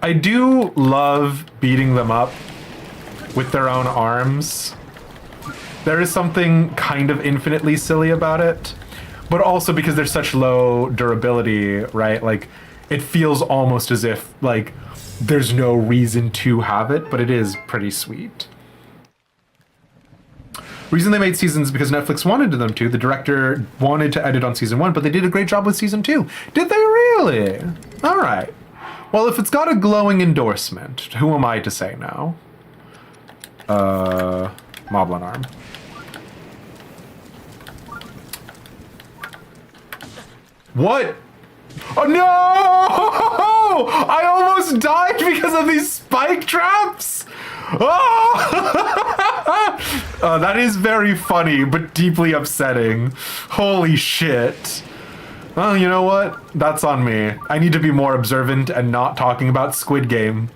I do love beating them up with their own arms. There is something kind of infinitely silly about it, but also because they're such low durability, right? Like, it feels almost as if, like, there's no reason to have it, but it is pretty sweet. Reason they made seasons because Netflix wanted them to. The director wanted to edit on season 1, but they did a great job with season 2. Did they really? All right. Well, if it's got a glowing endorsement, who am I to say no? Moblin arm. What? Oh no! I almost died because of these spike traps! Oh! That is very funny, but deeply upsetting. Holy shit. Well, you know what? That's on me. I need to be more observant and not talking about Squid Game.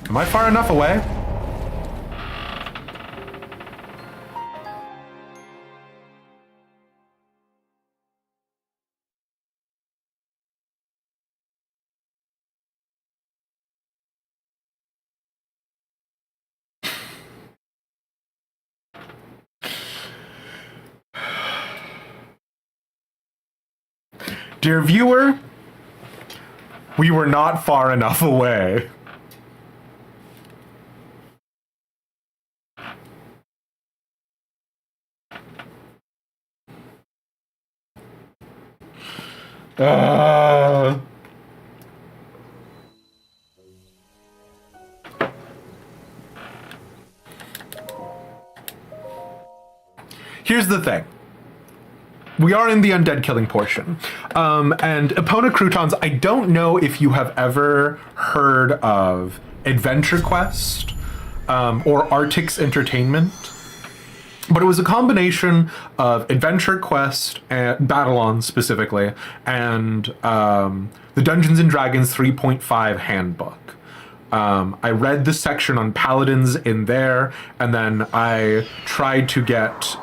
Am I far enough away? Dear viewer, we were not far enough away. Here's the thing. We are in the undead killing portion. And Epona Croutons, I don't know if you have ever heard of Adventure Quest or Artix Entertainment, but it was a combination of Adventure Quest and Battlon specifically, and the Dungeons and Dragons 3.5 handbook. I read the section on paladins in there, and then I tried to get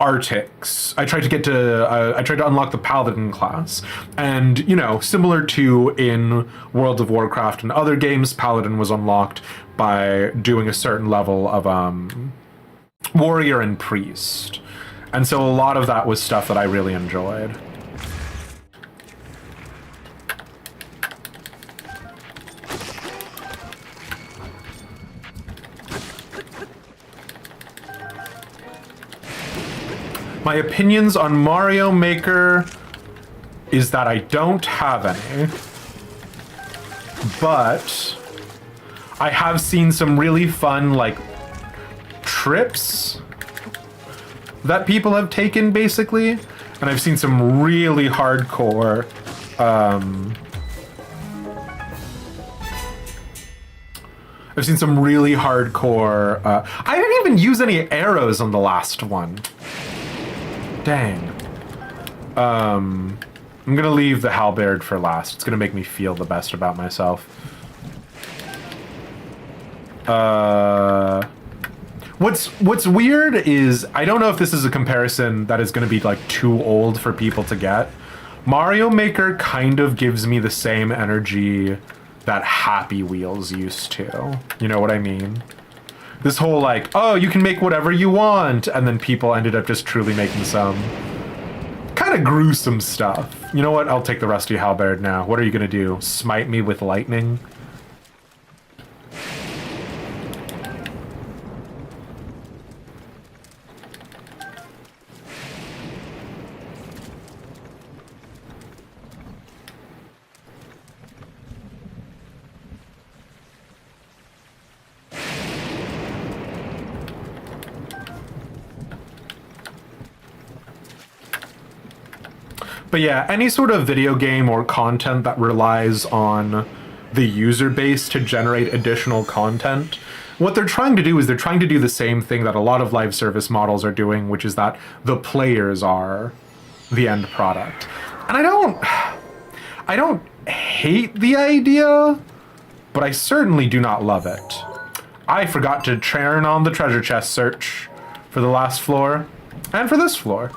Artix. I tried to unlock the Paladin class. And, you know, similar to in World of Warcraft and other games, Paladin was unlocked by doing a certain level of Warrior and Priest. And so a lot of that was stuff that I really enjoyed. My opinions on Mario Maker is that I don't have any, but I have seen some really fun, like, trips that people have taken, basically, and I've seen some really hardcore, I didn't even use any arrows on the last one. Dang. I'm gonna leave the halberd for last. It's gonna make me feel the best about myself. What's weird is, I don't know if this is a comparison that is gonna be like too old for people to get. Mario Maker kind of gives me the same energy that Happy Wheels used to. You know what I mean? This whole like, oh, you can make whatever you want, and then people ended up just truly making some kind of gruesome stuff. You know what? I'll take the rusty halberd now. What are you gonna do? Smite me with lightning? But yeah, any sort of video game or content that relies on the user base to generate additional content, what they're trying to do is they're trying to do the same thing that a lot of live service models are doing, which is that the players are the end product. And I don't hate the idea, but I certainly do not love it. I forgot to turn on the treasure chest search for the last floor and for this floor.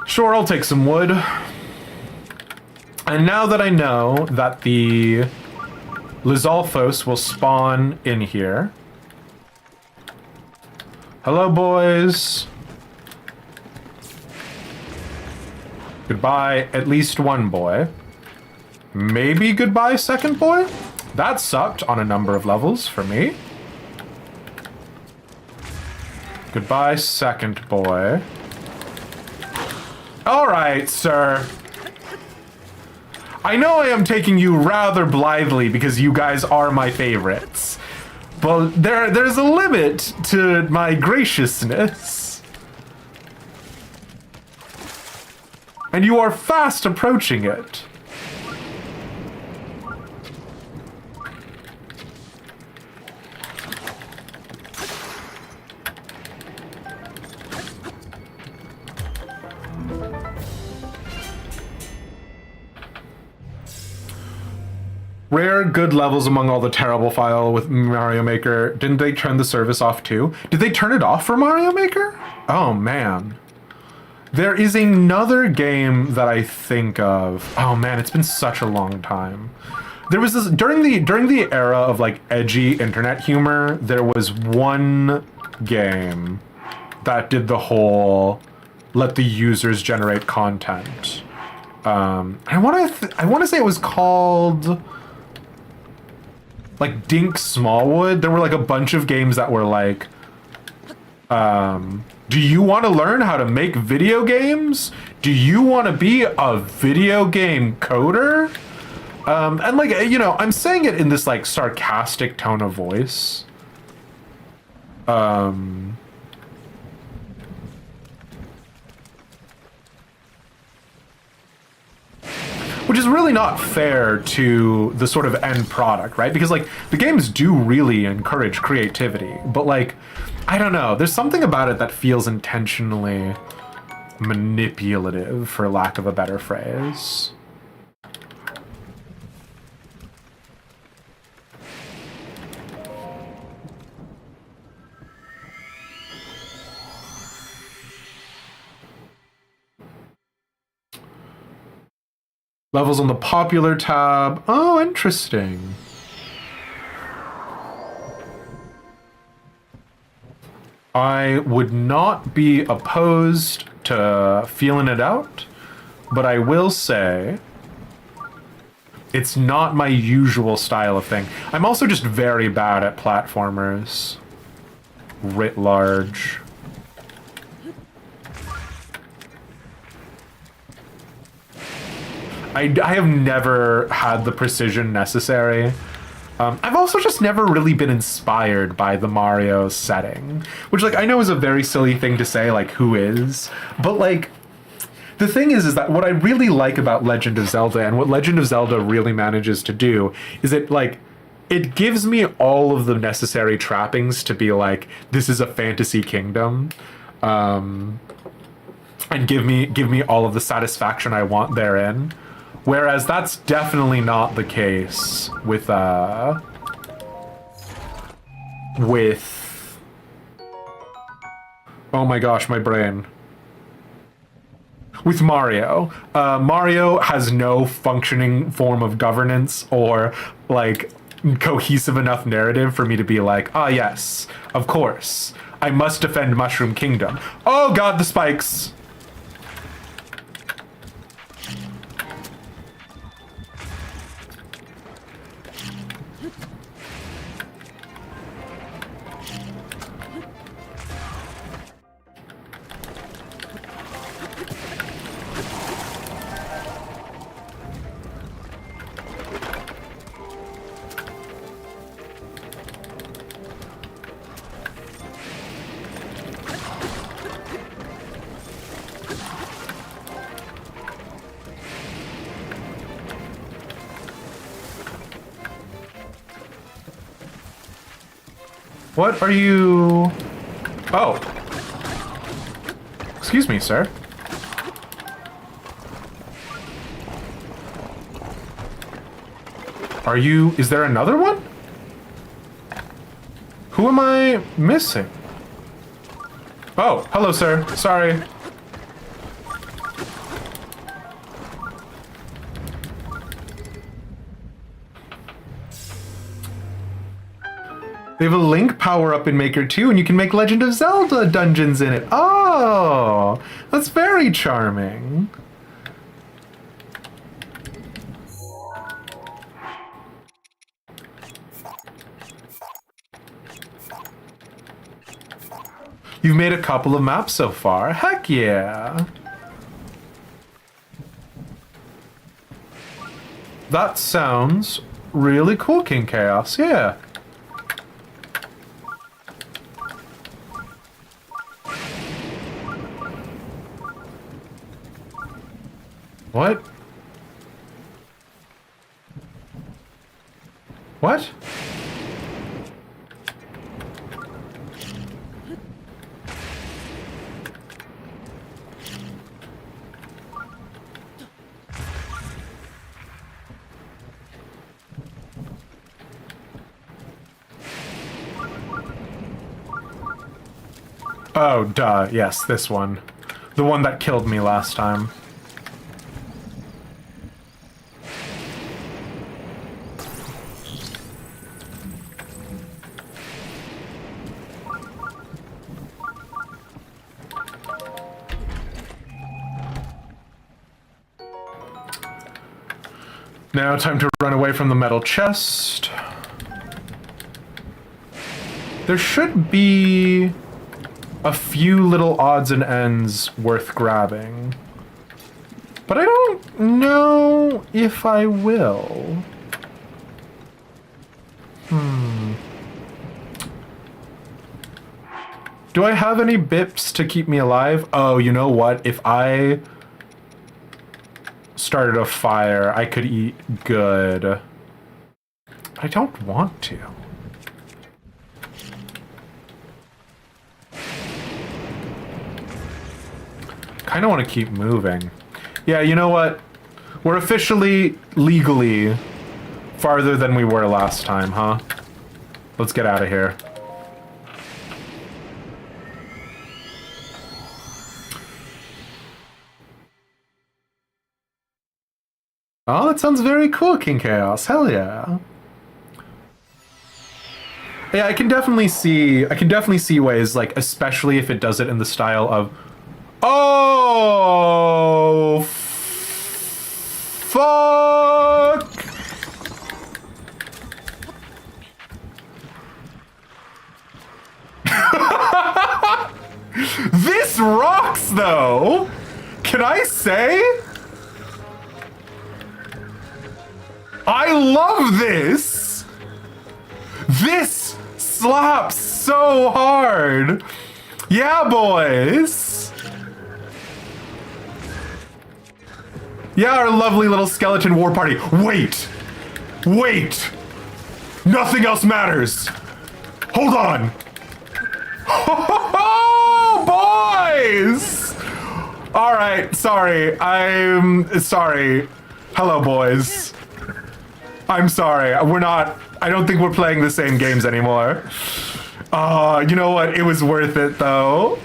Sure, I'll take some wood. And now that I know that the Lizalfos will spawn in here. Hello, boys. Goodbye, at least one boy. Maybe goodbye, second boy? That sucked on a number of levels for me. Goodbye, second boy. All right, sir. I know I am taking you rather blithely because you guys are my favorites. But there's a limit to my graciousness. And you are fast approaching it. Rare good levels among all the terrible file with Mario Maker. Didn't they turn the service off too? Did they turn it off for Mario Maker? Oh man. There is another game that I think of. Oh man, it's been such a long time. There was this during the era of like edgy internet humor, there was one game that did the whole let the users generate content. I want to say it was called like Dink Smallwood. There were like a bunch of games that were like, do you want to learn how to make video games? Do you want to be a video game coder? And like, you know, I'm saying it in this like sarcastic tone of voice. Which is really not fair to the sort of end product, right? Because like the games do really encourage creativity, but like, I don't know, there's something about it that feels intentionally manipulative, for lack of a better phrase. Levels on the popular tab. Oh, interesting. I would not be opposed to feeling it out, but I will say it's not my usual style of thing. I'm also just very bad at platformers, writ large. I have never had the precision necessary. I've also just never really been inspired by the Mario setting, which like I know is a very silly thing to say, like who is, but like the thing is that what I really like about Legend of Zelda and what Legend of Zelda really manages to do is it like it gives me all of the necessary trappings to be like this is a fantasy kingdom, and give me all of the satisfaction I want therein. Whereas that's definitely not the case with oh my gosh, my brain. With Mario. Mario has no functioning form of governance or like cohesive enough narrative for me to be like, ah yes, of course, I must defend Mushroom Kingdom. Oh god, the spikes! What are you... Oh. Excuse me, sir. Are you... Is there another one? Who am I missing? Oh, hello, sir. Sorry. They have a Link power-up in Maker 2, and you can make Legend of Zelda dungeons in it. Oh, that's very charming. You've made a couple of maps so far. Heck yeah. That sounds really cool, King Chaos. Yeah. What? What? Oh, duh. Yes, this one. The one that killed me last time. Now, time to run away from the metal chest. There should be a few little odds and ends worth grabbing. But I don't know if I will. Do I have any bips to keep me alive? Oh, you know what? If I started a fire, I could eat good. But I don't want to. Kind of want to keep moving. Yeah, you know what? We're officially, legally, farther than we were last time, huh? Let's get out of here. Oh, that sounds very cool, King Chaos. Hell yeah. Yeah, I can definitely see ways, like, especially if it does it in the style of, oh, fuck. This rocks, though. Can I say? I love this. This slaps so hard. Yeah, boys. Yeah, our lovely little skeleton war party. Wait. Wait. Nothing else matters. Hold on. Oh, boys. All right. Sorry. I'm sorry. Hello, boys. I'm sorry. I don't think we're playing the same games anymore. You know what? It was worth it, though.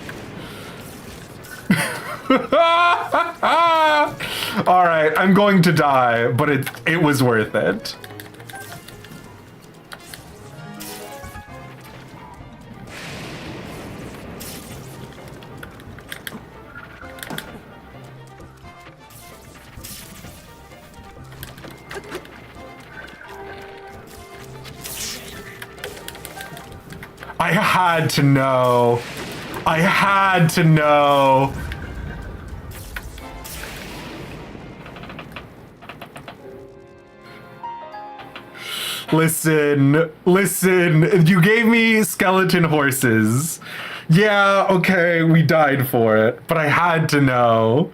All right, I'm going to die, but it was worth it. I had to know. I had to know. Listen, listen. You gave me skeleton horses. Yeah, okay, we died for it, but I had to know.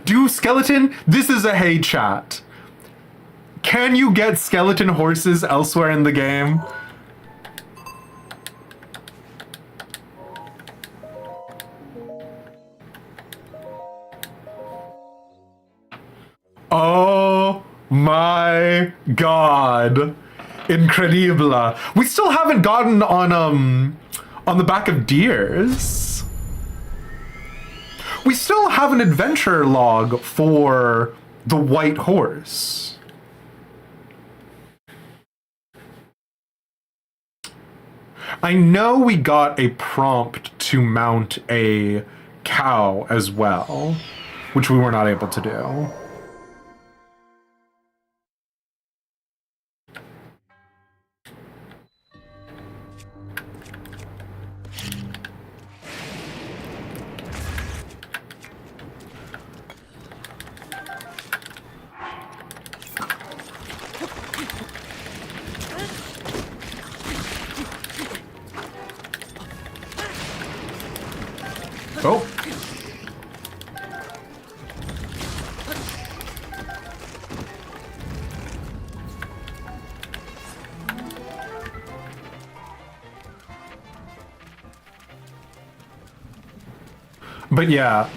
Do skeleton, this is a hey chat. Can you get skeleton horses elsewhere in the game? Oh my god. Incredible. We still haven't gotten on the back of deers. We still have an adventure log for the white horse. I know we got a prompt to mount a cow as well, which we were not able to do. Oh. But yeah,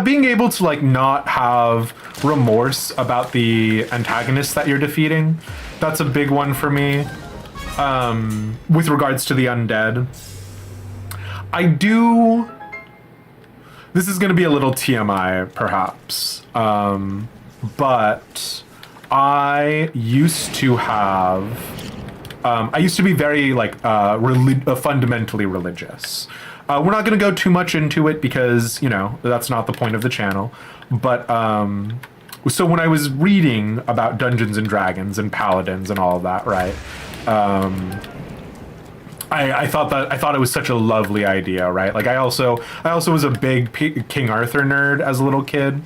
being able to like not have remorse about the antagonist that you're defeating, that's a big one for me. With regards to the undead, I do. This is going to be a little TMI, perhaps, but I used to have. I used to be very like fundamentally religious. We're not going to go too much into it because, you know, that's not the point of the channel. But so when I was reading about Dungeons and Dragons and Paladins and all of that, right? I thought it was such a lovely idea, right? Like I also was a big King Arthur nerd as a little kid.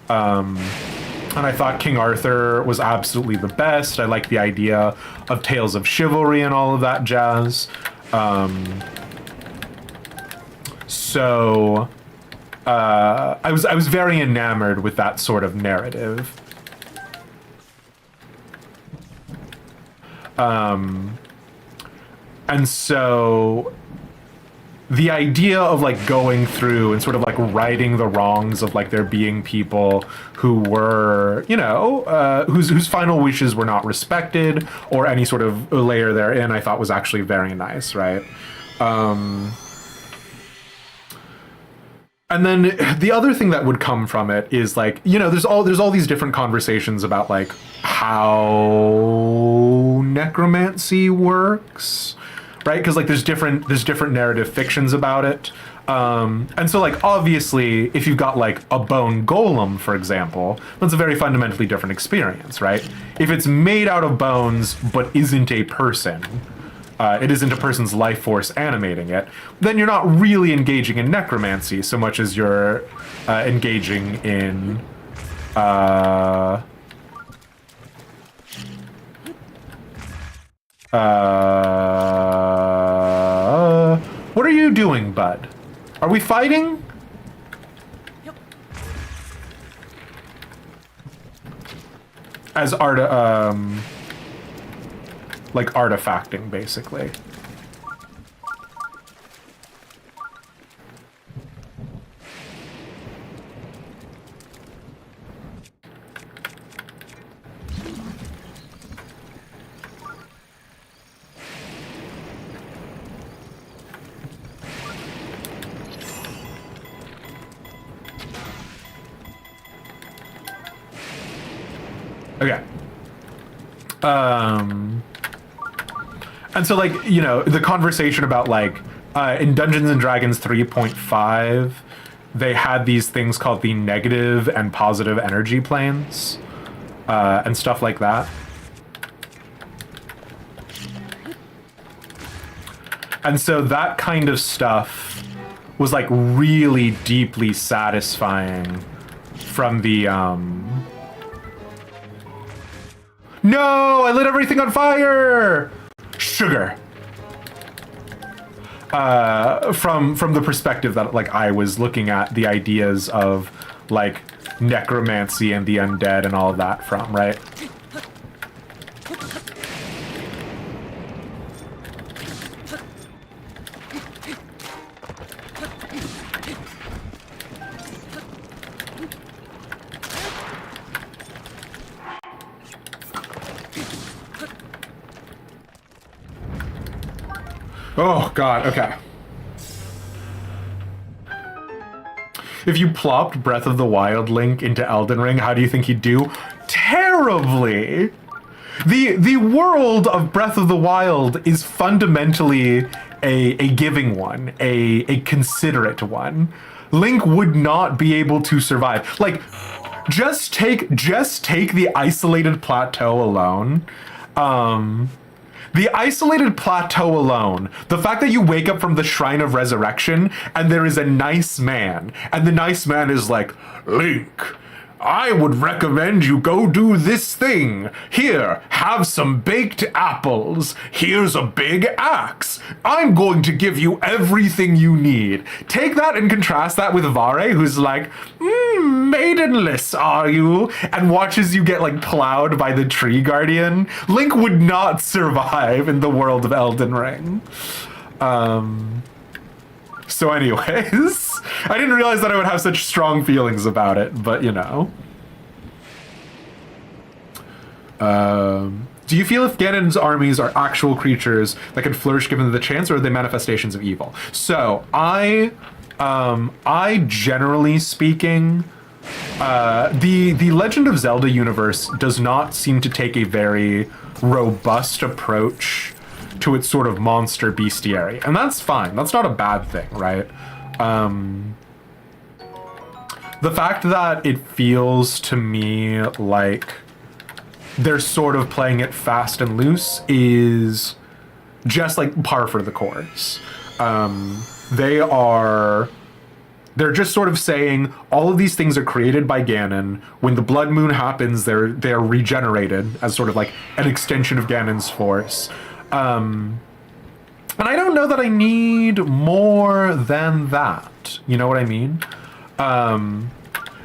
And I thought King Arthur was absolutely the best. I liked the idea of tales of chivalry and all of that jazz. So I was very enamored with that sort of narrative. And so the idea of like going through and sort of like righting the wrongs of like there being people who were, you know, whose final wishes were not respected or any sort of layer therein, I thought was actually very nice, right? And then the other thing that would come from it is like, you know, there's all these different conversations about like how necromancy works, right? Because like there's different narrative fictions about it. And so like obviously if you've got like a bone golem, for example, that's a very fundamentally different experience, right? If it's made out of bones but isn't a person, it isn't a person's life force animating it, then you're not really engaging in necromancy so much as you're engaging in what are you doing, bud? Are we fighting? Yep. As like artifacting, basically. Okay. And so, like, you know, the conversation about, like, in Dungeons and Dragons 3.5, they had these things called the negative and positive energy planes, and stuff like that. And so that kind of stuff was, like, really deeply satisfying from the, No! I lit everything on fire! Sugar. From the perspective that like I was looking at the ideas of like necromancy and the undead and all of that from, right? Oh, God, okay. If you plopped Breath of the Wild Link into Elden Ring, how do you think he'd do? Terribly! The world of Breath of the Wild is fundamentally a giving one, a considerate one. Link would not be able to survive. Like, just take the isolated plateau alone. The isolated plateau alone, the fact that you wake up from the Shrine of Resurrection and there is a nice man, and the nice man is like, Link, I would recommend you go do this thing. Here, have some baked apples. Here's a big axe. I'm going to give you everything you need. Take that and contrast that with Vare, who's like, maidenless are you? And watches you get like plowed by the tree guardian. Link would not survive in the world of Elden Ring. So anyways, I didn't realize that I would have such strong feelings about it, but you know. Do you feel if Ganon's armies are actual creatures that can flourish given the chance, or are they manifestations of evil? So, I generally speaking, the Legend of Zelda universe does not seem to take a very robust approach to its sort of monster bestiary. And that's fine. That's not a bad thing, right? The fact that it feels to me like they're sort of playing it fast and loose is just like par for the course. They're just sort of saying all of these things are created by Ganon. When the blood moon happens, they're regenerated as sort of like an extension of Ganon's force. And I don't know that I need more than that. You know what I mean?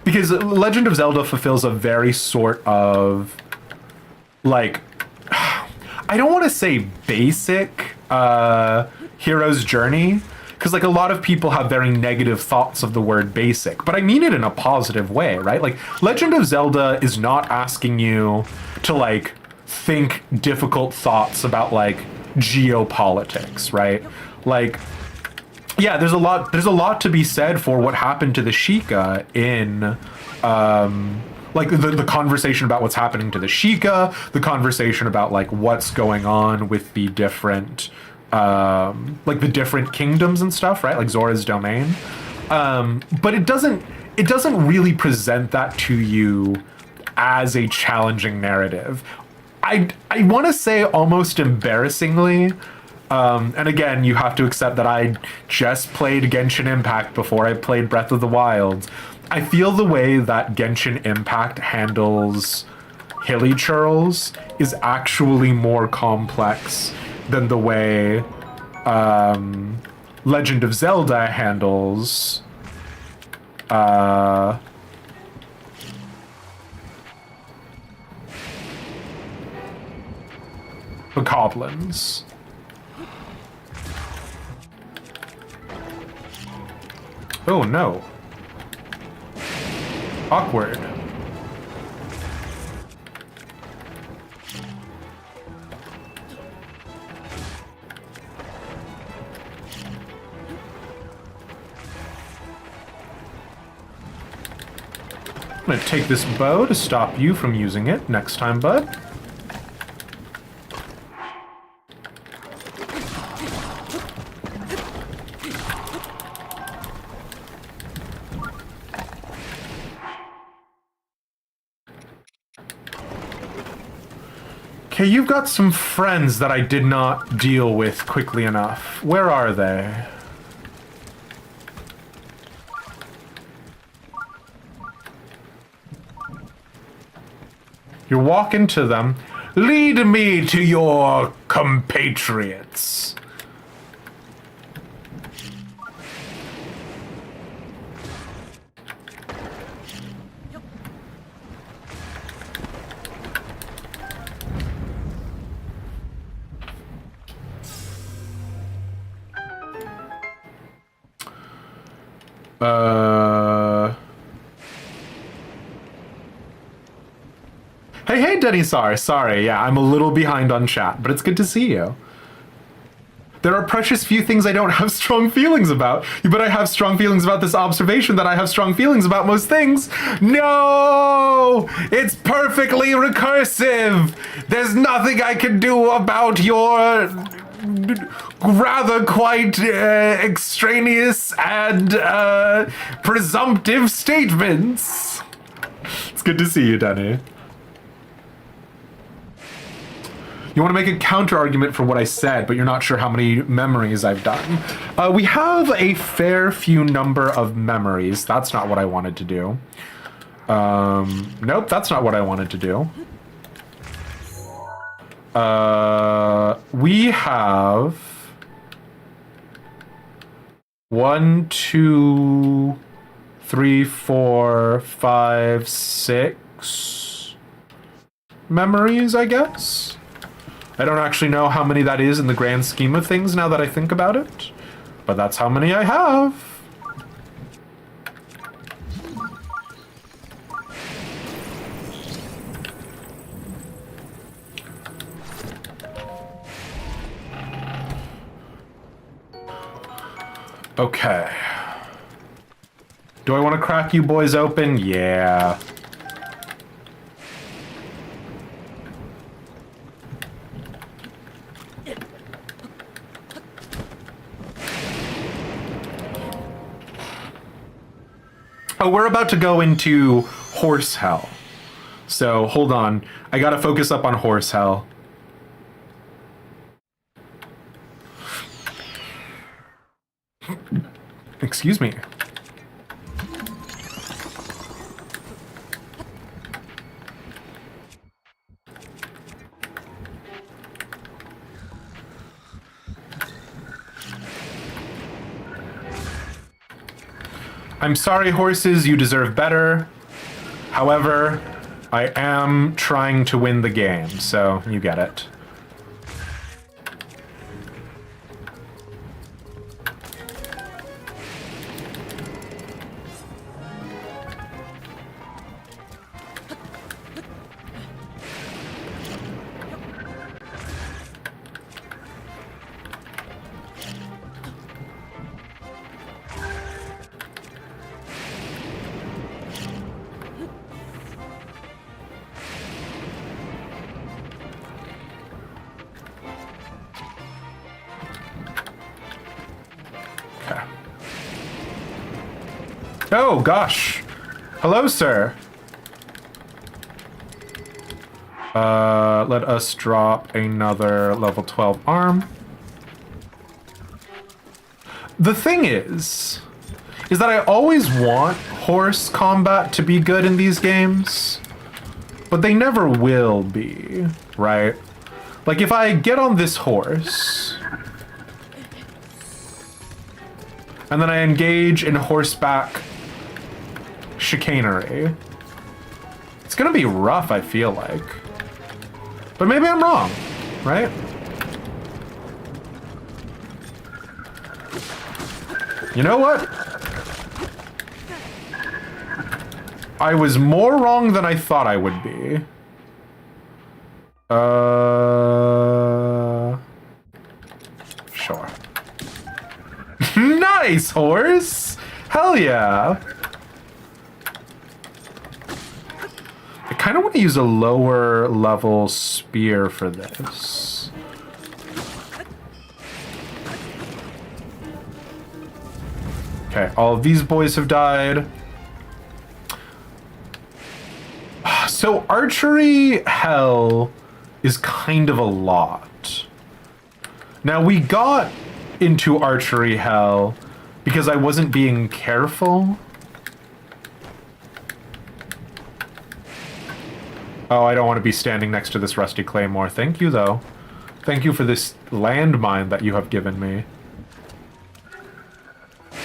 Because Legend of Zelda fulfills a very sort of, like, I don't want to say basic hero's journey, because like a lot of people have very negative thoughts of the word basic, but I mean it in a positive way, right? Like, Legend of Zelda is not asking you to like think difficult thoughts about like geopolitics, right? Like, yeah, there's a lot to be said for what happened to the Sheikah in like the conversation about what's happening to the Sheikah, the conversation about like what's going on with the different like the different kingdoms and stuff, right? Like Zora's domain. But it doesn't really present that to you as a challenging narrative. I want to say almost embarrassingly, and again, you have to accept that I just played Genshin Impact before I played Breath of the Wild. I feel the way that Genshin Impact handles hilly churls is actually more complex than the way Legend of Zelda handles the goblins. Oh no. Awkward. I'm gonna take this bow to stop you from using it next time, bud. Okay, you've got some friends that I did not deal with quickly enough. Where are they? You're walking to them. Lead me to your compatriots. Hey, Denisar. Sorry, yeah, I'm a little behind on chat, but it's good to see you. There are precious few things I don't have strong feelings about, but I have strong feelings about this observation that I have strong feelings about most things. No! It's perfectly recursive! There's nothing I can do about your rather quite extraneous and presumptive statements. It's good to see you, Danny. You want to make a counter argument for what I said, but you're not sure how many memories I've done. We have a fair few number of memories. That's not what I wanted to do. Nope, that's not what I wanted to do. We have 1, 2, 3, 4, 5, 6 memories, I guess. I don't actually know how many that is in the grand scheme of things now that I think about it, but that's how many I have. Okay. Do I want to crack you boys open? Yeah. Oh, we're about to go into horse hell. So, hold on. I gotta focus up on horse hell. Excuse me. I'm sorry, horses, you deserve better. However, I am trying to win the game, so you get it. Okay. Oh, gosh. Hello, sir. Let us drop another level 12 arm. The thing is that I always want horse combat to be good in these games, but they never will be, right? Like, if I get on this horse, and then I engage in horseback chicanery, it's gonna be rough, I feel like. But maybe I'm wrong, right? You know what? I was more wrong than I thought I would be. Sure. Nice, horse! Hell yeah! I kind of want to use a lower level spear for this. Okay, all of these boys have died. So archery hell is kind of a lot. Now we got into archery hell because I wasn't being careful. Oh, I don't want to be standing next to this rusty claymore. Thank you, though. Thank you for this landmine that you have given me.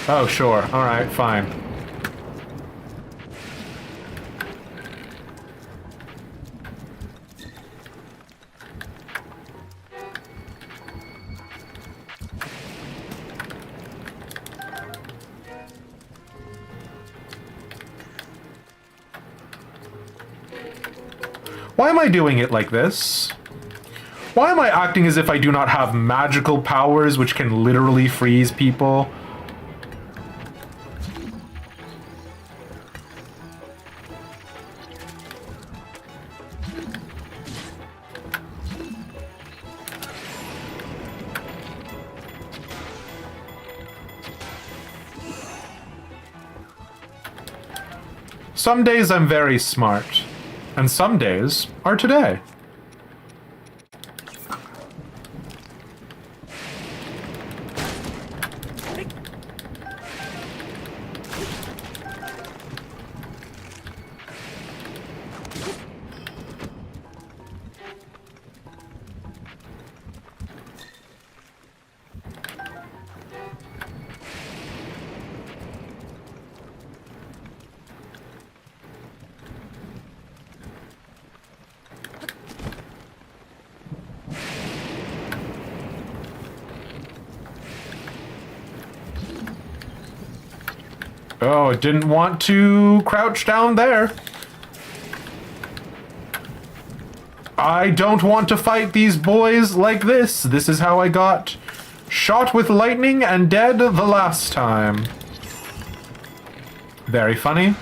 Oh, sure. All right, fine. Why am I doing it like this? Why am I acting as if I do not have magical powers which can literally freeze people? Some days I'm very smart, and some days are today. Oh, didn't want to crouch down there. I don't want to fight these boys like this. This is how I got shot with lightning and dead the last time. Very funny.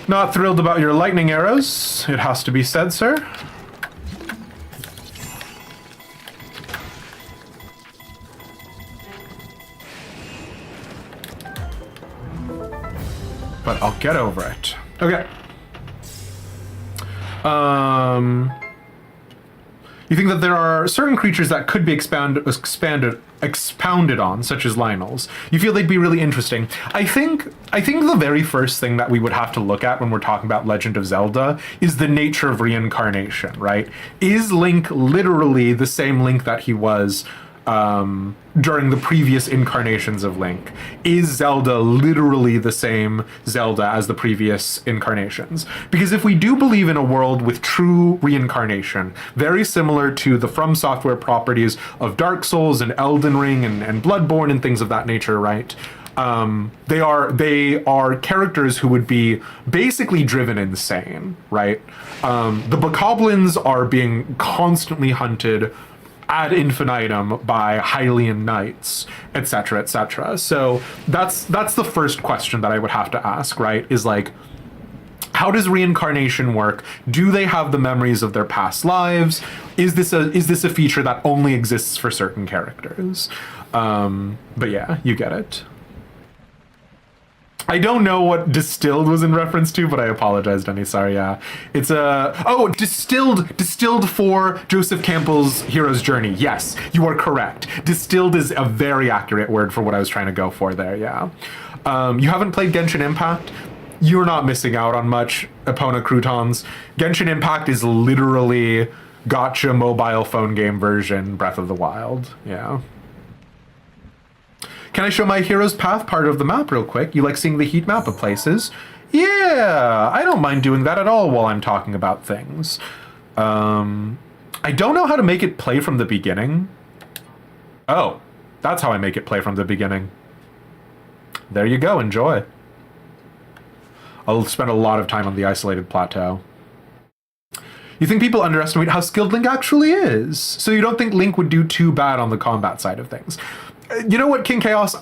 Not thrilled about your lightning arrows, it has to be said, sir. But I'll get over it. Okay. You think that there are certain creatures that could be expounded on, such as Lionels. You feel they'd be really interesting. I think the very first thing that we would have to look at when we're talking about Legend of Zelda is the nature of reincarnation, right? Is Link literally the same Link that he was during the previous incarnations of Link? Is Zelda literally the same Zelda as the previous incarnations? Because if we do believe in a world with true reincarnation, very similar to the From Software properties of Dark Souls and Elden Ring and Bloodborne and things of that nature, right? They are characters who would be basically driven insane, right? The Bokoblins are being constantly hunted ad infinitum by Hylian knights, etc., etc. So that's the first question that I would have to ask, right? Is like, how does reincarnation work? Do they have the memories of their past lives? Is this a feature that only exists for certain characters? But yeah, you get it. I don't know what distilled was in reference to, but I apologize, Denny. Sorry, yeah. It's distilled for Joseph Campbell's Hero's Journey. Yes, you are correct. Distilled is a very accurate word for what I was trying to go for there, yeah. You haven't played Genshin Impact? You're not missing out on much, Epona Croutons. Genshin Impact is literally gotcha mobile phone game version Breath of the Wild, yeah. Can I show my hero's path part of the map real quick? You like seeing the heat map of places? Yeah, I don't mind doing that at all while I'm talking about things. I don't know how to make it play from the beginning. Oh, that's how I make it play from the beginning. There you go, enjoy. I'll spend a lot of time on the isolated plateau. You think people underestimate how skilled Link actually is, so you don't think Link would do too bad on the combat side of things. You know what, King Chaos?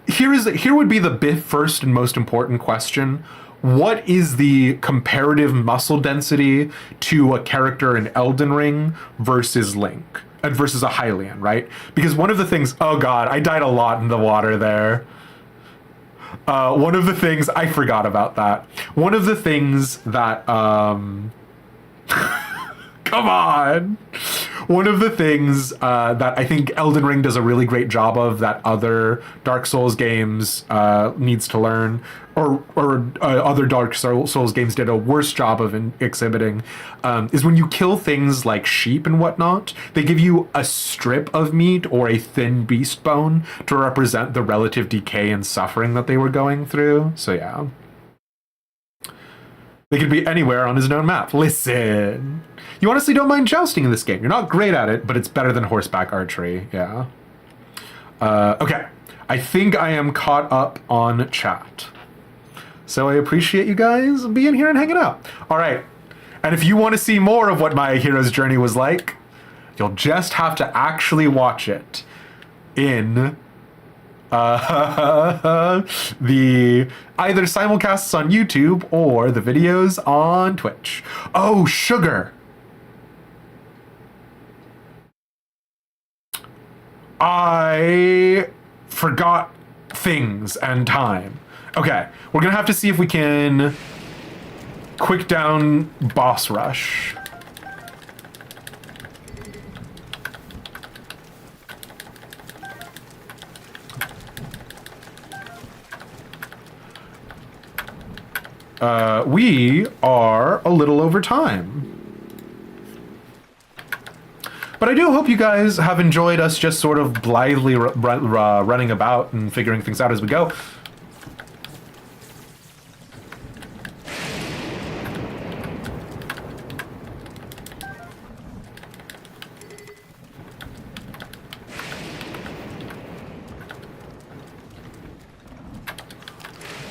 Here would be the first and most important question. What is the comparative muscle density to a character in Elden Ring versus Link? Versus a Hylian, right? Because one of the things... Oh god, I died a lot in the water there. One of the things... I forgot about that. One of the things that... Come on! One of the things that I think Elden Ring does a really great job of that other Dark Souls games needs to learn, or other Dark Souls games did a worse job of exhibiting, is when you kill things like sheep and whatnot, they give you a strip of meat or a thin beast bone to represent the relative decay and suffering that they were going through. So yeah. They could be anywhere on his known map. Listen. You honestly don't mind jousting in this game. You're not great at it, but it's better than horseback archery. Yeah. Okay. I think I am caught up on chat. So I appreciate you guys being here and hanging out. All right. And if you want to see more of what my hero's journey was like, you'll just have to actually watch it in the either simulcasts on YouTube or the videos on Twitch. Oh, sugar. I forgot things and time. Okay, we're gonna have to see if we can quick down boss rush. We are a little over time. But I do hope you guys have enjoyed us just sort of blithely running about and figuring things out as we go.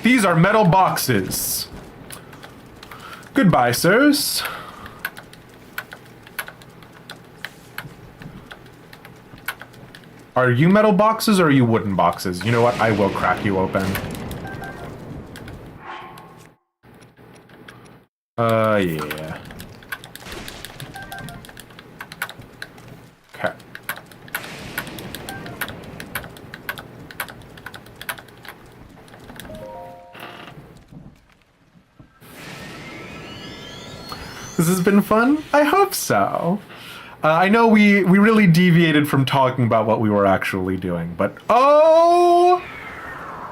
These are metal boxes. Goodbye, sirs. Are you metal boxes or are you wooden boxes? You know what? I will crack you open. Yeah. Okay. This has been fun? I hope so. I know we really deviated from talking about what we were actually doing, but oh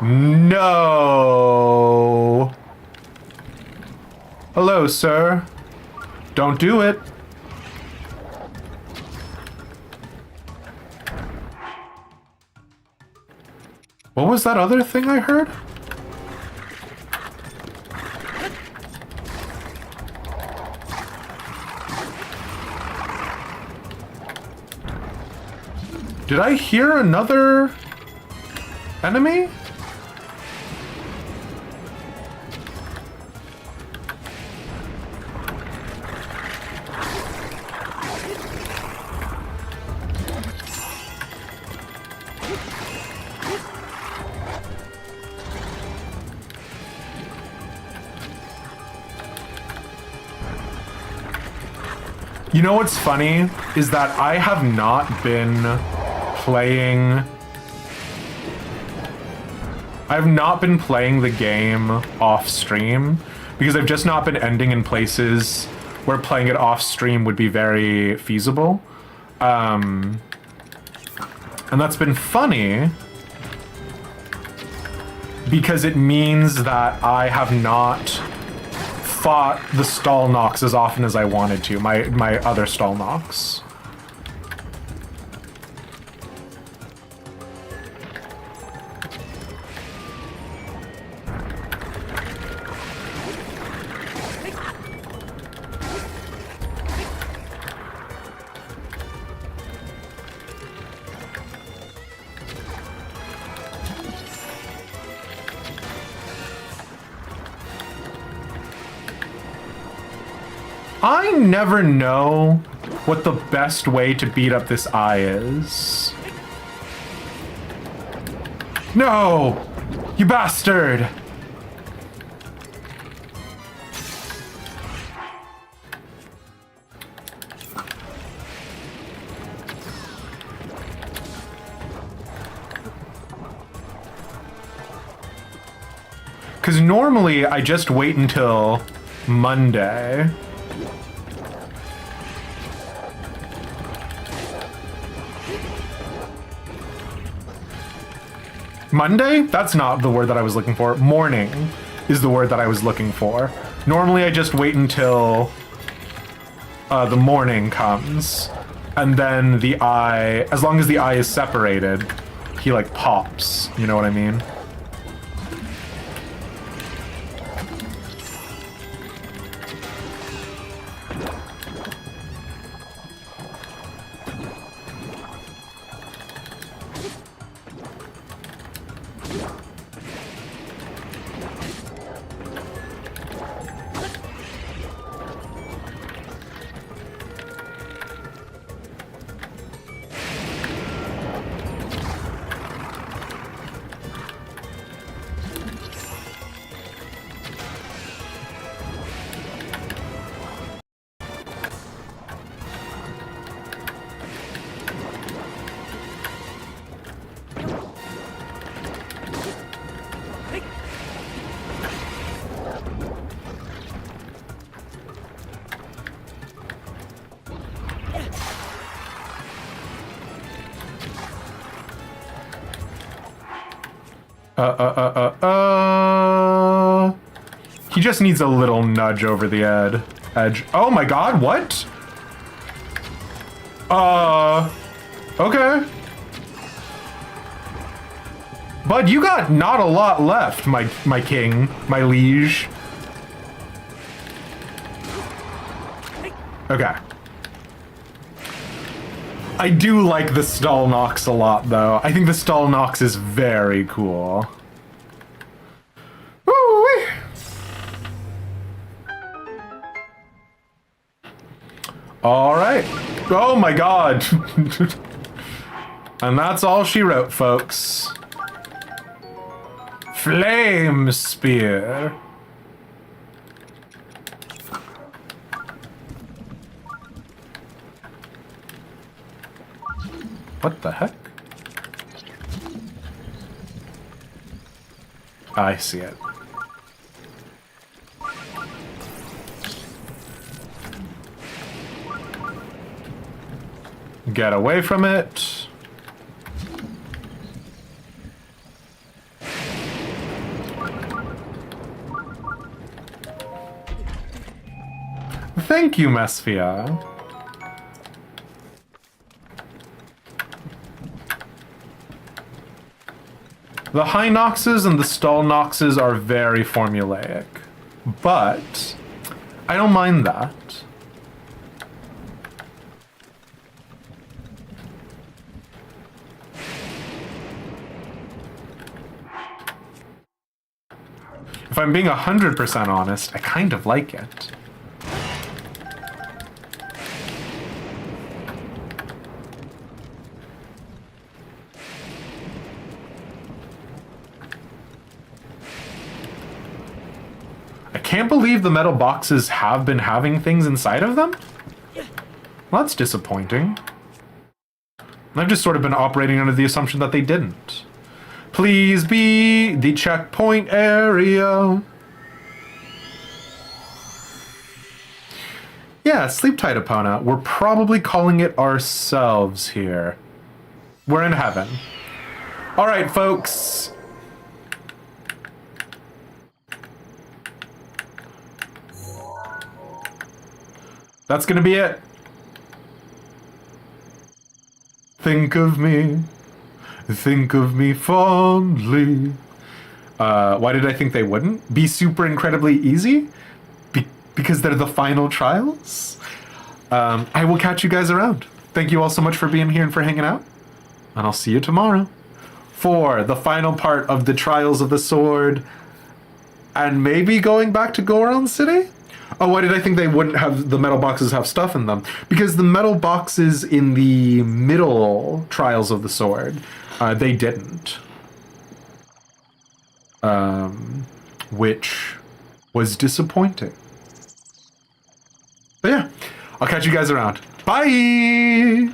no. Hello, sir. Don't do it. What was that other thing I heard? Did I hear another enemy? You know what's funny is that I have not been playing... I've not been playing the game off stream because I've just not been ending in places where playing it off stream would be very feasible. And that's been funny because it means that I have not fought the stall knocks as often as I wanted to, my other stall knocks. I never know what the best way to beat up this eye is. No! You bastard! Because normally I just wait until Monday. Monday? That's not the word that I was looking for. Morning is the word that I was looking for. Normally I just wait until the morning comes. And then the eye, as long as the eye is separated, he like pops. You know what I mean? He just needs a little nudge over the edge. Oh my god, what? Okay. Bud, you got not a lot left, my king, my liege. Okay. I do like the stall knocks a lot, though. I think the stall knocks is very cool. Woo-wee. All right. Oh my god. And that's all she wrote, folks. Flame spear. What the heck? I see it. Get away from it. Thank you, Mesphia. The high noxes and the stall noxes are very formulaic, but I don't mind that. If I'm being 100% honest, I kind of like it. I can't believe the metal boxes have been having things inside of them. Well, that's disappointing. I've just sort of been operating under the assumption that they didn't. Please be the checkpoint area. Yeah, sleep tight, Epona. We're probably calling it ourselves here. We're in heaven. All right, folks. That's gonna be it. Think of me fondly. Why did I think they wouldn't? Be super incredibly easy? Because they're the final trials? I will catch you guys around. Thank you all so much for being here and for hanging out. And I'll see you tomorrow for the final part of the Trials of the Sword. And maybe going back to Goron City? Oh, why did I think they wouldn't have the metal boxes have stuff in them? Because the metal boxes in the middle Trials of the Sword, they didn't. Which was disappointing. But yeah, I'll catch you guys around. Bye!